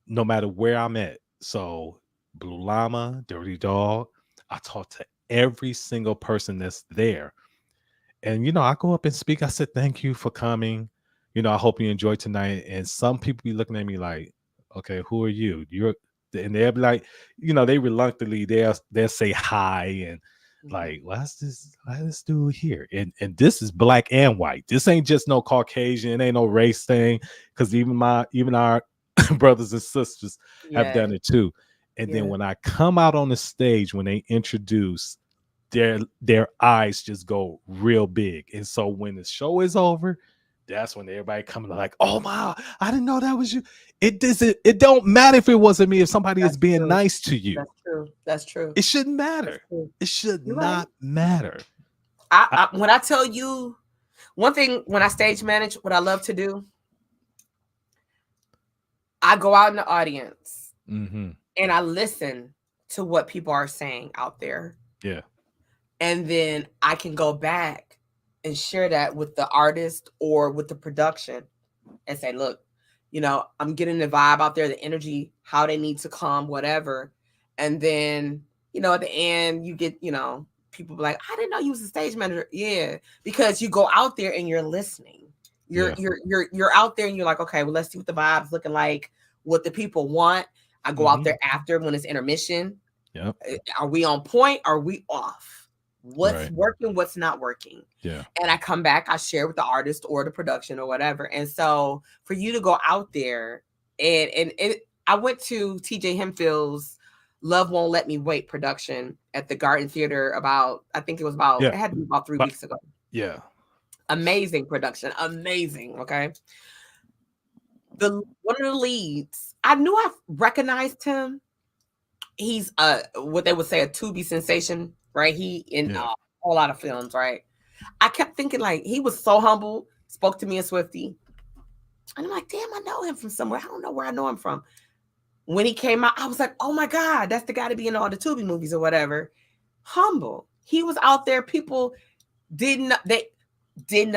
no matter where I'm at. So Blue Llama, Dirty Dog, I talk to every single person that's there. And, I go up and speak. I said, thank you for coming. I hope you enjoy tonight. And some people be looking at me like, okay, who are you? And they'll be like, they reluctantly, they'll say hi and like, what's this dude here? And this is black and white. This ain't just no Caucasian. It ain't no race thing. Because even our brothers and sisters have done it too. And then when I come out on the stage, when they introduce, their eyes just go real big. And so when the show is over, that's when everybody coming like, oh my, I didn't know that was you. It don't matter if it wasn't me, if somebody is being nice to you. That's true. It shouldn't matter. It should not matter. When I tell you one thing, when I stage manage, what I love to do, I go out in the audience and I listen to what people are saying out there. Yeah. And then I can go back and share that with the artist or with the production and say, look, I'm getting the vibe out there, the energy, how they need to come, whatever. And then, at the end, you get, people be like, I didn't know you was a stage manager. Yeah, because you go out there and you're listening. You're out there and you're like, okay, well, let's see what the vibe's looking like, what the people want. I go out there after when it's intermission. Yep. Are we on point? Are we off? What's working? What's not working? Yeah. And I come back, I share with the artist or the production or whatever. And so for you to go out there and I went to TJ Hempfield's Love Won't Let Me Wait production at the Garden Theater it had to be about 3 weeks ago. Yeah. Amazing production. Amazing. Okay. One of the leads, I knew I recognized him. He's what they would say a Tubi sensation, right? He in a whole lot of films, right? I kept thinking like he was so humble, spoke to me in Swifty. And I'm like, damn, I know him from somewhere. I don't know where I know him from. when he came out, I was like, oh my God, that's the guy to be in all the Tubi movies or whatever. Humble. He was out there. People they didn't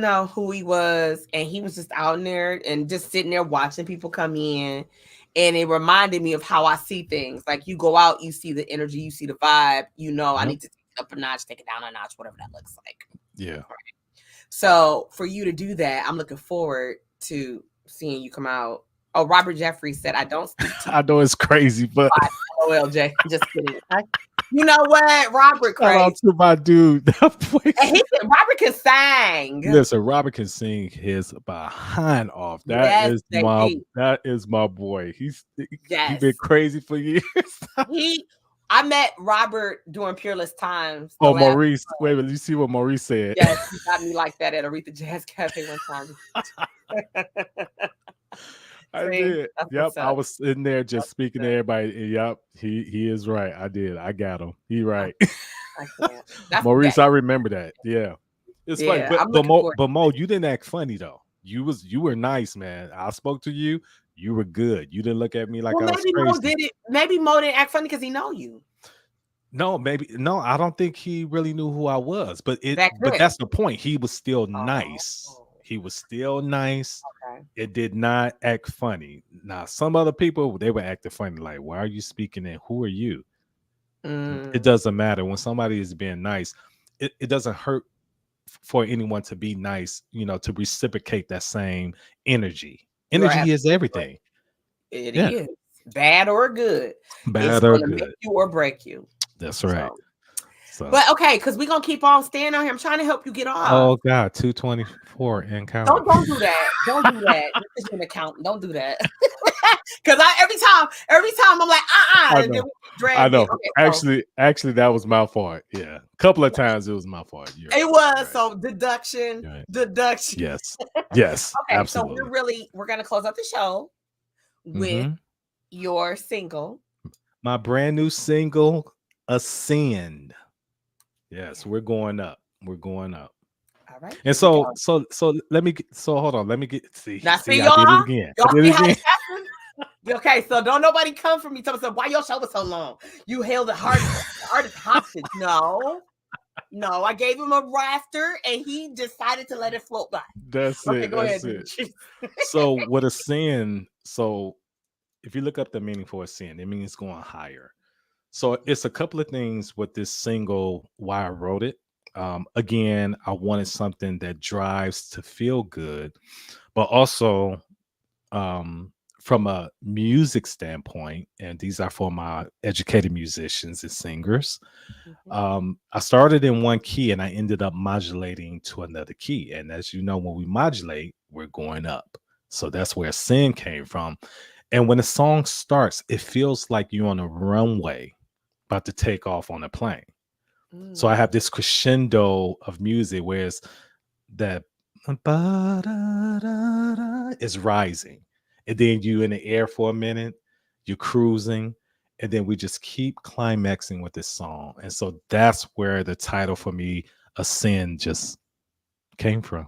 know who he was, and he was just out there and just sitting there watching people come in. And it reminded me of how I see things. Like, you go out, you see the energy, you see the vibe, I need to take it up a notch, take it down a notch, whatever that looks like. Yeah. Right. So for you to do that, I'm looking forward to seeing you come out. Oh, Robert Jeffrey said, I don't speak to I know it's crazy, but LJ. Just kidding. You know what? Robert shout out crazy. to my dude. And Robert can sing. Listen, Robert can sing his behind off. That is my boy. He's been crazy for years. I met Robert during Peerless Times. Oh, Maurice. Wait a minute. You see what Maurice said? Yes, he got me like that at Aretha Jazz Cafe one time. I did. Yep. I was sitting there just speaking to everybody. Yep. He is right. I did. I got him. He right. I can't. Maurice, I remember that. Yeah. It's funny. But Mo, you didn't act funny though. You were nice, man. I spoke to you. You were good. You didn't look at me like I was crazy. Maybe Mo didn't act funny because he know you. No, I don't think he really knew who I was. But that's the point. He was still nice. He was still nice. Okay. It did not act funny. Now, some other people, they were acting funny. Like, why are you speaking in? Who are you? It doesn't matter. When somebody is being nice, it doesn't hurt for anyone to be nice, to reciprocate that same energy. Energy is everything. It is. Bad or good. Bad or good. Make you or break you. That's right. So. But okay, because we're gonna keep on staying out here. I'm trying to help you get off. Oh God, 224 and counting. Don't do that. Don't do that. This is an accountant. Don't do that. Because every time I'm like, and then we drag I know. Okay, actually, that was my fault. Yeah, a couple of times it was my fault. It was right. So deduction. Yes. Okay, absolutely. So we're gonna close out the show with your single, my brand new single, Ascend. Yes, we're going up. We're going up. All right. And so let me hold on. Let me see. Now, see I did it again. I did it again. Okay, so don't nobody come for me. Tell me why your show was so long. You held the hardest hostage. No, I gave him a rafter and he decided to let it float by. That's it. Go ahead. So what Ascend? So if you look up the meaning for Ascend, it means going higher. So it's a couple of things with this single, why I wrote it. Again, I wanted something that drives to feel good, but also from a music standpoint, and these are for my educated musicians and singers. I started in one key and I ended up modulating to another key. And as you know, when we modulate, we're going up. So that's where Ascend came from. And when the song starts, it feels like you're on a runway about to take off on a plane. So I have this crescendo of music where it's that is rising. And then you in the air for a minute, you're cruising, and then we just keep climaxing with this song. And so that's where the title for me, Ascend, just came from.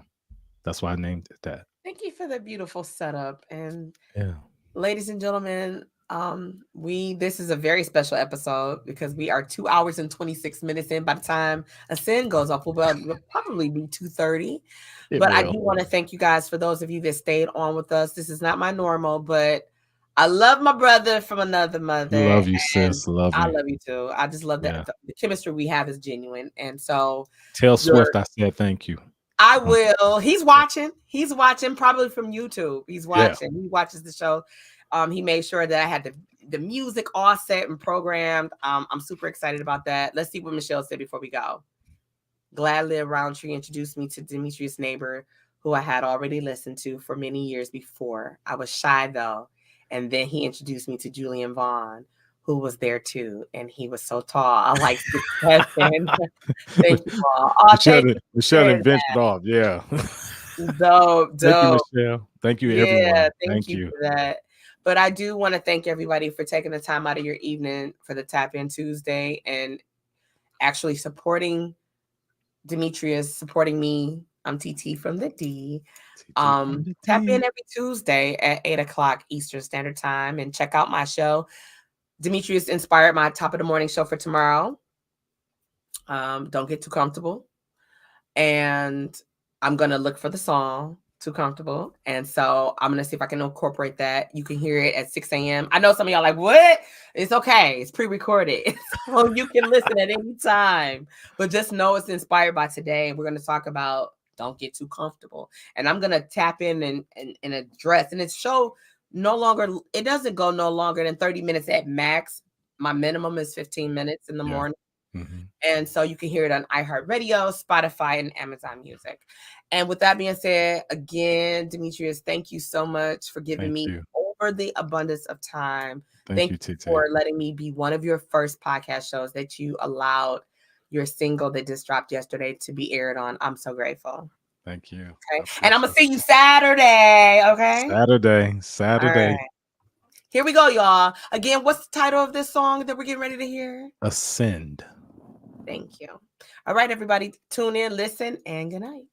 That's why I named it that. Thank you for the beautiful setup. And yeah, ladies and gentlemen, this is a very special episode because we are 2 hours and 26 minutes in. By the time Ascend goes off, we'll probably be 2:30. But I do want to thank you guys for those of you that stayed on with us. This is not my normal, but I love my brother from another mother. Love you, sis. Love you. I love you too. I just love that the chemistry we have is genuine. And so tell Swift I said thank you. I will. He's watching. He's watching probably from YouTube. He's watching. He watches the show. He made sure that I had the music all set and programmed. I'm super excited about that. Let's see what Michelle said before we go. Gladly Roundtree introduced me to Demetrius' neighbor, who I had already listened to for many years before. I was shy though. And then he introduced me to Julian Vaughn, who was there too. And he was so tall. I like thank you, Paul. Michelle invented off. Yeah. Dope. Thank you, Michelle. Thank you, everyone. Thank you for that. But I do want to thank everybody for taking the time out of your evening for the Tap In Tuesday and actually supporting Demetrius, supporting me, I'm TT from the D. TT from the Tap in D. every Tuesday at 8 o'clock Eastern Standard Time and check out my show. Demetrius inspired my top of the morning show for tomorrow. Don't get too comfortable. And I'm going to look for the song Too Comfortable. And so I'm going to see if I can incorporate that. You can hear it at 6 a.m. I know some of y'all like, what? It's okay. It's pre-recorded. So you can listen at any time. But just know it's inspired by today. We're going to talk about don't get too comfortable. And I'm going to tap in and address. And it's show no longer, it doesn't go no longer than 30 minutes at max. My minimum is 15 minutes in the morning. Mm-hmm. And so you can hear it on iHeartRadio, Spotify, and Amazon Music. And with that being said, again, Demetrius, thank you so much for giving me over the abundance of time. Thank you, TT, for letting me be one of your first podcast shows that you allowed your single that just dropped yesterday to be aired on. I'm so grateful. Thank you. Okay. And I'm going to see you Saturday. Okay. Saturday. Right. Here we go, y'all. Again, what's the title of this song that we're getting ready to hear? Ascend. Thank you. All right, everybody. Tune in, listen, and good night.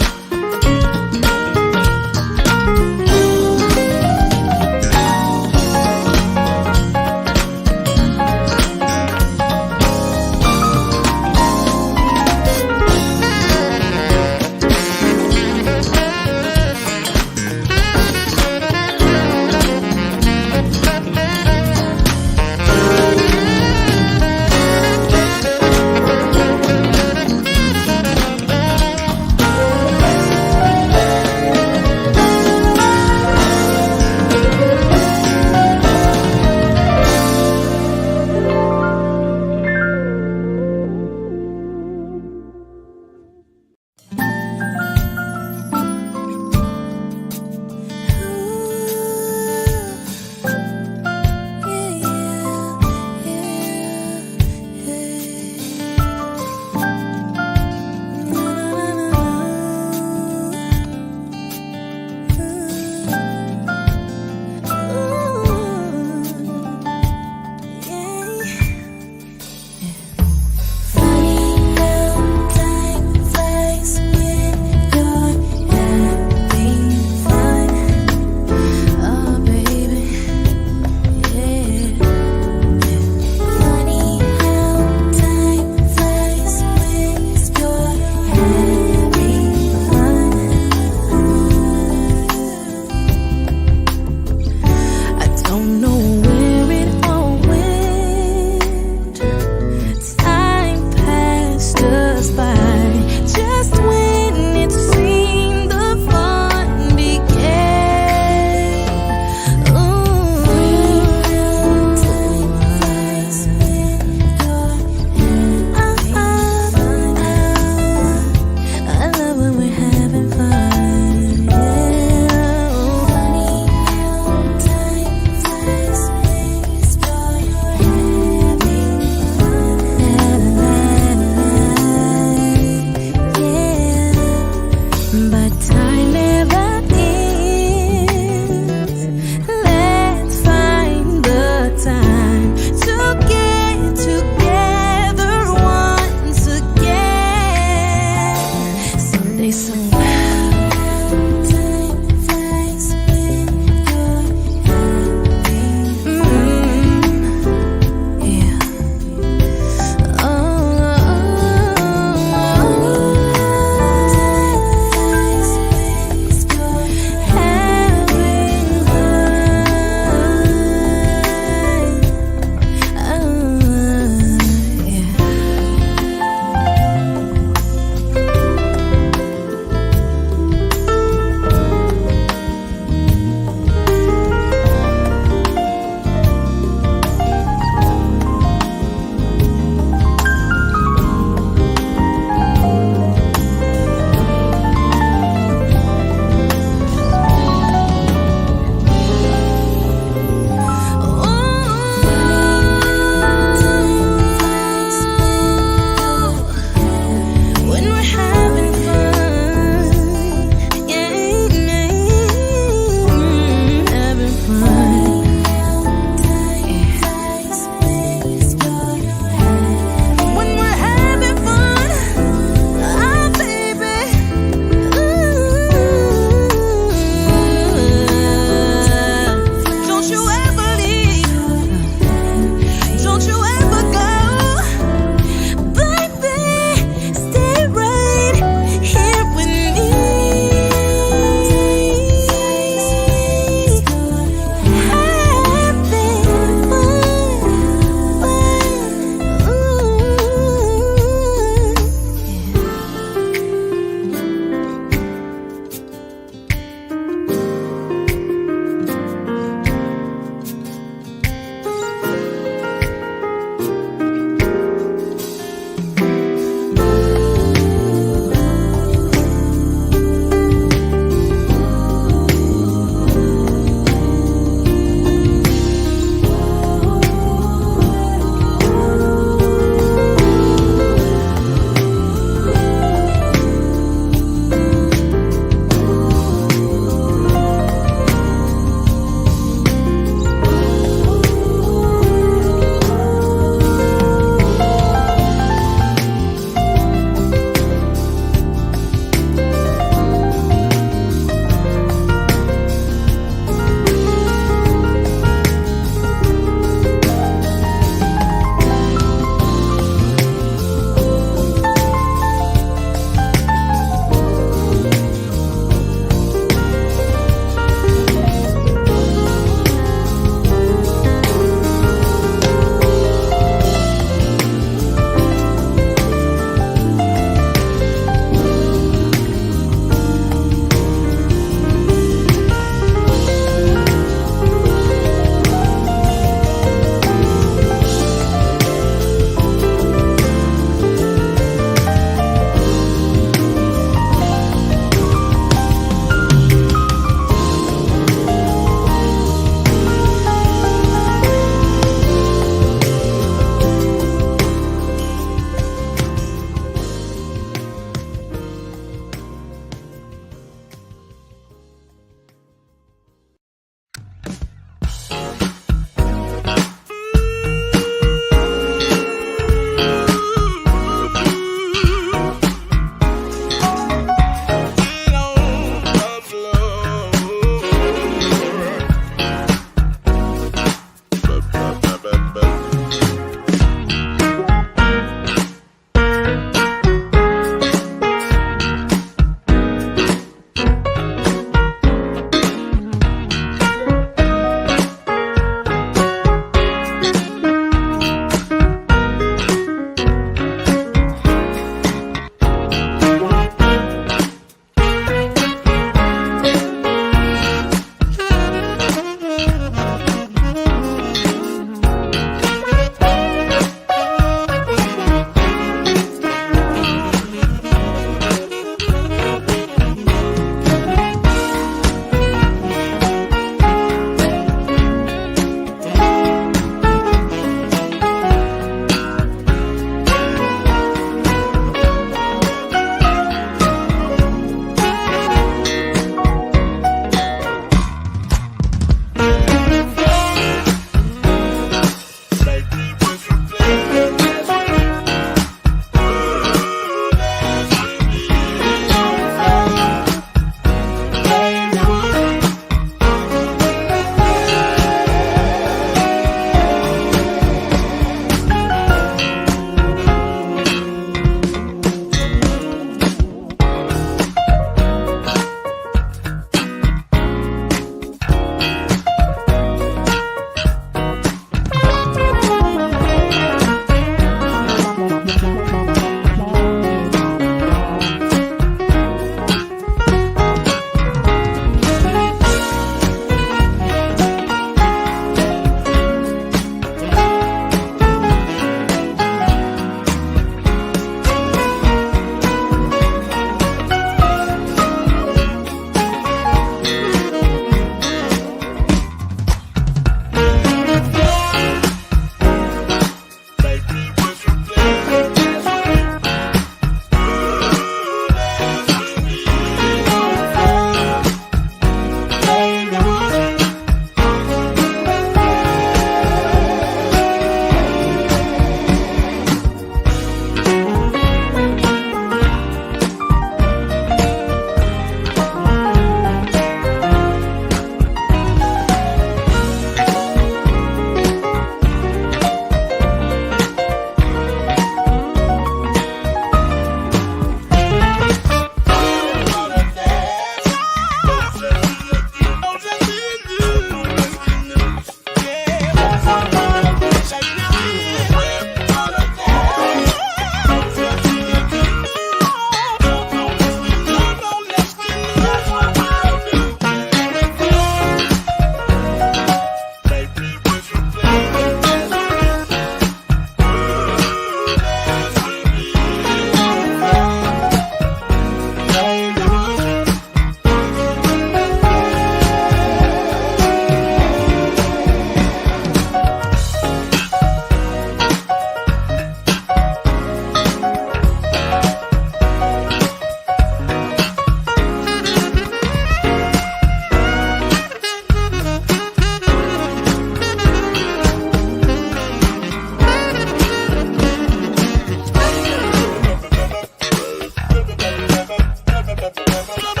Come